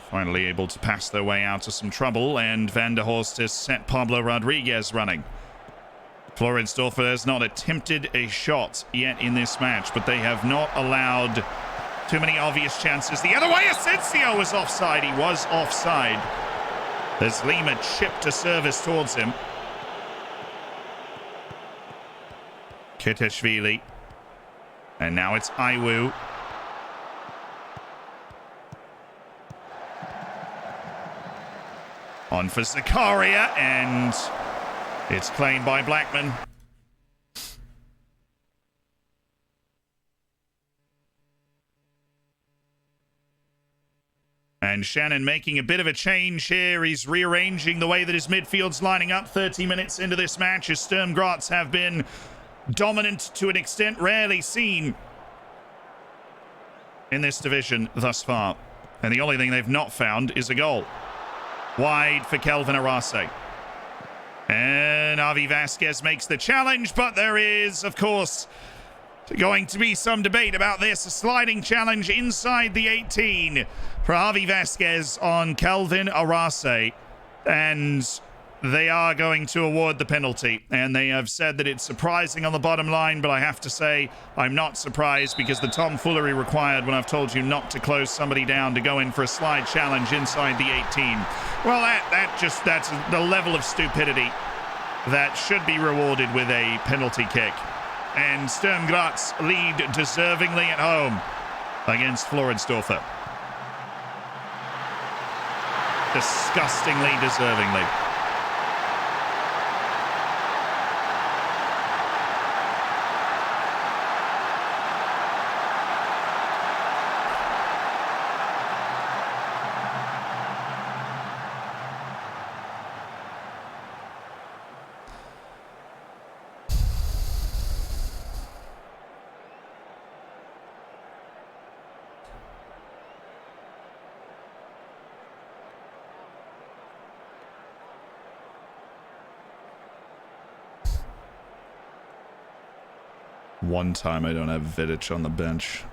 Finally able to pass their way out of some trouble, and Van der Horst has set Pablo Rodriguez running. Floridsdorfer has not attempted a shot yet in this match, but they have not allowed too many obvious chances. The other way, Asensio was offside. He was offside as Lima chipped a service towards him. Kitashvili. And now it's Iwu. On for Zakaria, and it's claimed by Blackman. And Shannon making a bit of a change here. He's rearranging the way that his midfield's lining up 30 minutes into this match, as Sturm Graz have been dominant to an extent rarely seen in this division thus far. And the only thing they've not found is a goal. Wide for Kelvin Arase. And Avi Vasquez makes the challenge, but there is, of course, going to be some debate about this. A sliding challenge inside the 18 for Avi Vasquez on Kelvin Arase. And they are going to award the penalty. And they have said that it's surprising on the bottom line, but I have to say I'm not surprised, because the tomfoolery required when I've told you not to close somebody down to go in for a slide challenge inside the 18. Well, that's the level of stupidity that should be rewarded with a penalty kick. And Sturm Graz lead deservingly at home against Floridsdorfer. Disgustingly deservingly. One time I don't have Vidic on the bench.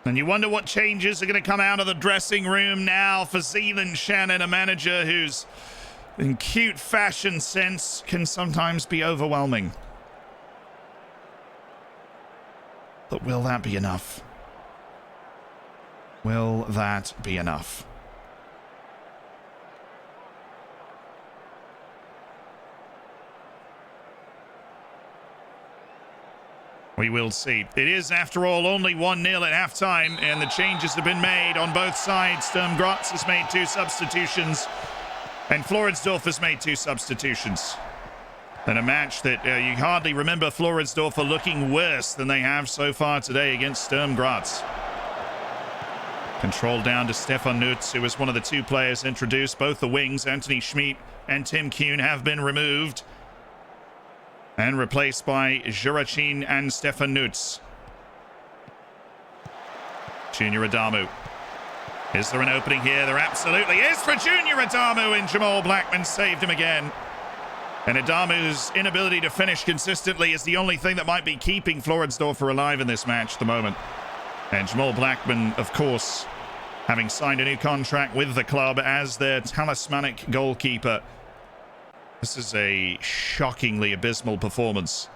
And you wonder what changes are going to come out of the dressing room now for Zealand Shannon, a manager whose in cute fashion sense can sometimes be overwhelming. But will that be enough? Will that be enough? We will see. It is, after all, only 1-0 at halftime, and the changes have been made on both sides. Sturm Graz has made 2 substitutions, and Floridsdorf has made 2 substitutions. And a match that you hardly remember Floridsdorf looking worse than they have so far today against Sturm Graz. Control down to Stefan Nutz, who was one of the 2 players introduced. Both the wings, Anthony Schmid and Tim Kuhn, have been removed and replaced by Juracin and Stefan Nutz. Junior Adamu. Is there an opening here? There absolutely is for Junior Adamu, and Jamal Blackman saved him again. And Adamu's inability to finish consistently is the only thing that might be keeping Floridsdorfer alive in this match at the moment. And Jamal Blackman, of course, having signed a new contract with the club as their talismanic goalkeeper. This is a shockingly abysmal performance.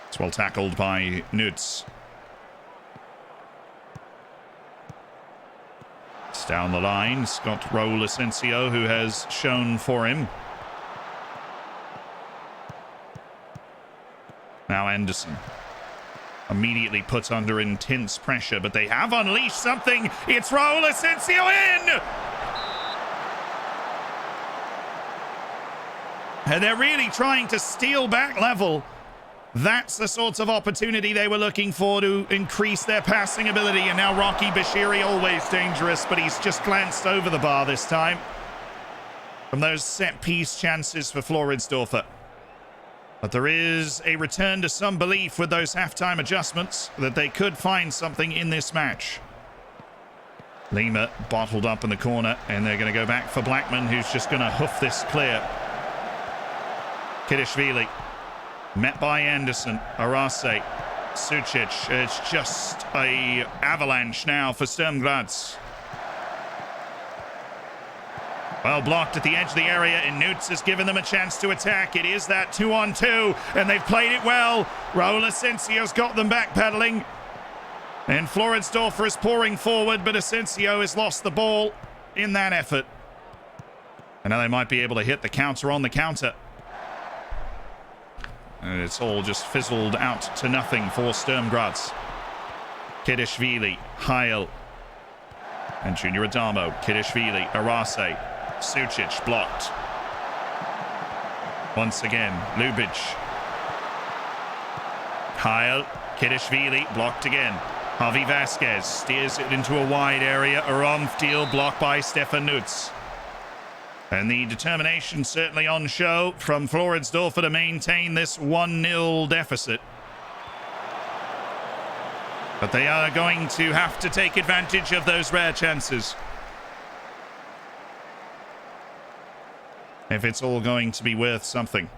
It's well tackled by Nutz. It's down the line. Scott Raul Asensio, who has shown for him. Now Anderson. Immediately put under intense pressure, but they have unleashed something. It's Raul Asensio in! And they're really trying to steal back level. That's the sort of opportunity they were looking for to increase their passing ability. And now Rocky Bashiri, always dangerous, but he's just glanced over the bar this time from those set-piece chances for Floridsdorfer. But there is a return to some belief with those halftime adjustments that they could find something in this match. Lima bottled up in the corner, and they're going to go back for Blackman, who's just going to hoof this clear. Kidishvili. Met by Anderson, Arase, Sucic. It's just a avalanche now for Sturm Graz. Well blocked at the edge of the area, and Nutz has given them a chance to attack. It is that 2-on-2, and they've played it well. Raul Asensio's got them backpedaling. And Floridsdorfer is pouring forward, but Asensio has lost the ball in that effort. And now they might be able to hit the counter on the counter. And it's all just fizzled out to nothing for Sturm Graz. Kedishvili, Heil, and Junior Adamo. Kedishvili, Arase, Sucic blocked. Once again, Ljubic. Heil, Kedishvili blocked again. Javi Vasquez steers it into a wide area. Aromftiel blocked by Stefan Nutz. And the determination certainly on show from Floridsdorfer to maintain this 1-0 deficit. But they are going to have to take advantage of those rare chances if it's all going to be worth something.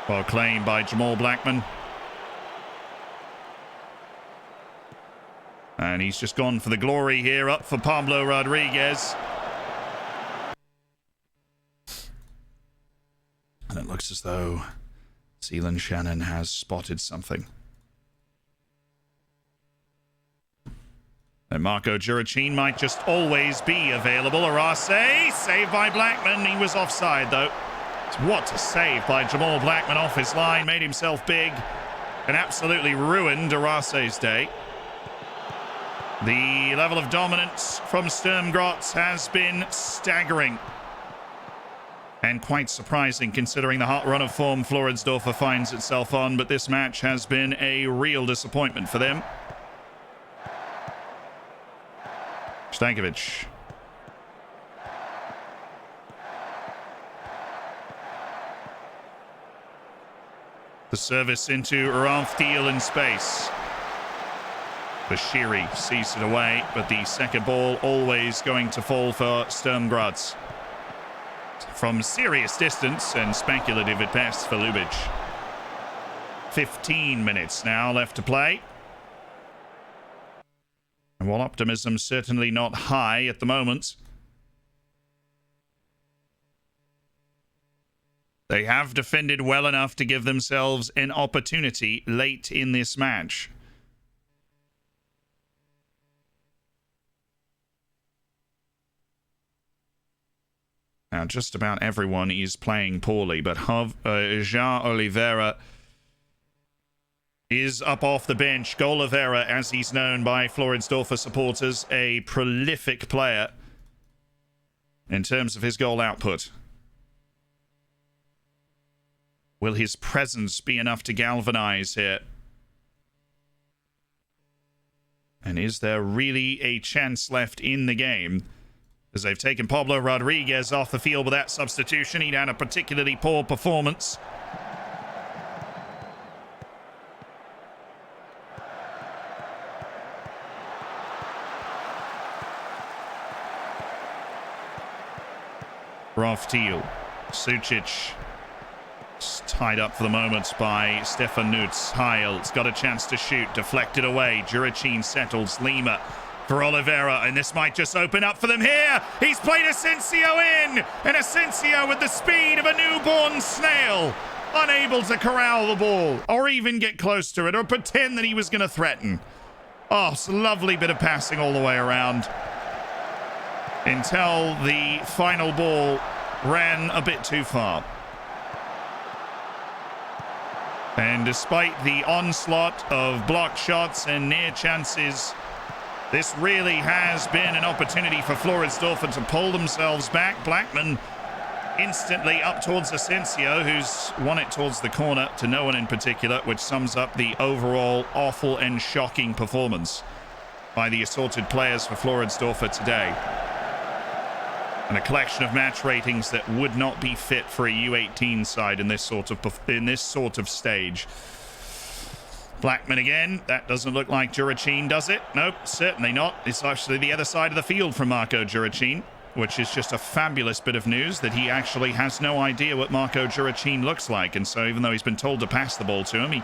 Well claimed by Jamal Blackman. And he's just gone for the glory here, up for Pablo Rodriguez. And it looks as though Seelan Shannon has spotted something. And Marco Juracin might just always be available. Arase, saved by Blackman. He was offside, though. What a save by Jamal Blackman off his line. Made himself big and absolutely ruined Arase's day. The level of dominance from Sturm Graz has been staggering. And quite surprising considering the hot run of form Floridsdorfer finds itself on. But this match has been a real disappointment for them. Stankovic. The service into Ramftiel in space. Bashiri sees it away, but the second ball always going to fall for Sturm Graz. From serious distance and speculative at best for Ljubic. 15 minutes now left to play. And while optimism's certainly not high at the moment, they have defended well enough to give themselves an opportunity late in this match. Now, just about everyone is playing poorly, but Jean Oliveira is up off the bench. Golivera, as he's known by Floridsdorfer supporters, a prolific player in terms of his goal output. Will his presence be enough to galvanize here? And is there really a chance left in the game? As they've taken Pablo Rodriguez off the field with that substitution. He'd had a particularly poor performance. Raftil, Sucic, tied up for the moment by Stefan Nutz. Heil's got a chance to shoot, deflected away. Juracin settles Lima for Oliveira, and this might just open up for them here. He's played Asensio in, and Asensio with the speed of a newborn snail, unable to corral the ball or even get close to it or pretend that he was going to threaten. Oh, it's a lovely bit of passing all the way around until the final ball ran a bit too far. And despite the onslaught of blocked shots and near chances, this really has been an opportunity for Floridsdorfer to pull themselves back. Blackman instantly up towards Asensio, who's won it towards the corner to no one in particular, which sums up the overall awful and shocking performance by the assorted players for Floridsdorfer today. And a collection of match ratings that would not be fit for a U18 side in this sort of stage. Blackman again. That doesn't look like Juracin, does it? Nope, certainly not. It's actually the other side of the field from Marco Juracin. which is just a fabulous bit of news that he actually has no idea what Marco Juracin looks like. And so even though he's been told to pass the ball to him, he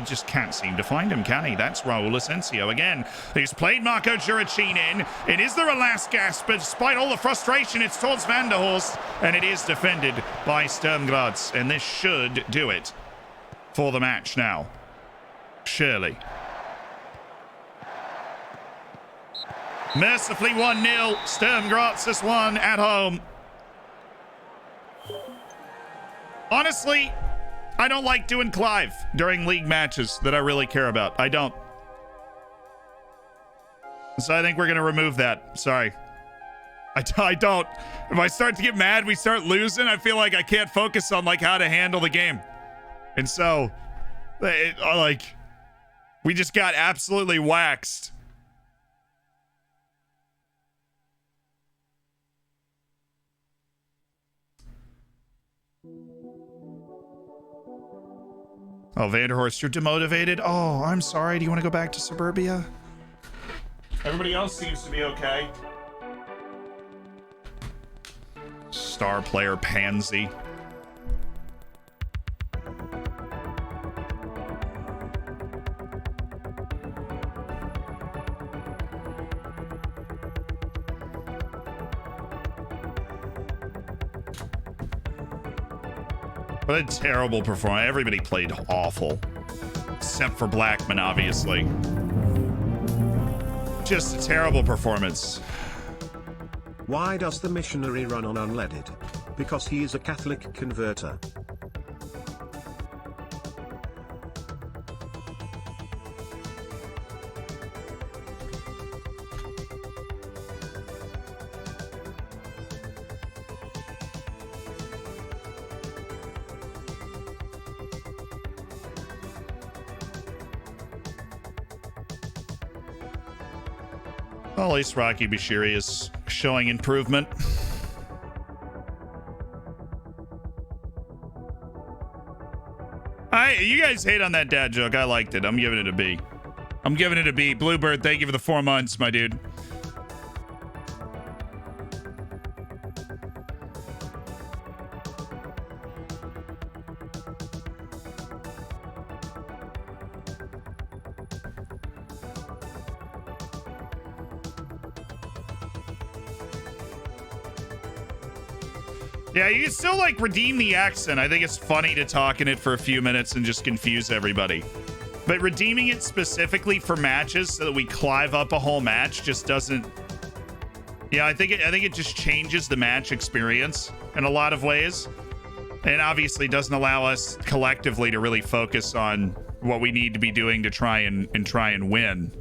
just can't seem to find him, can he? That's Raul Asensio again. He's played Marco Juracin in. It is the last gasp, but despite all the frustration, it's towards Van der Horst, and it is defended by Sturm Graz. And this should do it for the match now. Surely. Mercifully 1-0. Sturm Graz has won at home. Honestly, I don't like doing Clive during league matches that I really care about. I don't. So I think we're going to remove that. Sorry. I don't. If I start to get mad, we start losing, I feel like I can't focus on like how to handle the game. And so, we just got absolutely waxed. Oh, Vanderhorst, you're demotivated? Oh, I'm sorry. Do you want to go back to suburbia? Everybody else seems to be okay. Star player pansy. What a terrible performance. Everybody played awful. Except for Blackman, obviously. Just a terrible performance. Why does the missionary run on unleaded? Because he is a Catholic converter. Well, at least Rocky Bashiri is showing improvement. You guys hate on that dad joke. I liked it. I'm giving it a B. I'm giving it a B. Bluebird, thank you for the 4 months, my dude. Yeah, you can still like redeem the accent. I think it's funny to talk in it for a few minutes and just confuse everybody. But redeeming it specifically for matches so that we clive up a whole match just doesn't. Yeah, I think it just changes the match experience in a lot of ways, and obviously doesn't allow us collectively to really focus on what we need to be doing to try and win.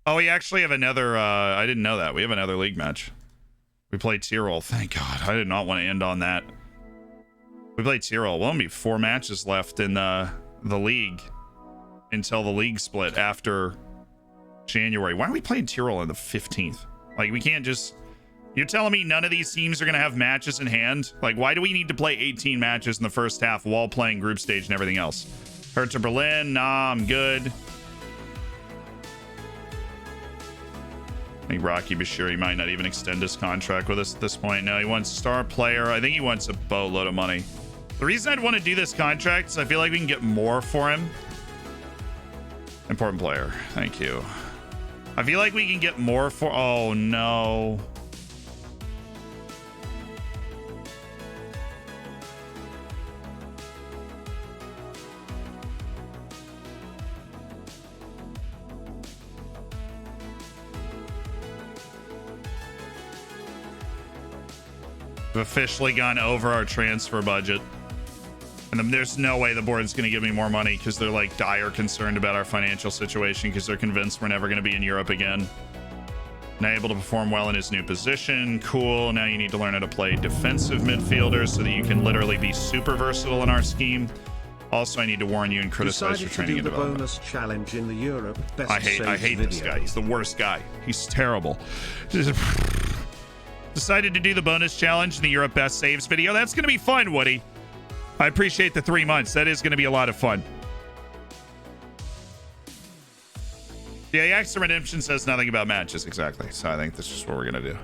Oh, we actually have another, I didn't know that. We have another league match. We played Tyrol. Thank God. I did not want to end on that. We played Tyrol. Well, only 4 matches left in the league until the league split after January. Why are we playing Tyrol on the 15th? Like, we can't just... You're telling me none of these teams are going to have matches in hand? Like, why do we need to play 18 matches in the first half while playing group stage and everything else? Hertha Berlin? Nah, I'm good. I think Rocky Bashiri might not even extend his contract with us at this point. No, he wants star player. I think he wants a boatload of money. The reason I'd want to do this contract is I feel like we can get more for him. Important player. Thank you. I feel like we can get more for... Oh, no. We've officially gone over our transfer budget. And then there's no way the board's going to give me more money because they're like dire concerned about our financial situation because they're convinced we're never going to be in Europe again. Now able to perform well in his new position. Cool. Now you need to learn how to play defensive midfielder so that you can literally be super versatile in our scheme. Also, I need to warn you and criticize your training and development. Bonus challenge in the Europe best I hate this guy. He's the worst guy. He's terrible. Decided to do the bonus challenge in the Europe Best Saves video. That's going to be fun, Woody. I appreciate the 3 months. That is going to be a lot of fun. Yeah, the Axe of Redemption says nothing about matches, exactly. So I think this is what we're gonna do.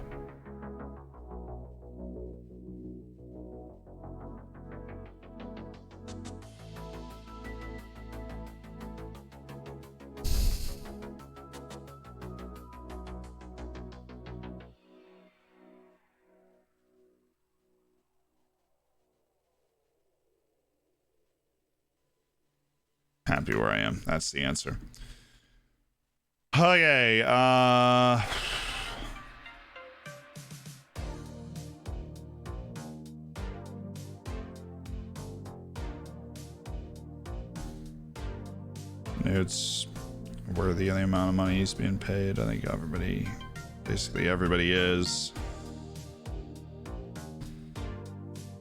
Happy where I am. That's the answer. Okay, it's worthy of the amount of money he's being paid. I think everybody, basically everybody is.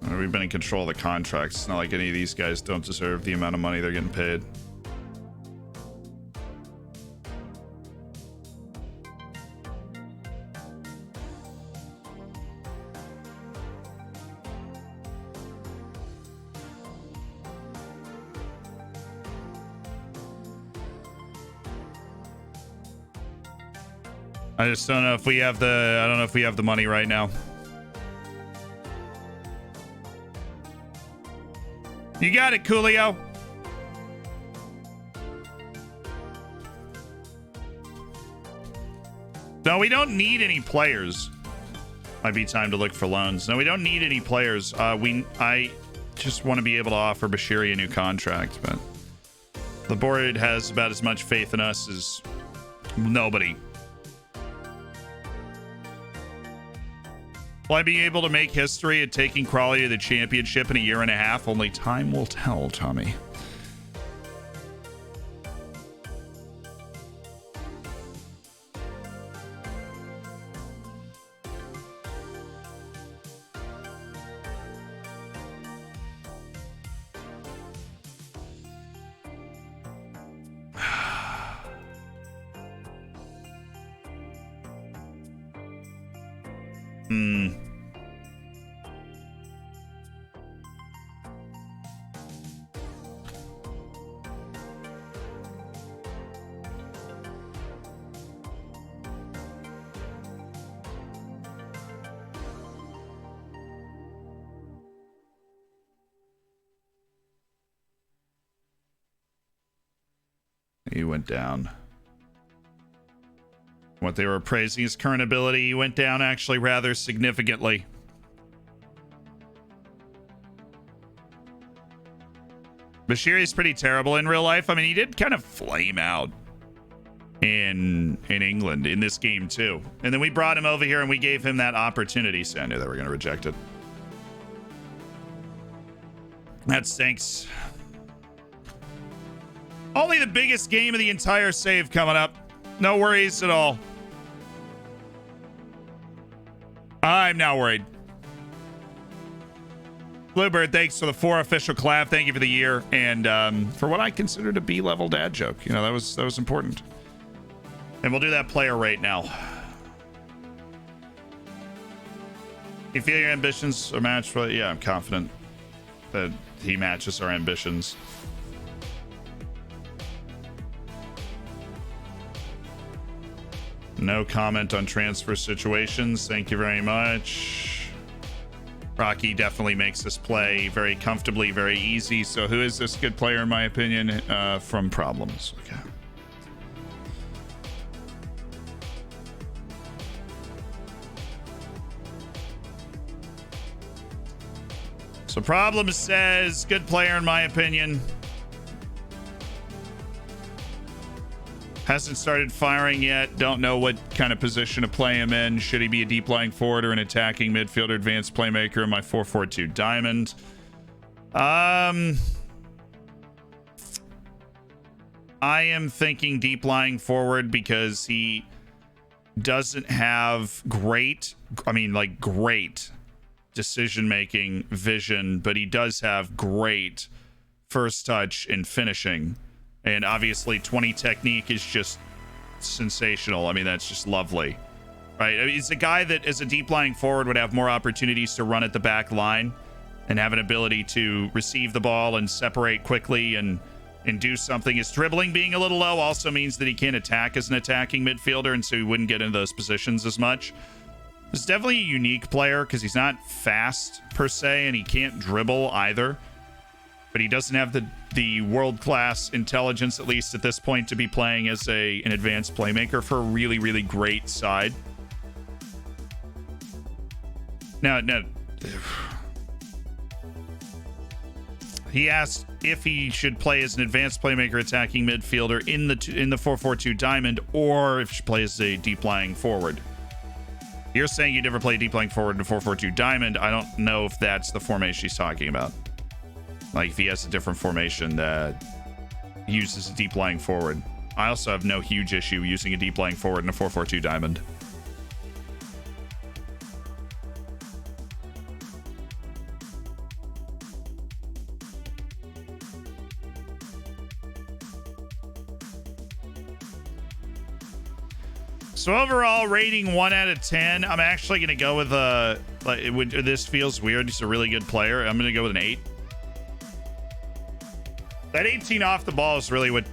We've been in control of the contracts. It's not like any of these guys don't deserve the amount of money they're getting paid. I just don't know if we have the, I don't know if we have the money right now. You got it, Coolio. No, we don't need any players. Might be time to look for loans. No, we don't need any players. I just want to be able to offer Bashiri a new contract, but the board has about as much faith in us as nobody. Will I be able to make history at taking Crawley to the championship in a year and a half? Only time will tell, Tommy. He went down. What they were praising his current ability, he went down actually rather significantly. Bashiri's pretty terrible in real life. I mean, he did kind of flame out in England in this game too. And then we brought him over here and we gave him that opportunity. So I knew they were going to reject it. That stinks. Only the biggest game of the entire save coming up. No worries at all. I'm not worried. Bluebird, thanks for the 4 official collab. Thank you for the year and for what I consider to be level dad joke. You know, that was important. And we'll do that player rate now. You feel your ambitions are matched? Well, yeah, I'm confident that he matches our ambitions. No comment on transfer situations. Thank you very much. Rocky definitely makes this play very comfortably, very easy. So who is this good player in my opinion? From Problems. Okay. So Problems says good player in my opinion. Hasn't started firing yet. Don't know what kind of position to play him in. Should he be a deep lying forward or an attacking midfielder, advanced playmaker in my 4-4-2 diamond? I am thinking deep lying forward because he doesn't have great decision-making vision, but he does have great first touch and finishing. And obviously 20 technique is just sensational. I mean, that's just lovely, right? I mean, it's a guy that as a deep lying forward would have more opportunities to run at the back line and have an ability to receive the ball and separate quickly and and do something. His dribbling being a little low also means that he can't attack as an attacking midfielder, and so he wouldn't get into those positions as much. He's definitely a unique player because he's not fast per se, and he can't dribble either. But he doesn't have the world-class intelligence, at least at this point, to be playing as an advanced playmaker for a really, really great side. No. He asked if he should play as an advanced playmaker attacking midfielder in the 4-4-2 diamond, or if he should play as a deep-lying forward. You're saying you'd never play deep-lying forward in a 4-4-2 diamond. I don't know if that's the formation he's talking about. Like, if he has a different formation that uses a deep-lying forward. I also have no huge issue using a deep-lying forward in a 4-4-2 diamond. So overall, rating 1 out of 10. I'm actually going to go with this feels weird. He's a really good player. I'm going to go with an 8. That 18 off the ball is really what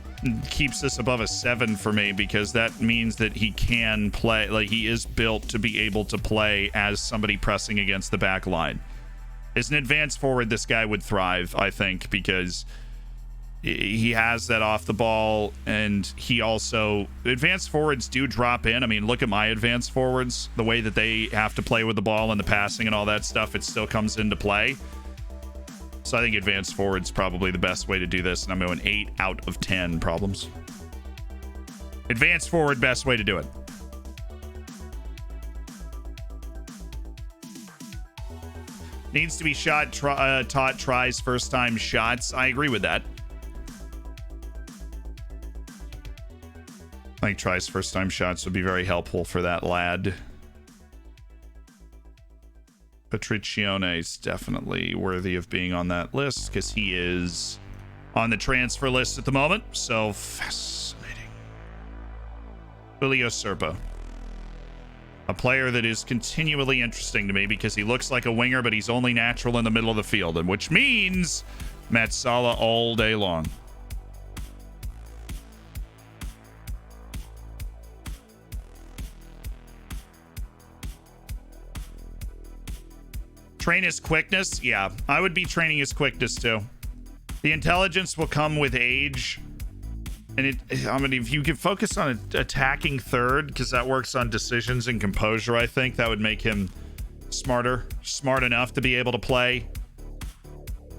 keeps this above a 7 for me, because that means that he can play. Like, he is built to be able to play as somebody pressing against the back line. As an advanced forward, this guy would thrive, I think, because he has that off the ball, and he also, advanced forwards do drop in. I mean, look at my advanced forwards, the way that they have to play with the ball and the passing and all that stuff, it still comes into play. So I think advanced forward's probably the best way to do this, and I'm going 8 out of 10 problems. Advanced forward, best way to do it. Needs to be taught tries first time shots. I agree with that. I think tries first time shots would be very helpful for that lad. Patricione is definitely worthy of being on that list because he is on the transfer list at the moment. So fascinating. Julio Serpa. A player that is continually interesting to me because he looks like a winger, but he's only natural in the middle of the field, and which means Matt Salah all day long. Train his quickness? Yeah, I would be training his quickness too. The intelligence will come with age. And I mean, if you could focus on attacking third, because that works on decisions and composure, I think that would make him smart enough to be able to play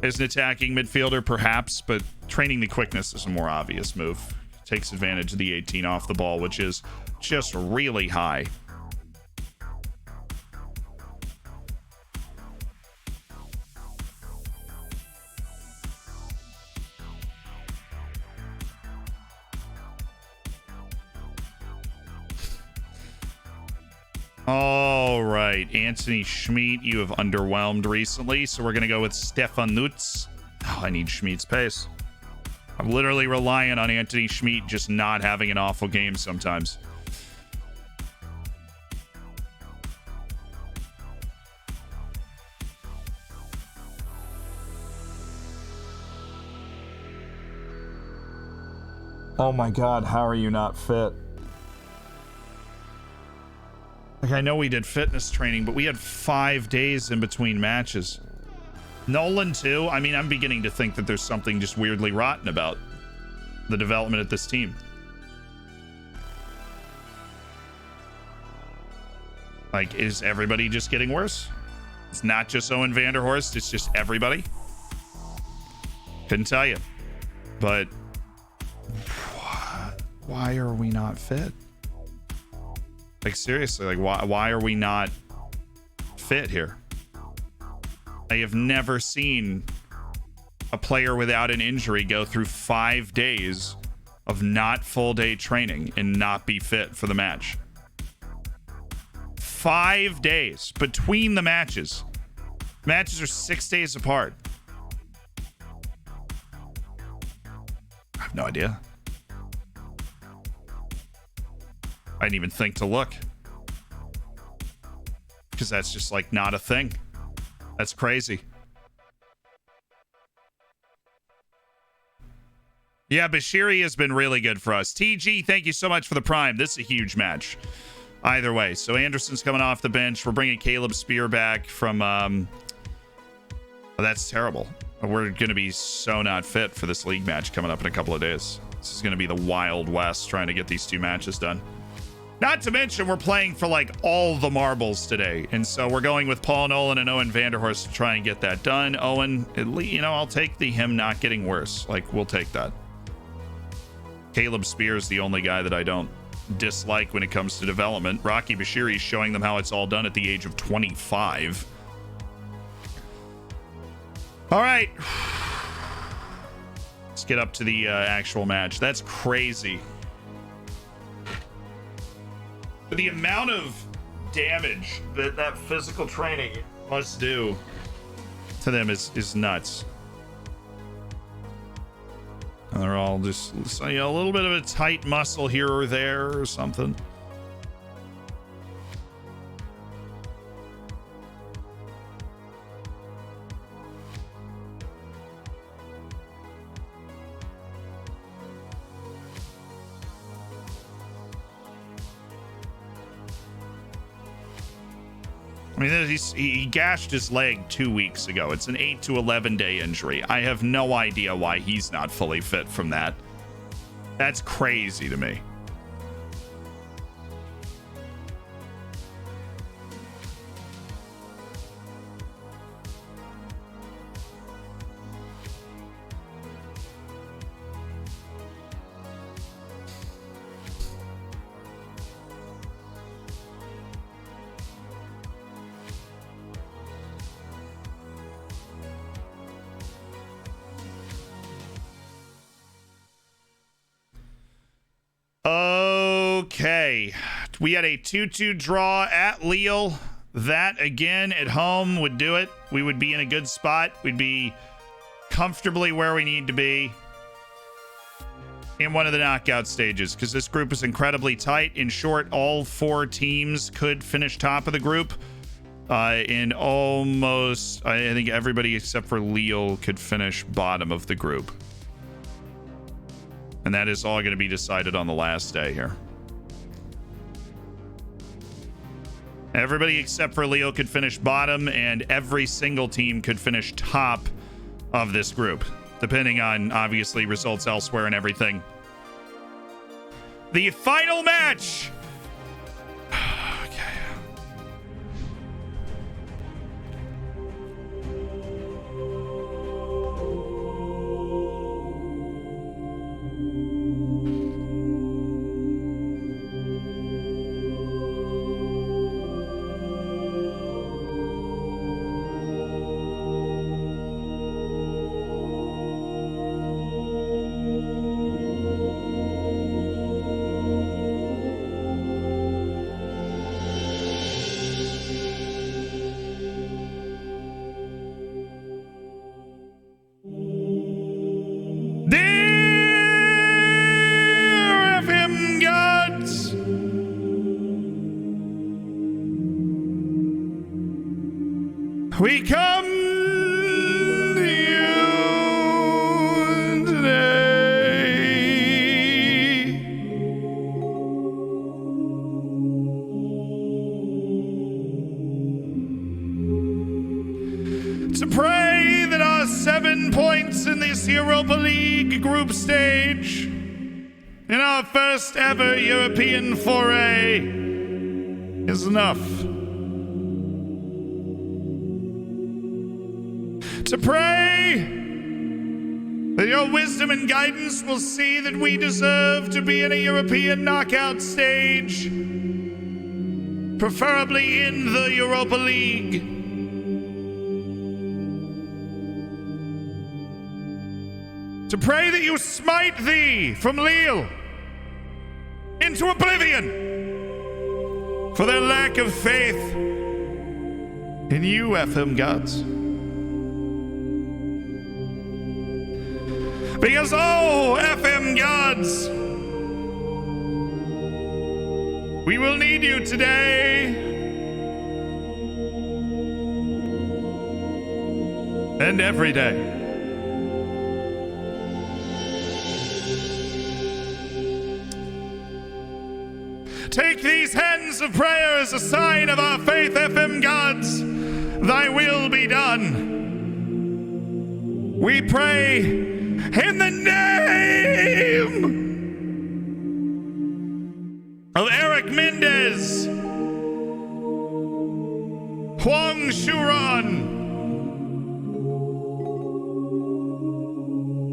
as an attacking midfielder, perhaps. But training the quickness is a more obvious move. Takes advantage of the 18 off the ball, which is just really high. All right, Anthony Schmidt, you have underwhelmed recently, so we're going to go with Stefan Nutz. Oh, I need Schmidt's pace. I'm literally relying on Anthony Schmidt just not having an awful game sometimes. Oh my God, how are you not fit? Like, I know we did fitness training, but we had 5 days in between matches. Nolan, too. I mean, I'm beginning to think that there's something just weirdly rotten about the development of this team. Like, is everybody just getting worse? It's not just Owen Vanderhorst, it's just everybody. Couldn't tell you. But why are we not fit? Like, seriously, like, why are we not fit here? I have never seen a player without an injury go through 5 days of not full day training and not be fit for the match. 5 days between the matches. Matches are 6 days apart. I have no idea. I didn't even think to look. Because that's just, like, not a thing. That's crazy. Yeah, Bashiri has been really good for us. TG, thank you so much for the prime. This is a huge match. Either way. So Anderson's coming off the bench. We're bringing Caleb Spear back from... Oh, that's terrible. We're going to be so not fit for this league match coming up in a couple of days. This is going to be the Wild West trying to get these 2 matches done. Not to mention we're playing for like all the marbles today. And so we're going with Paul Nolan and Owen Vanderhorst to try and get that done. Owen, at least, I'll take him not getting worse. Like, we'll take that. Caleb Spear is the only guy that I don't dislike when it comes to development. Rocky Bashiri is showing them how it's all done at the age of 25. All right. Let's get up to the actual match. That's crazy. The amount of damage that physical training must do to them is nuts. And they're all just a little bit of a tight muscle here or there or something. I mean, he gashed his leg 2 weeks ago. It's an 8 to 11 day injury. I have no idea why he's not fully fit from that. That's crazy to me. Okay, we had a 2-2 draw at Lille. That again at home would do it. We would be in a good spot. We'd be comfortably where we need to be in one of the knockout stages, because this group is incredibly tight. In short, all 4 teams could finish top of the group. And almost, I think everybody except for Lille could finish bottom of the group. And that is all going to be decided on the last day here. Everybody except for Lille could finish bottom, and every single team could finish top of this group, depending on, obviously, results elsewhere and everything. The final match! Okay. We come to you today to pray that our 7 points in this Europa League group stage, in our first ever European foray, is enough. To pray that your wisdom and guidance will see that we deserve to be in a European knockout stage, preferably in the Europa League. To pray that you smite thee from Lille into oblivion for their lack of faith in you, FM gods. Because, oh, FM gods, we will need you today and every day. Take these hands of prayer as a sign of our faith, FM gods. Thy will be done. We pray in the name of Eric Mendez, Huang Shuran,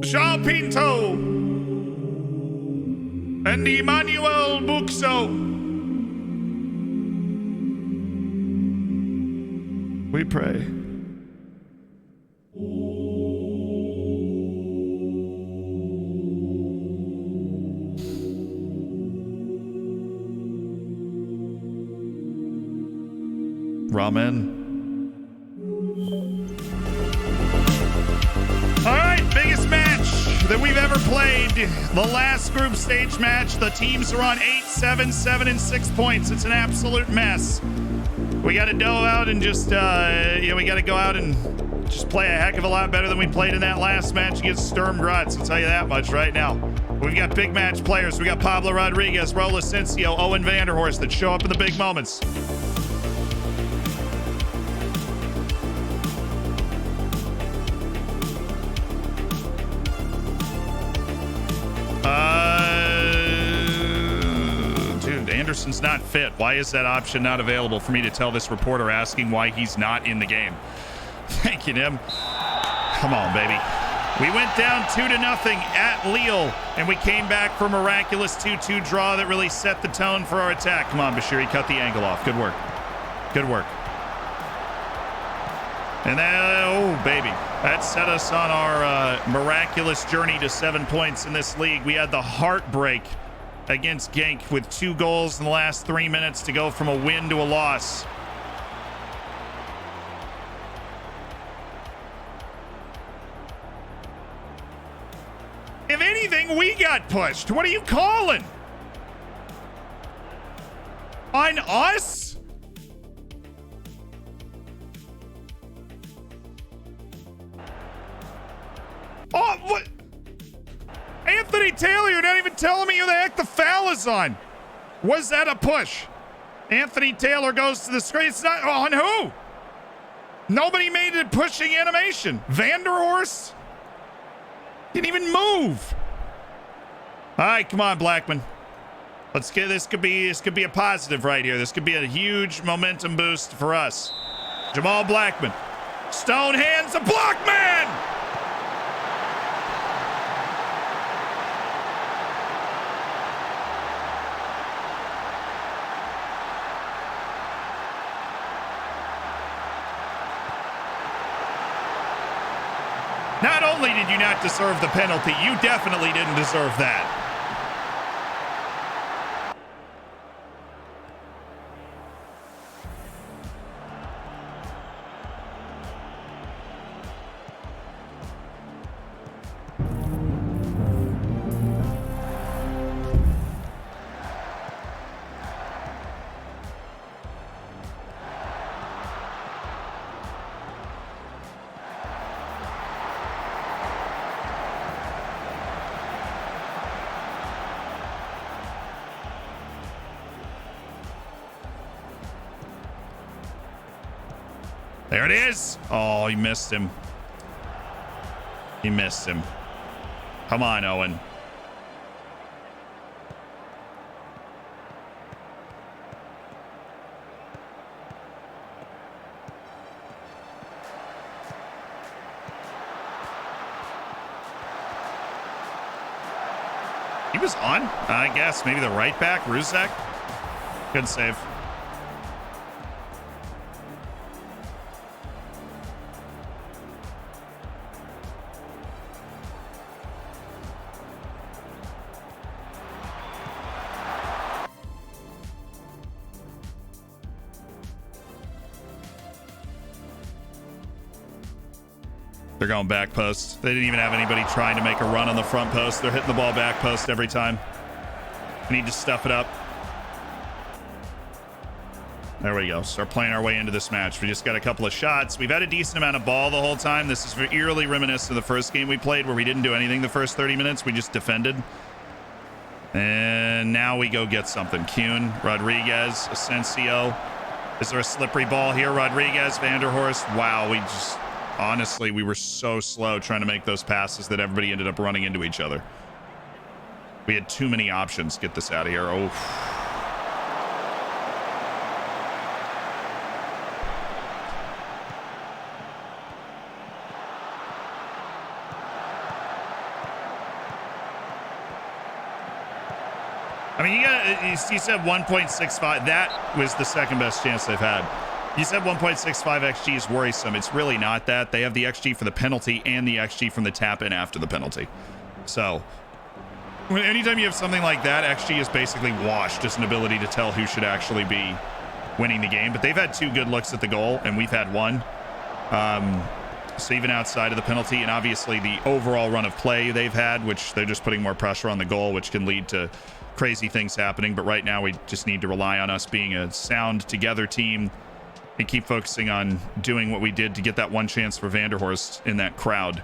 Xiao Pinto, and Emmanuel Buxo. We pray. Ramen. All right, biggest match that we've ever played. The last group stage match. The teams are on 8, 7, 7, and 6 points. It's an absolute mess. We got to go out and just, we got to go out and just play a heck of a lot better than we played in that last match against Sturm Graz. I'll tell you that much right now. We've got big match players. We got Pablo Rodriguez, Raul Asensio, Owen Vanderhorst that show up in the big moments. Dude, Anderson's not fit. Why is that option not available for me to tell this reporter asking why he's not in the game? Thank you, Nim. Come on, baby. We went down 2-0 at Lille, and we came back for a miraculous 2-2 draw that really set the tone for our attack. Come on, Bashiri, cut the angle off. Good work. Good work. And then, oh, baby. That set us on our miraculous journey to 7 points in this league. We had the heartbreak against Genk with 2 goals in the last 3 minutes to go from a win to a loss. If anything, we got pushed. What are you calling? On us? Oh, what? Anthony Taylor, you're not even telling me who the heck the foul is on. Was that a push? Anthony Taylor goes to the screen. It's not on who? Nobody made a pushing animation. Vanderhorst didn't even move. All right, come on, Blackman. Let's get this. Could be a positive right here. This could be a huge momentum boost for us. Jamal Blackman, stone hands the block man. Not only did you not deserve the penalty, you definitely didn't deserve that. There it is. Oh, he missed him. He missed him. Come on, Owen. He was on, I guess. Maybe the right back, Ruzek. Good save. They're going back post. They didn't even have anybody trying to make a run on the front post. They're hitting the ball back post every time. We need to stuff it up. There we go. Start playing our way into this match. We just got a couple of shots. We've had a decent amount of ball the whole time. This is eerily reminiscent of the first game we played where we didn't do anything the first 30 minutes. We just defended. And now we go get something. Kuhn, Rodriguez, Asensio. Is there a slippery ball here? Rodriguez, Vanderhorst. Wow, we just... Honestly, we were so slow trying to make those passes that everybody ended up running into each other. We had too many options. Get this out of here. Oh. I mean, you said 1.65. That was the second best chance they've had. You said 1.65 XG is worrisome. It's really not that. They have the XG for the penalty and the XG from the tap in after the penalty. So anytime you have something like that, XG is basically washed. Just an ability to tell who should actually be winning the game. But they've had 2 good looks at the goal, and we've had 1. So even outside of the penalty, and obviously the overall run of play they've had, which they're just putting more pressure on the goal, which can lead to crazy things happening. But right now we just need to rely on us being a sound together team and keep focusing on doing what we did to get that one chance for Vanderhorst in that crowd.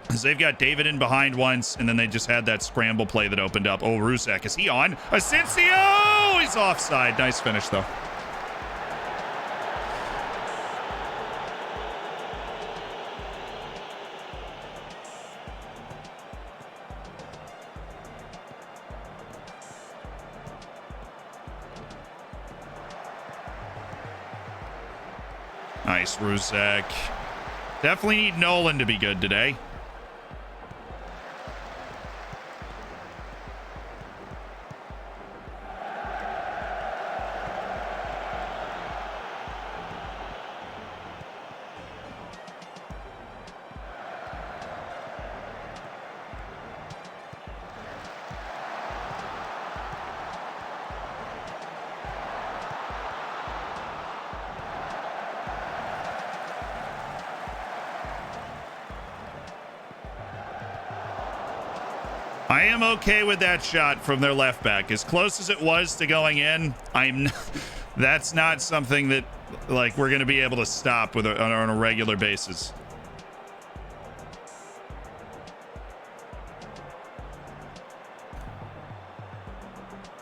Because they've got David in behind once, and then they just had that scramble play that opened up. Oh, Rusek, is he on? Asensio! He's offside. Nice finish, though. Nice, Rusek. Definitely need Nolan to be good today. I am okay with that shot from their left back. As close as it was to going in, that's not something that like we're going to be able to stop with on a regular basis.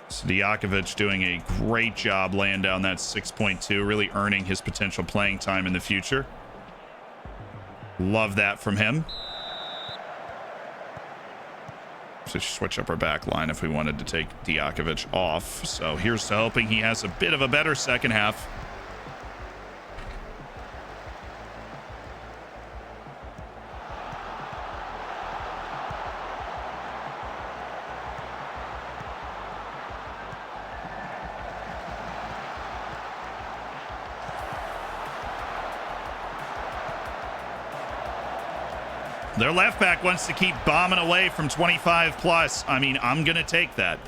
So Dijakovic doing a great job laying down that 6.2, really earning his potential playing time in the future. Love that from him. To switch up our back line if we wanted to take Dijakovic off. So here's to hoping he has a bit of a better second half. Their left back wants to keep bombing away from 25 plus. I mean, I'm going to take that.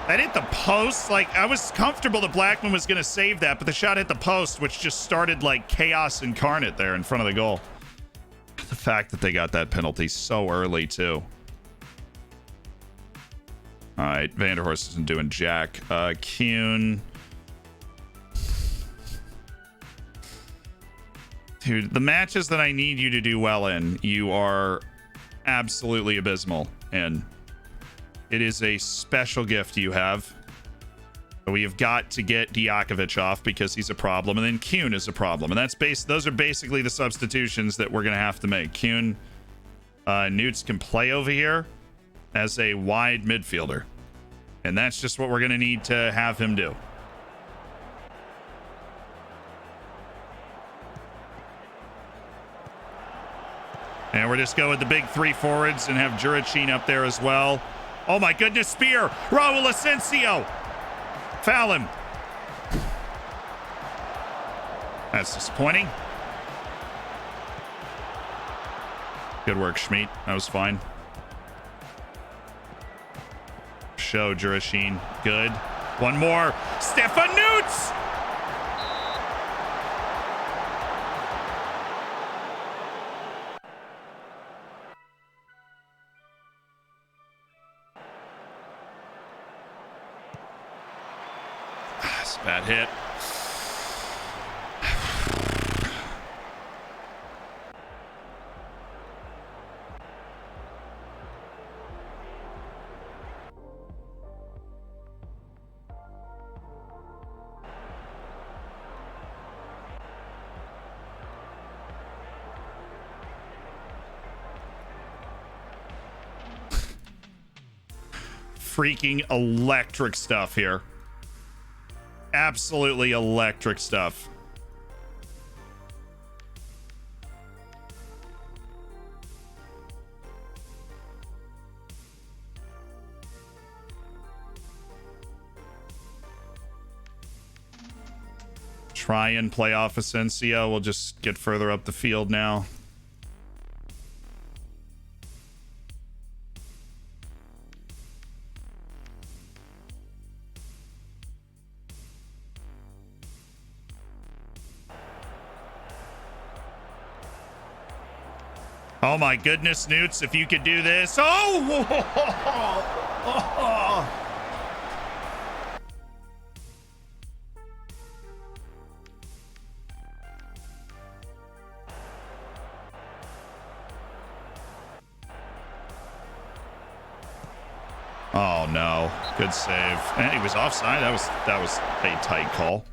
That hit the post. Like, I was comfortable that Blackman was going to save that, but the shot hit the post, which just started like chaos incarnate there in front of the goal. The fact that they got that penalty so early, too. All right, Vanderhorst isn't doing jack. Kuhn. Dude, the matches that I need you to do well in, you are absolutely abysmal in. It is a special gift you have. We have got to get Dijakovic off because he's a problem, and then Kuhn is a problem, and those are basically the substitutions that we're gonna have to make. Kuhn, Newts can play over here as a wide midfielder, and that's just what we're gonna need to have him do. And we're just going with the big 3 forwards and have Juricin up there as well. Oh my goodness, spear! Raul Asensio! Foul him. That's disappointing. Good work, Schmidt. That was fine. Show Juricin. Good. One more. Stefan Newts! Bad hit. Freaking electric stuff here. Absolutely electric stuff. Try and play off Asensio. We'll just get further up the field now. Oh my goodness, Newts, if you could do this. Oh! Oh no. Good save. And he was offside. That was a tight call.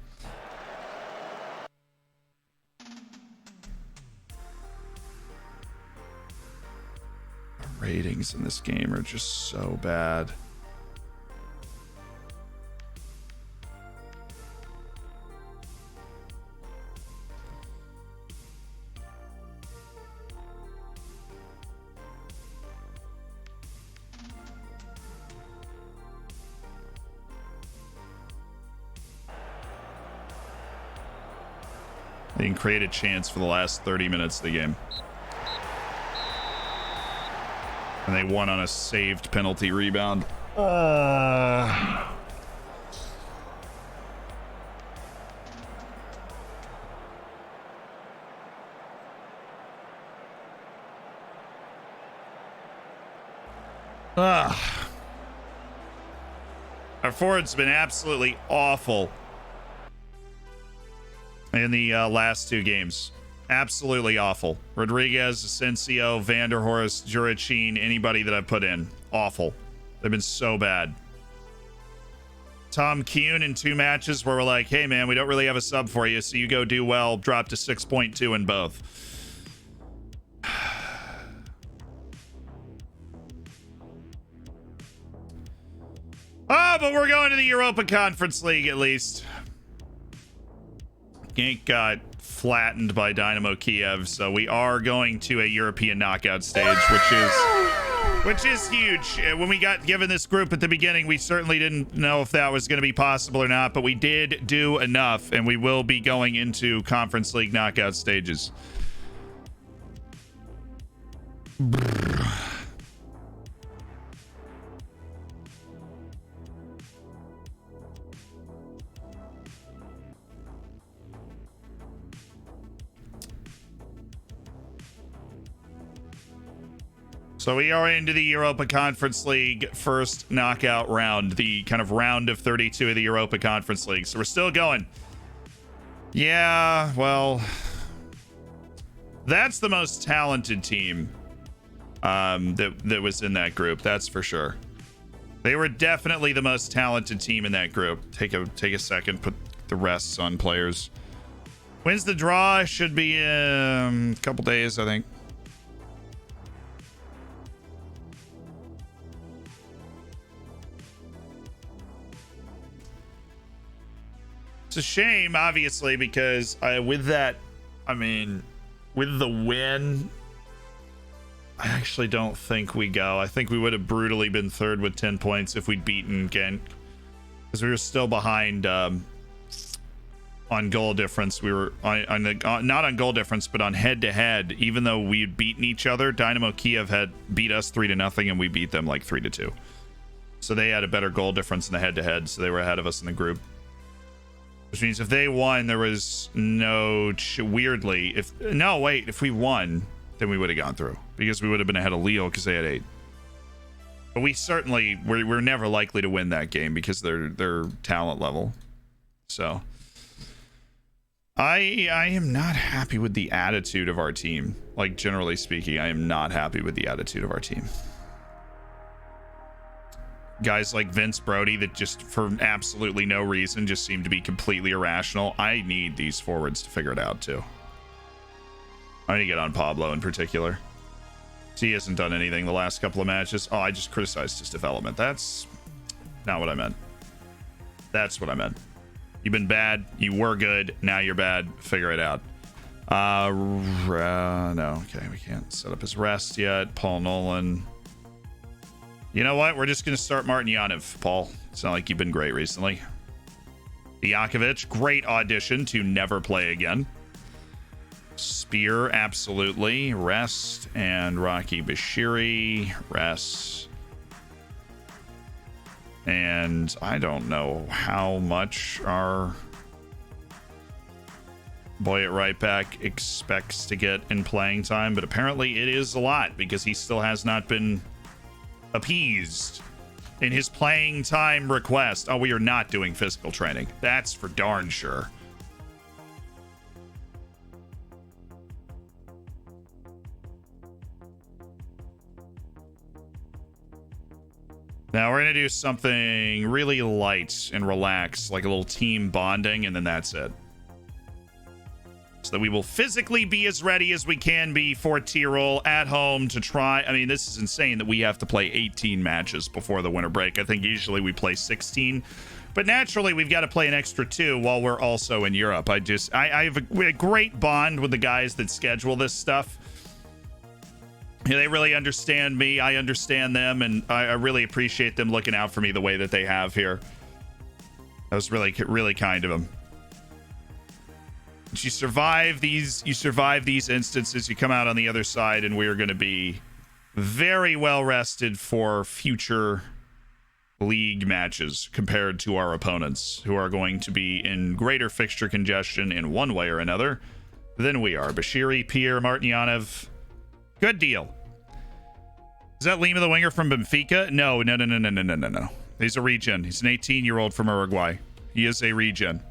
Ratings in this game are just so bad. They didn't create a chance for the last 30 minutes of the game. And they won on a saved penalty rebound. Our forward's been absolutely awful in the last two games. Absolutely awful. Rodriguez, Asensio, Vanderhorst, Jurichin, anybody that I've put in. Awful. They've been so bad. Tom Kuhn in 2 matches where we're like, hey man, we don't really have a sub for you, so you go do well. Drop to 6.2 in both. Oh, but we're going to the Europa Conference League at least. Genk got flattened by Dynamo Kiev, so we are going to a European knockout stage, which is huge. When we got given this group at the beginning, we certainly didn't know if that was going to be possible or not, but we did do enough, and we will be going into Conference League knockout stages. So we are into the Europa Conference League first knockout round, the kind of round of 32 of the Europa Conference League. So we're still going. Yeah, well, that's the most talented team that was in that group. That's for sure. They were definitely the most talented team in that group. Take a second, put the rests on players. When's the draw? Should be a couple days, I think. It's a shame, obviously, because with the win, I actually don't think we go. I think we would have brutally been third with 10 points if we'd beaten Genk, because we were still behind on goal difference. We were not on goal difference, but on head-to-head. Even though we had beaten each other, Dynamo Kiev had beat us 3-0, and we beat them like 3-2. So they had a better goal difference in the head-to-head, so they were ahead of us in the group. Which means if they won, there was no... Weirdly, if we won, then we would have gone through. Because we would have been ahead of Lille because they had 8. But we certainly... We're never likely to win that game because their talent level. So I am not happy with the attitude of our team. Like, generally speaking, I am not happy with the attitude of our team. Guys like Vince Brody that just for absolutely no reason just seem to be completely irrational. I need these forwards to figure it out too. I need to get on Pablo in particular. He hasn't done anything the last couple of matches. Oh, I just criticized his development. That's not what I meant. That's what I meant. You've been bad. You were good. Now you're bad. Figure it out. No. Okay, we can't set up his rest yet. Paul Nolan. You know what? We're just going to start Martin Yanov, Paul. It's not like you've been great recently. Yakovic, great audition to never play again. Spear, absolutely. Rest. And Rocky Bashiri. Rest. And I don't know how much our boy at right back expects to get in playing time, but apparently it is a lot because he still has not been appeased in his playing time request. Oh, we are not doing physical training. That's for darn sure. Now we're going to do something really light and relaxed, like a little team bonding, and then that's it. So that we will physically be as ready as we can be for Tyrol at home to try. I mean, this is insane that we have to play 18 matches before the winter break. I think usually we play 16. But naturally, we've got to play an extra 2 while we're also in Europe. I have a great bond with the guys that schedule this stuff. They really understand me. I understand them, and I really appreciate them looking out for me the way that they have here. That was really, really kind of them. You survive these instances, you come out on the other side, and we're going to be very well rested for future league matches compared to our opponents, who are going to be in greater fixture congestion in one way or another than we are. Bashiri, Pierre, Martinyanov. Good deal. Is that Lima the winger from Benfica? No. He's a regen. He's an 18-year-old from Uruguay. He is a regen.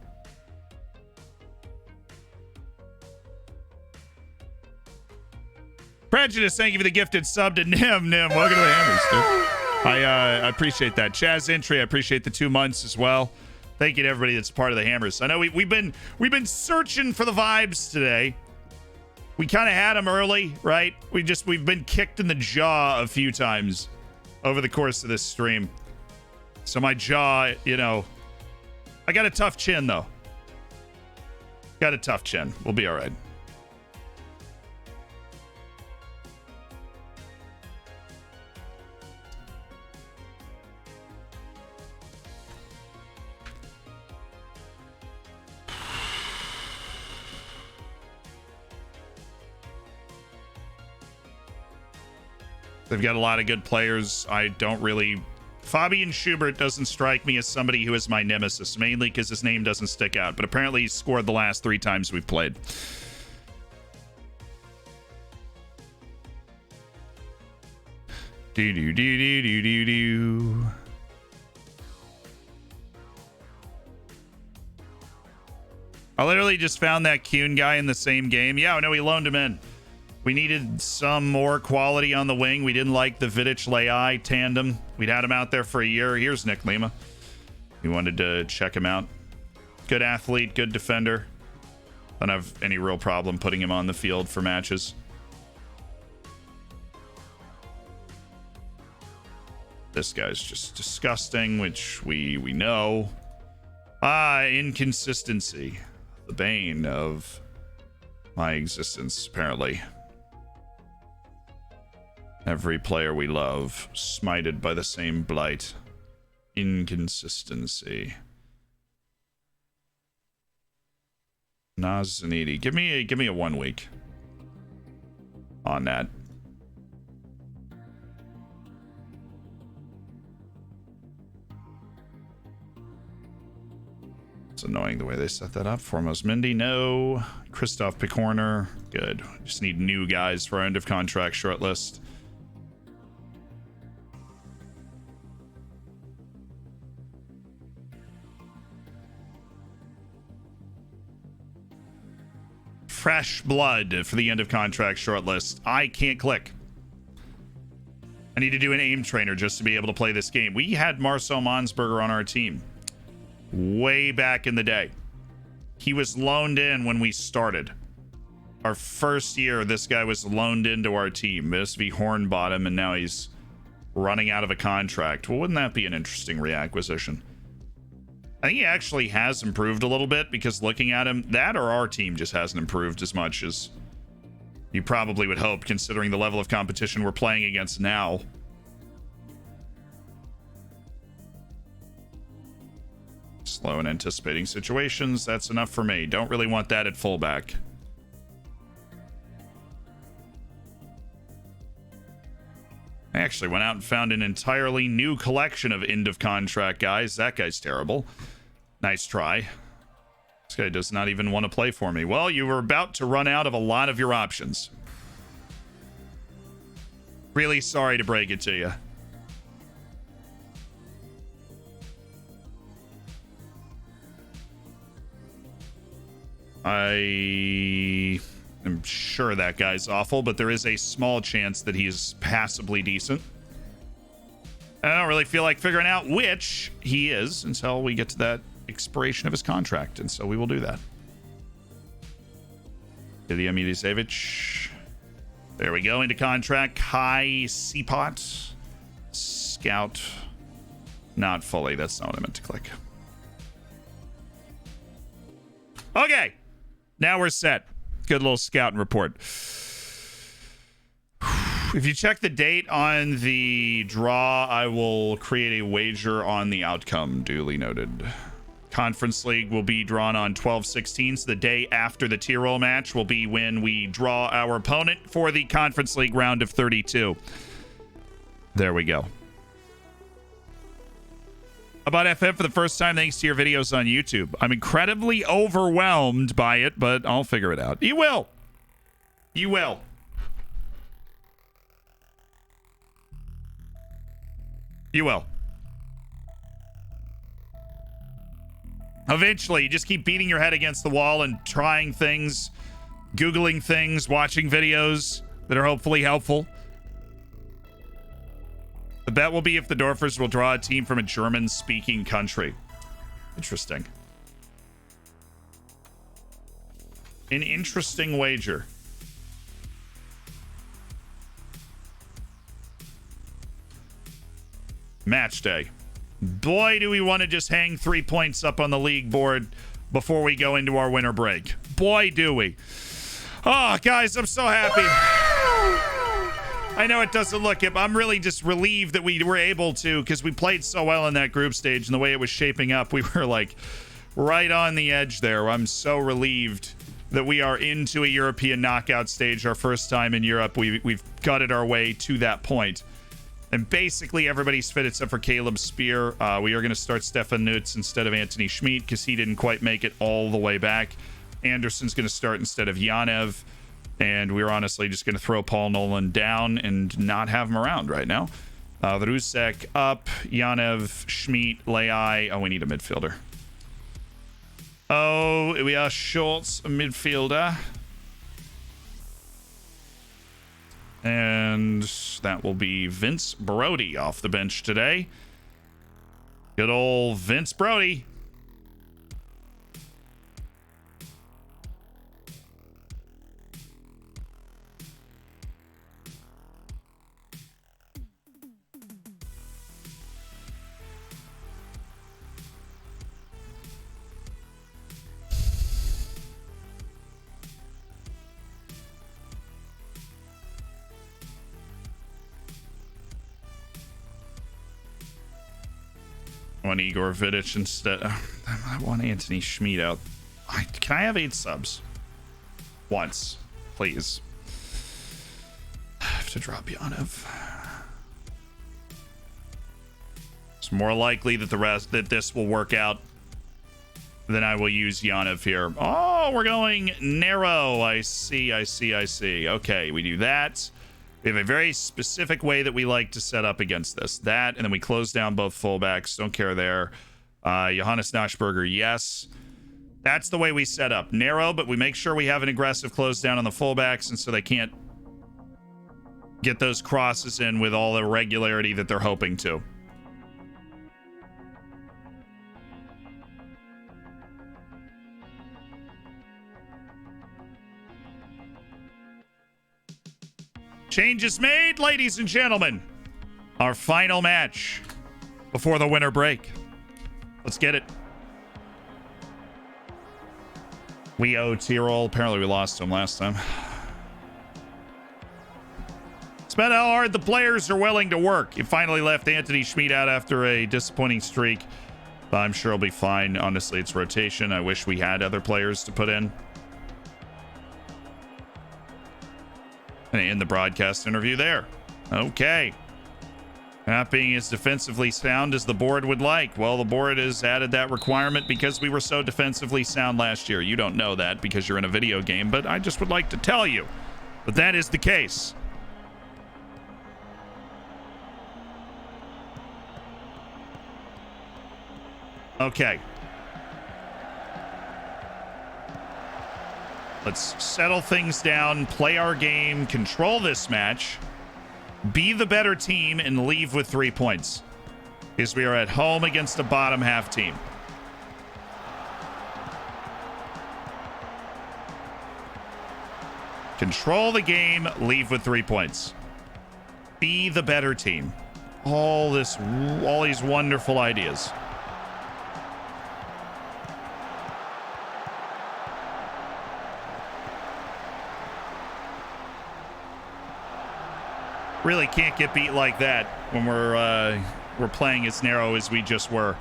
Prejudice, thank you for the gifted sub to Nim. Welcome to the Hammers, dude. I appreciate that. Chaz Entry, I appreciate the 2 months as well. Thank you to everybody that's part of the Hammers. I know we've been searching for the vibes today. We kind of had them early, right? We've been kicked in the jaw a few times over the course of this stream. So my jaw, I got a tough chin though. Got a tough chin. We'll be all right. They've got a lot of good players. I don't really... Fabian Schubert doesn't strike me as somebody who is my nemesis, mainly because his name doesn't stick out. But apparently he's scored the last 3 times we've played. Do. I literally just found that Kuhn guy in the same game. Yeah, no, we loaned him in. We needed some more quality on the wing. We didn't like the Vidic-Leai tandem. We'd had him out there for a year. Here's Nick Lima. We wanted to check him out. Good athlete, good defender. Don't have any real problem putting him on the field for matches. This guy's just disgusting, which we know. Inconsistency. The bane of my existence, apparently. Every player we love, smited by the same blight. Inconsistency. Naz Zanidi. Give me a 1 week on that. It's annoying the way they set that up. Foremost Mindy, no. Christoph Picorner, good. Just need new guys for our end of contract shortlist. fresh blood for the end of contract shortlist. I can't click. I need to do an aim trainer just to be able to play this game. We had Marcel Monsberger on our team way back in the day. He was loaned in when we started. Our first year, this guy was loaned into our team. SV Hornbottom, and now he's running out of a contract. Well, wouldn't that be an interesting reacquisition? I think he actually has improved a little bit, because looking at him, that or our team just hasn't improved as much as you probably would hope, considering the level of competition we're playing against now. Slow and anticipating situations. That's enough for me. Don't really want that at fullback. I actually went out and found an entirely new collection of end of contract guys. That guy's terrible. Nice try. This guy does not even want to play for me. Well, you were about to run out of a lot of your options. Really sorry to break it to you. I am sure that guy's awful, but there is a small chance that he's passably decent. I don't really feel like figuring out which he is until we get to that expiration of his contract, and so we will do that. Ilya Milicevic. There we go, into contract. Kai Seapot. Scout. Not fully. That's not what I meant to click. Okay. Now we're set. Good little scouting report. If you check the date on the draw, I will create a wager on the outcome. Duly noted. Conference League will be drawn on 12/16. So the day after the tier roll match will be when we draw our opponent for the Conference League round of 32. There we go. About FM for the first time thanks to your videos on YouTube. I'm incredibly overwhelmed by it, but I'll figure it out. You will. You will. You will. Eventually, you just keep beating your head against the wall and trying things, Googling things, watching videos that are hopefully helpful. The bet will be if the Dorfers will draw a team from a German-speaking country. Interesting. An interesting wager. Match day. Boy, do we want to just hang 3 points up on the league board before we go into our winter break. Boy, do we. Oh, guys, I'm so happy. I know it doesn't look it, but I'm really just relieved that we were able to, because we played so well in that group stage, and the way it was shaping up, we were like right on the edge there. I'm so relieved that we are into a European knockout stage, our first time in Europe. We've gutted our way to that point. And basically everybody's fit except for Caleb Spear. We are going to start Stefan Nutz instead of Anthony Schmid because he didn't quite make it all the way back. Anderson's going to start instead of Yanev. And we're honestly just going to throw Paul Nolan down and not have him around right now. Rusek up, Yanev, Schmid, Leai. Oh, we need a midfielder. Oh, we are short a midfielder. And that will be Vince Brody off the bench today. Good old Vince Brody. I want Igor Vidic instead. I want Anthony Schmid out. Can I have 8 subs? Once, please. I have to drop Yanev. It's more likely that this will work out than I will use Yanev here. Oh, we're going narrow. I see. Okay, we do that. We have a very specific way that we like to set up against this. That, and then we close down both fullbacks. Don't care there. Johannes Nashberger, yes. That's the way we set up. Narrow, but we make sure we have an aggressive close down on the fullbacks, and so they can't get those crosses in with all the regularity that they're hoping to. Changes made, ladies and gentlemen. Our final match before the winter break. Let's get it. We owe Tyrol. Apparently we lost to him last time. It's about how hard the players are willing to work. You finally left Anthony Schmid out after a disappointing streak. But I'm sure he'll be fine. Honestly, it's rotation. I wish we had other players to put in. And in the broadcast interview there. Okay. Not being as defensively sound as the board would like. Well, the board has added that requirement because we were so defensively sound last year. You don't know that because you're in a video game, but I just would like to tell you that that is the case. Okay. Let's settle things down, play our game, control this match, be the better team, and leave with 3 points. Because we are at home against a bottom half team. Control the game, leave with 3 points. Be the better team. All these wonderful ideas. Really can't get beat like that when we're playing as narrow as we just were.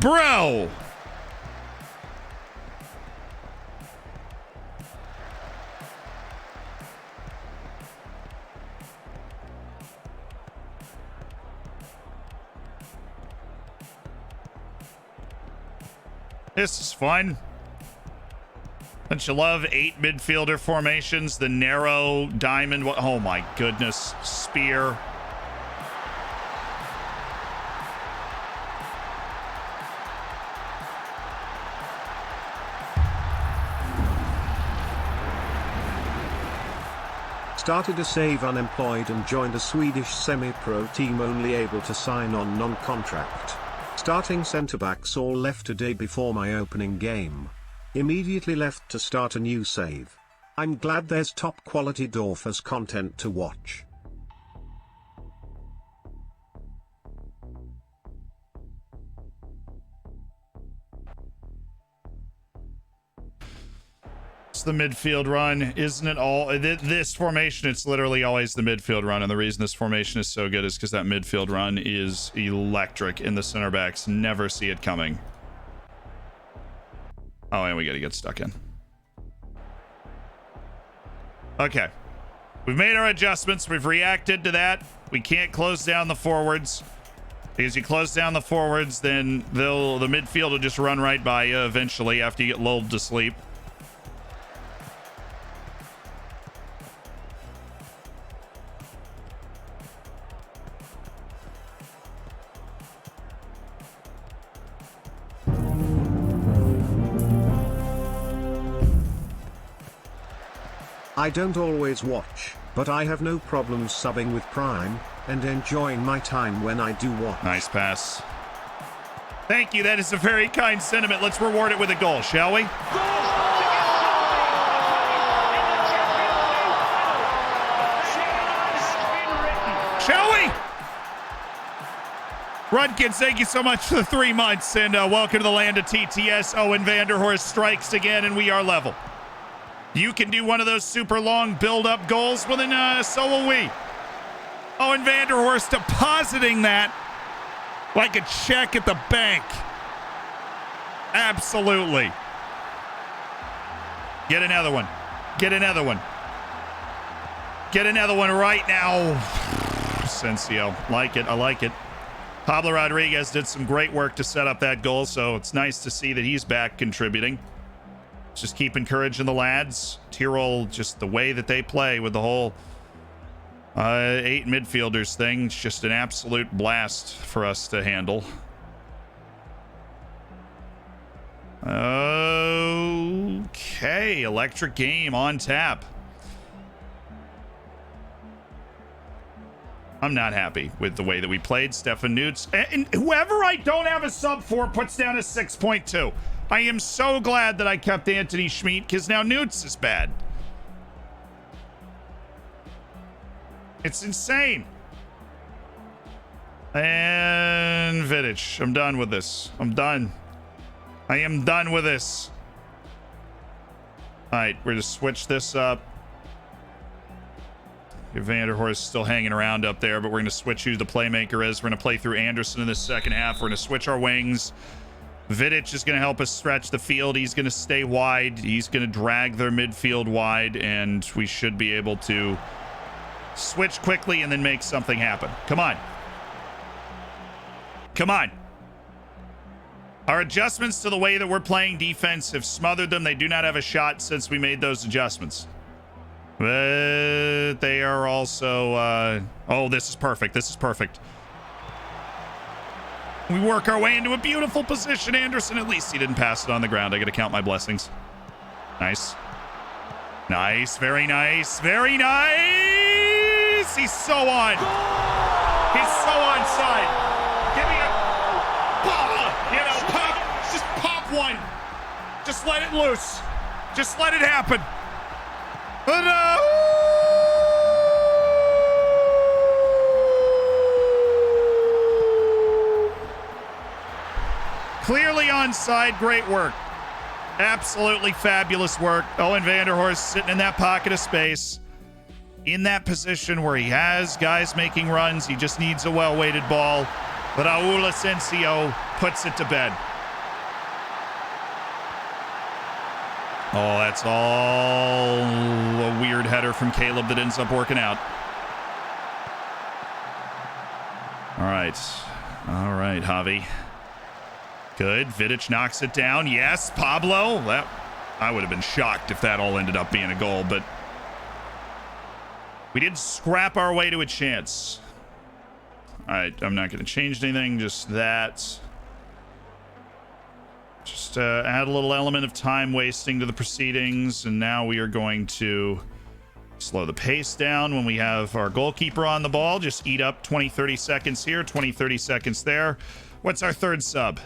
Bro! This is fun. Don't you love 8 midfielder formations? The narrow diamond. Oh my goodness. Spear. Started a save unemployed and joined a Swedish semi-pro team only able to sign on non-contract. Starting centre-backs all left a day before my opening game. Immediately left to start a new save. I'm glad there's top quality Dorfers content to watch. It's the midfield run, isn't it? All this formation, it's literally always the midfield run, and the reason this formation is so good is because that midfield run is electric, and the center backs never see it coming. Oh, and we got to get stuck in. Okay, we've made our adjustments. We've reacted to that. We can't close down the forwards because you close down the forwards, then the midfield will just run right by you eventually after you get lulled to sleep. I don't always watch, but I have no problems subbing with Prime, and enjoying my time when I do watch. Nice pass. Thank you, that is a very kind sentiment. Let's reward it with a goal, shall we? Shall we? Rudkins, thank you so much for the 3 months, and welcome to the land of TTS. Owen Vanderhorst strikes again, and we are level. You can do one of those super long build-up goals, well then so will we. Owen Vanderhorst depositing that like a check at the bank. Absolutely. Get another one. Get another one. Get another one right now. Sensio. Like it. I like it. Pablo Rodriguez did some great work to set up that goal, so it's nice to see that he's back contributing. Just keep encouraging the lads. Tyrol, just the way that they play with the whole 8 midfielders thing, it's just an absolute blast for us to handle. Okay, electric game on tap. I'm not happy with the way that we played. Stefan Newts. And whoever I don't have a sub for puts down a 6.2. I am so glad that I kept Anthony Schmidt because now Newts is bad. It's insane. And Vidic. I'm done with this. I'm done. I am done with this. All right, we're going to switch this up. Vanderhorst still hanging around up there, but we're going to switch who the playmaker is. We're going to play through Anderson in the second half. We're going to switch our wings. Vidic is going to help us stretch the field. He's going to stay wide. He's going to drag their midfield wide, and we should be able to switch quickly and then make something happen. Come on. Come on. Our adjustments to the way that we're playing defense have smothered them. They do not have a shot since we made those adjustments. But they are also... oh, this is perfect. This is perfect. We work our way into a beautiful position. Anderson, at least he didn't pass it on the ground. I got to count my blessings. Nice. Nice. Very nice. Very nice. He's so on. He's so onside. Give me a... you know, pop. Just pop one. Just let it loose. Just let it happen. Clearly onside. Great work. Absolutely fabulous work. Owen Vanderhorst sitting in that pocket of space, in that position where he has guys making runs. He just needs a well-weighted ball. But Raul Asensio puts it to bed. Oh, that's all a weird header from Caleb that ends up working out. All right. All right, Javi. Good. Vidic knocks it down. Yes, Pablo. That, I would have been shocked if that all ended up being a goal, but we did scrap our way to a chance. All right, I'm not going to change anything, just that. Just add a little element of time wasting to the proceedings, and now we are going to slow the pace down when we have our goalkeeper on the ball. Just eat up 20-30 seconds here, 20-30 seconds there. What's our third sub?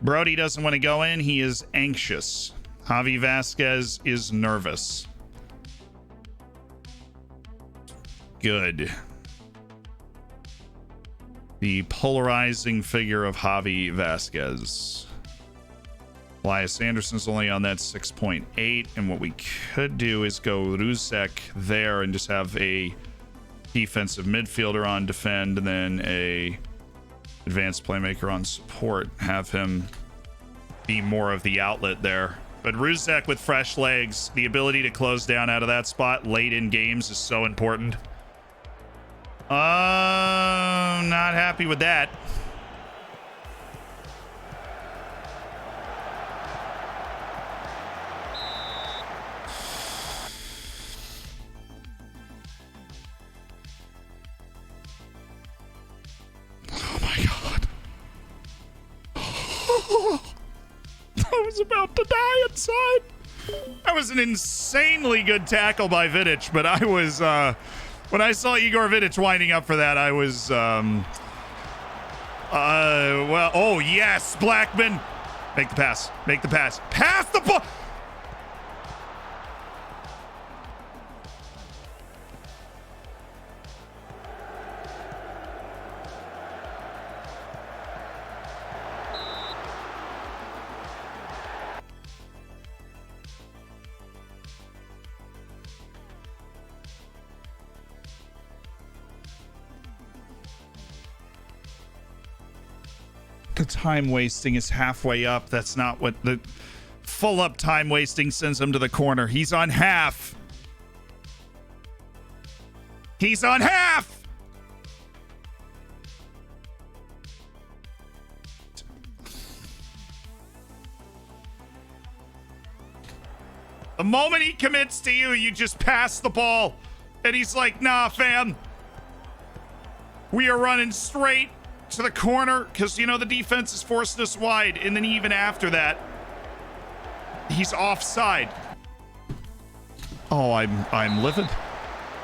Brody doesn't want to go in. He is anxious. Javi Vasquez is nervous. Good. The polarizing figure of Javi Vasquez. Elias Anderson's only on that 6.8, and what we could do is go Rusek there and just have a defensive midfielder on defend and then a advanced playmaker on support. Have him be more of the outlet there. But Rusek with fresh legs, the ability to close down out of that spot late in games is so important. Not happy with that. Oh my God. I was about to die inside. That was an insanely good tackle by Vidic, but I was, when I saw Igor Vidic winding up for that, I was, well, oh yes, Blackman. Make the pass, make the pass. Pass the ball. The time wasting is halfway up. That's not what the full up time wasting sends him to the corner. He's on half. He's on half. The moment he commits to you, you just pass the ball. And he's like, nah, fam. We are running straight to the corner because, you know, the defense is forcing us wide. And then even after that, he's offside. Oh, I'm livid.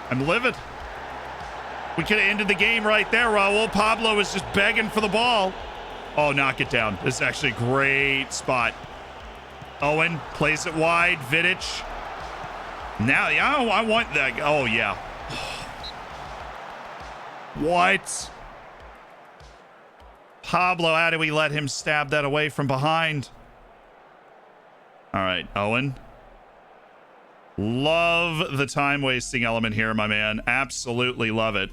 I'm livid. We could have ended the game right there, Raul. Pablo was just begging for the ball. Oh, knock it down. This is actually a great spot. Owen plays it wide. Vidic. Now, yeah, I want that. Oh, yeah. What? Pablo, how do we let him stab that away from behind? All right, Owen. Love the time wasting element here, my man. Absolutely love it.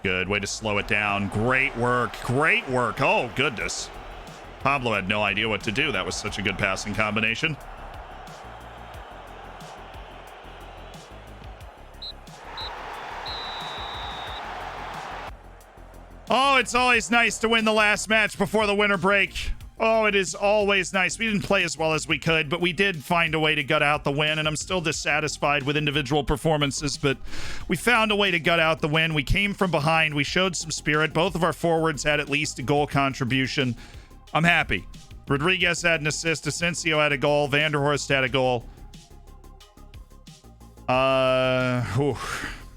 Good way to slow it down. Great work. Great work. Oh, goodness. Pablo had no idea what to do. That was such a good passing combination. Oh, it's always nice to win the last match before the winter break. Oh, it is always nice. We didn't play as well as we could, but we did find a way to gut out the win, and I'm still dissatisfied with individual performances, but we found a way to gut out the win. We came from behind. We showed some spirit. Both of our forwards had at least a goal contribution. I'm happy. Rodriguez had an assist. Asensio had a goal. Vanderhorst had a goal.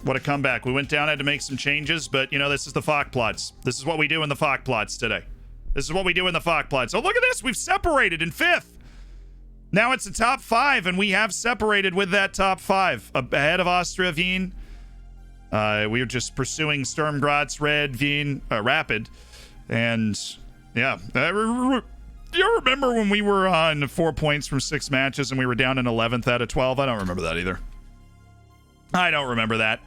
What a comeback. We went down, had to make some changes, but, you know, this is the Fok plots. This is what we do in the Fok plots today. This is what we do in the Fok plots. Oh, look at this. We've separated in 5th. Now it's the top 5, and we have separated with that top 5. Ahead of Austria Wien. We are just pursuing Sturm Graz, Rapid. And, yeah. Do you remember when we were on 4 points from 6 matches and we were down in 11th out of 12? I don't remember that either. I don't remember that.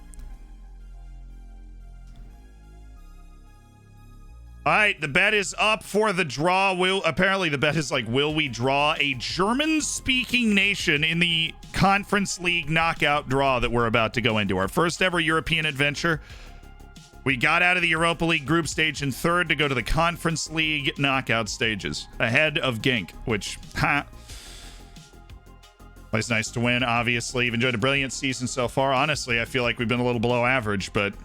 All right, the bet is up for the draw. Apparently the bet is like, will we draw a German-speaking nation in the Conference League knockout draw that we're about to go into? Our first ever European adventure. We got out of the Europa League group stage in 3rd to go to the Conference League knockout stages, ahead of Genk, which, always nice to win, obviously. You've enjoyed a brilliant season so far. Honestly, I feel like we've been a little below average, but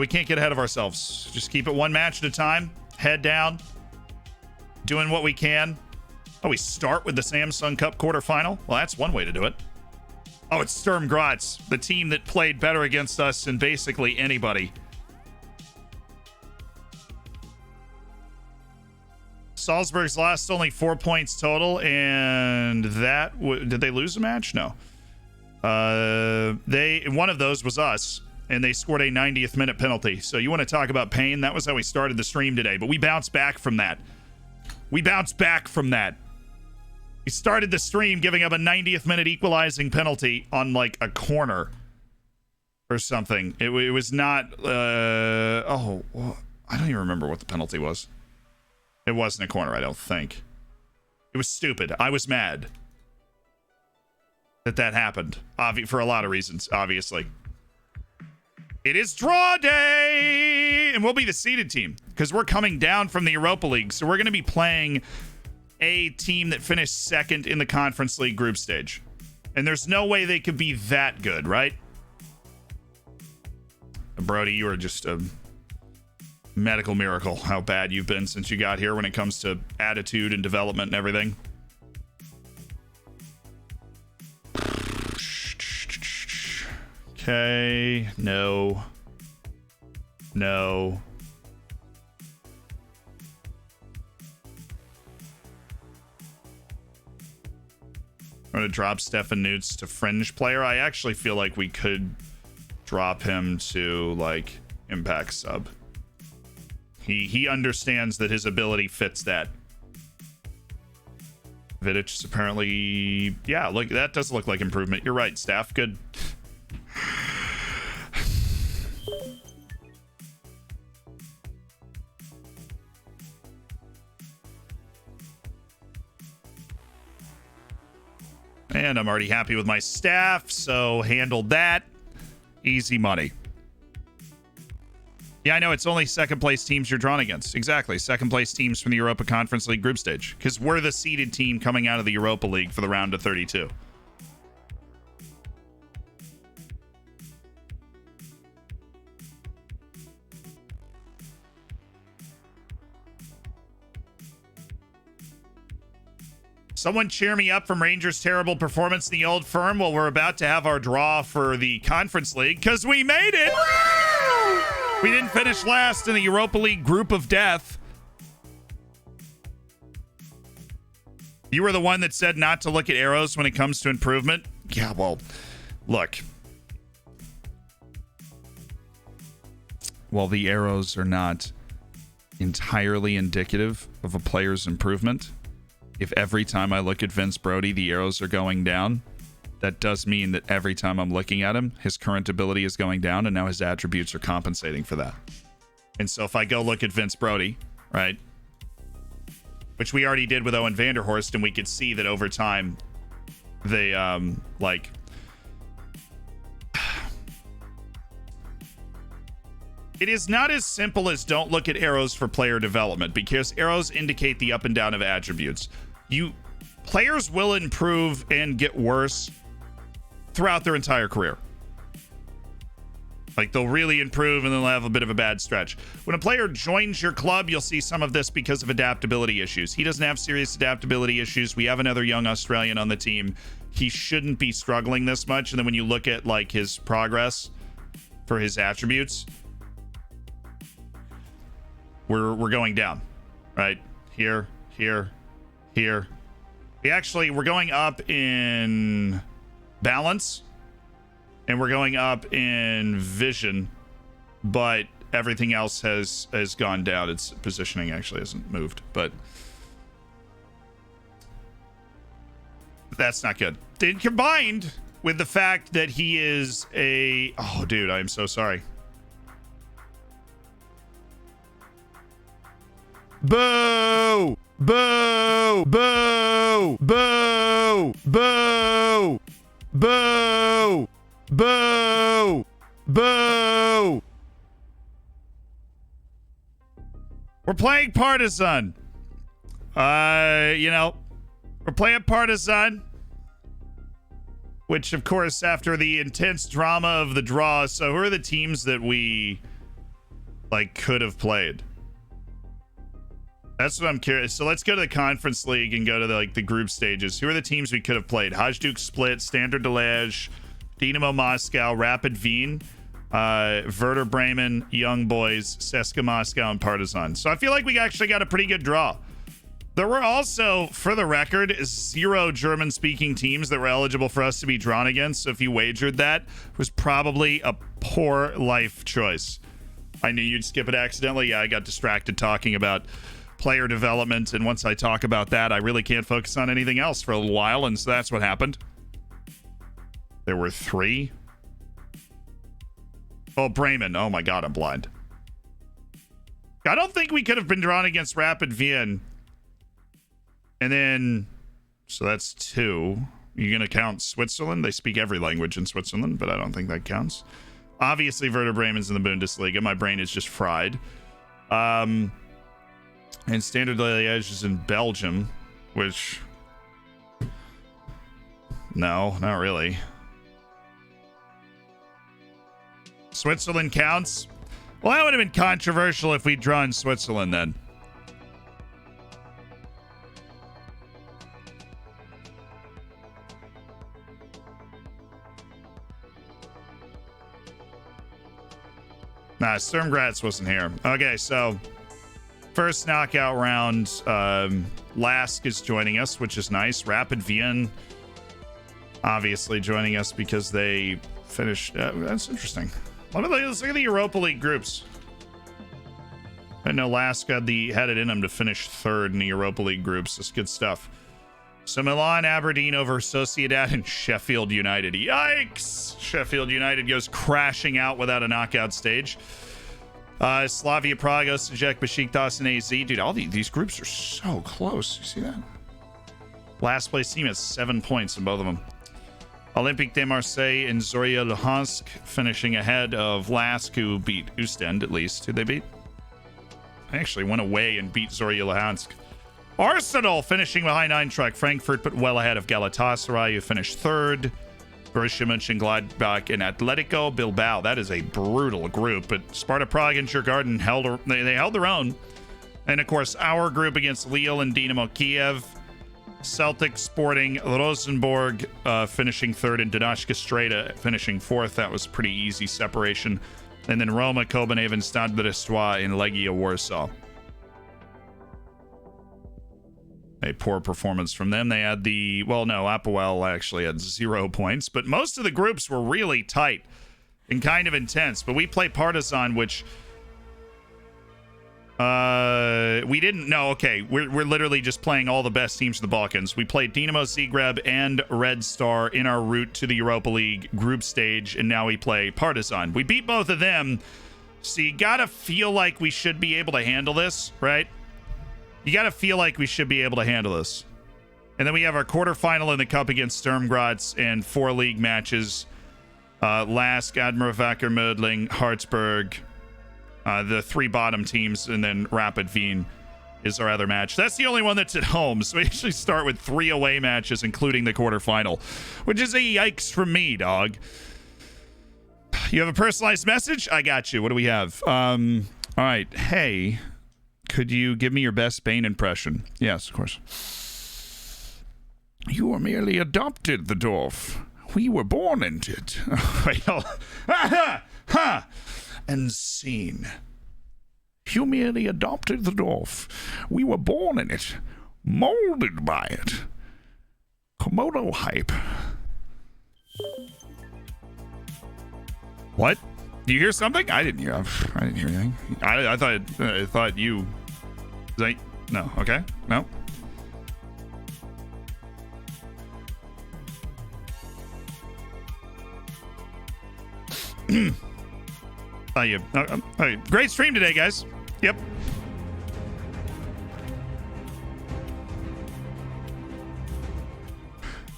we can't get ahead of ourselves. Just keep it one match at a time. Head down. Doing what we can. Oh, we start with the Samsung Cup quarterfinal? Well, that's one way to do it. Oh, it's Sturm Graz, the team that played better against us than basically anybody. Salzburg's lost only 4 points total, and that did they lose a match? No. One of those was us, and they scored a 90th minute penalty. So you want to talk about pain? That was how we started the stream today, but we bounced back from that. We started the stream giving up a 90th minute equalizing penalty on like a corner or something. It was not. I don't even remember what the penalty was. It wasn't a corner, I don't think. It was stupid. I was mad that happened. For a lot of reasons, obviously. It is draw day! And we'll be the seeded team because we're coming down from the Europa League. So we're going to be playing a team that finished 2nd in the Conference League group stage. And there's no way they could be that good, right? Brody, you are just a medical miracle how bad you've been since you got here when it comes to attitude and development and everything. Okay, no. I'm going to drop Stefan Newts to fringe player. I actually feel like we could drop him to like impact sub. He understands that his ability fits that. Vidic is apparently, yeah, look, that does look like improvement. You're right, Staff. Good. And I'm already happy with my staff, so handled that. Easy money. Yeah, I know, it's only second place teams you're drawn against. Exactly, second place teams from the Europa Conference League group stage. Because we're the seeded team coming out of the Europa League for the round of 32. Someone cheer me up from Rangers' terrible performance in the Old Firm while we're about to have our draw for the Conference League, because we made it! We didn't finish last in the Europa League group of death. You were the one that said not to look at arrows when it comes to improvement. Yeah, well, look. While the arrows are not entirely indicative of a player's improvement, if every time I look at Vince Brody, the arrows are going down, that does mean that every time I'm looking at him, his current ability is going down, and now his attributes are compensating for that. And so if I go look at Vince Brody, right, which we already did with Owen Vanderhorst, and we could see that over time, they, like... It is not as simple as don't look at arrows for player development, because arrows indicate the up and down of attributes. Players will improve and get worse throughout their entire career. Like, they'll really improve and then they'll have a bit of a bad stretch. When a player joins your club, you'll see some of this because of adaptability issues. He doesn't have serious adaptability issues. We have another young Australian on the team. He shouldn't be struggling this much. And then when you look at, like, his progress for his attributes, we're going down, right? Here. We're going up in balance, and we're going up in vision, but everything else has gone down. Its positioning actually hasn't moved, but that's not good. Then combined with the fact that he is oh, dude, I am so sorry. Boo! Boo! Boo! Boo! Boo! Boo! Boo! Boo! We're playing Partisan. We're playing Partisan. Which, of course, after the intense drama of the draw, so who are the teams that we, like, could have played? That's what I'm curious. So let's go to the Conference League and go to the group stages. Who are the teams we could have played? Hajduk Split, Standard Liège, Dynamo Moscow, Rapid Wien, Werder Bremen, Young Boys, CSKA Moscow, and Partizan. So I feel like we actually got a pretty good draw. There were also, for the record, 0 German-speaking teams that were eligible for us to be drawn against. So if you wagered that, it was probably a poor life choice. I knew you'd skip it accidentally. Yeah, I got distracted talking about player development, and once I talk about that, I really can't focus on anything else for a little while, and so that's what happened. There were 3. Oh, Bremen. Oh my god, I'm blind. I don't think we could have been drawn against Rapid Wien. And then, so that's 2. You're going to count Switzerland? They speak every language in Switzerland, but I don't think that counts. Obviously, Werder Bremen's in the Bundesliga. My brain is just fried. And Standard Liège is in Belgium, which... No, not really. Switzerland counts? Well, that would have been controversial if we'd drawn Switzerland then. Nah, Sturm Graz wasn't here. Okay, so... First knockout round, Lask is joining us, which is nice. Rapid Wien, obviously joining us because they finished. That's interesting. Let's look at the Europa League groups. I know Lask had it in them to finish 3rd in the Europa League groups. That's good stuff. So Milan, Aberdeen over Sociedad, and Sheffield United. Yikes! Sheffield United goes crashing out without a knockout stage. Slavia Prague, Osijek, Besiktas, and AZ. Dude, all these groups are so close. You see that? Last place team has 7 points in both of them. Olympique de Marseille and Zorya Luhansk finishing ahead of Lask, who beat Ostend at least. Who'd they beat? I actually went away and beat Zorya Luhansk. Arsenal finishing behind Eintracht Frankfurt, but well ahead of Galatasaray, who finished third. Borussia Mönchengladbach and Atletico Bilbao. That is a brutal group, but Sparta Prague and Djurgården held their own. And of course, our group against Lille and Dynamo Kiev. Celtic, Sporting, Rosenborg finishing third, and Donetsk Streda finishing fourth. That was pretty easy separation. And then Roma, Copenhagen, Stade Brestois, and Legia Warsaw. A poor performance from them. They had Apoel actually had 0 points, but most of the groups were really tight and kind of intense. But we play Partizan, which we didn't know. Okay, we're literally just playing all the best teams in the Balkans. We played Dinamo Zagreb and Red Star in our route to the Europa League group stage, and now we play Partizan. We beat both of them, so you gotta feel like we should be able to handle this, right? You gotta feel like we should be able to handle this. And then we have our quarterfinal in the cup against Sturm Graz and 4 league matches. Lask, Admira Wacker, Mödling, Hartsburg, the 3 bottom teams, and then Rapid Wien is our other match. That's the only one that's at home, so we actually start with 3 away matches, including the quarterfinal, which is a yikes from me, dog. You have a personalized message? I got you. What do we have? All right. Hey, could you give me your best Bane impression? Yes, of course. You were merely adopted, the dwarf. We were born into it. And seen. You merely adopted the dwarf. We were born in it, molded by it. Komodo hype. What? Do you hear something? I didn't hear anything. I thought you. No. Okay. No. Great stream today, guys. Yep.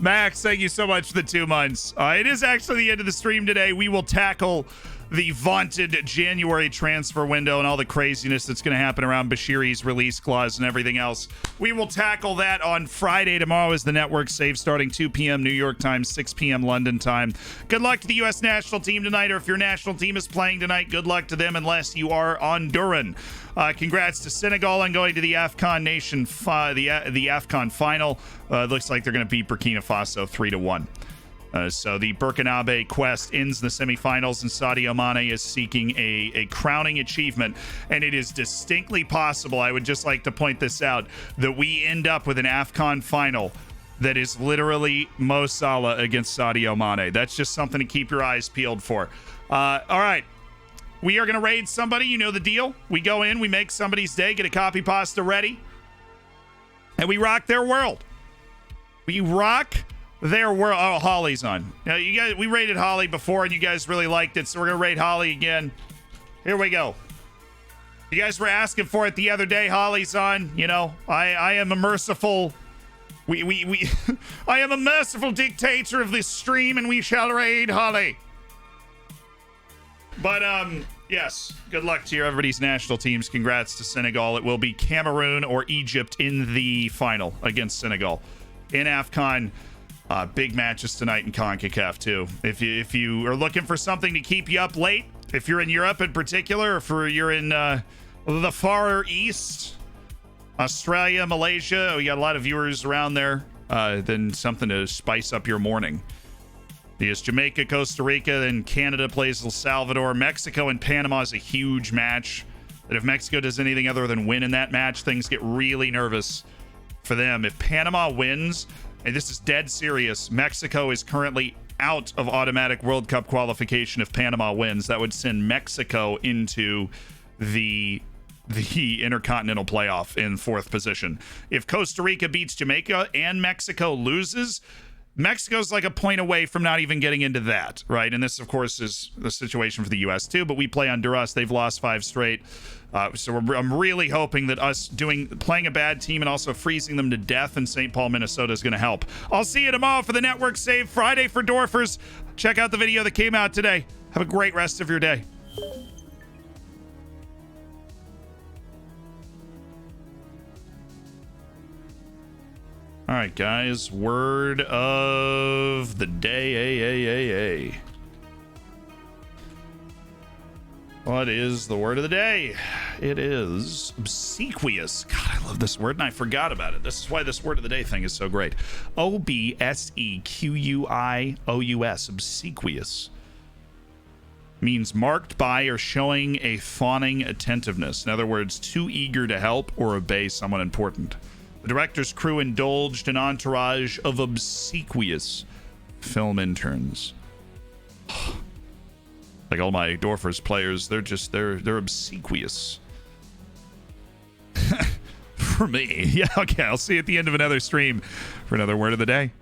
Max, thank you so much for the 2 months. It is actually the end of the stream today. We will tackle the vaunted January transfer window and all the craziness that's going to happen around Bashiri's release clause and everything else. We will tackle that on Friday. Tomorrow is the network save starting 2 p.m. New York time, 6 p.m. London time. Good luck to the U.S. national team tonight, or if your national team is playing tonight, good luck to them unless you are Honduran. Congrats to Senegal on going to the AFCON the AFCON final. Looks like they're going to beat Burkina Faso 3-1. So the Burkinabe quest ends in the semifinals, and Sadio Mane is seeking a crowning achievement. And it is distinctly possible, I would just like to point this out, that we end up with an AFCON final that is literally Mo Salah against Sadio Mane. That's just something to keep your eyes peeled for. All right. We are going to raid somebody. You know the deal. We go in, we make somebody's day, get a copy pasta ready, and we rock their world. We rock their world. Oh, Holly's on. Now, you guys, we rated Holly before, and you guys really liked it, so we're going to raid Holly again. Here we go. You guys were asking for it the other day. Holly's on. You know, I am a merciful... I am a merciful dictator of this stream, and we shall raid Holly. But, yes, good luck to everybody's national teams. Congrats to Senegal. It will be Cameroon or Egypt in the final against Senegal. In AFCON, big matches tonight in CONCACAF, too. If you are looking for something to keep you up late, if you're in Europe in particular, or you're in the Far East, Australia, Malaysia, we got a lot of viewers around there, then something to spice up your morning. It's Jamaica, Costa Rica, then Canada plays El Salvador. Mexico and Panama is a huge match. That if Mexico does anything other than win in that match, things get really nervous for them. If Panama wins, and this is dead serious, Mexico is currently out of automatic World Cup qualification. If Panama wins, that would send Mexico into the Intercontinental Playoff in 4th position. If Costa Rica beats Jamaica and Mexico loses, Mexico's like a point away from not even getting into that, right? And this, of course, is the situation for the U.S. too. But we play Honduras; they've lost 5 straight. So I'm really hoping that us playing a bad team and also freezing them to death in St. Paul, Minnesota is going to help. I'll see you tomorrow for the Network Save Friday for Dorfers. Check out the video that came out today. Have a great rest of your day. All right, guys. Word of the day. What is the word of the day? It is obsequious. God, I love this word, and I forgot about it. This is why this word of the day thing is so great. obsequious. Obsequious means marked by or showing a fawning attentiveness. In other words, too eager to help or obey someone important. The director's crew indulged an entourage of obsequious film interns. Like all my Dorfers players, they're obsequious. For me. Yeah, okay, I'll see you at the end of another stream for another word of the day.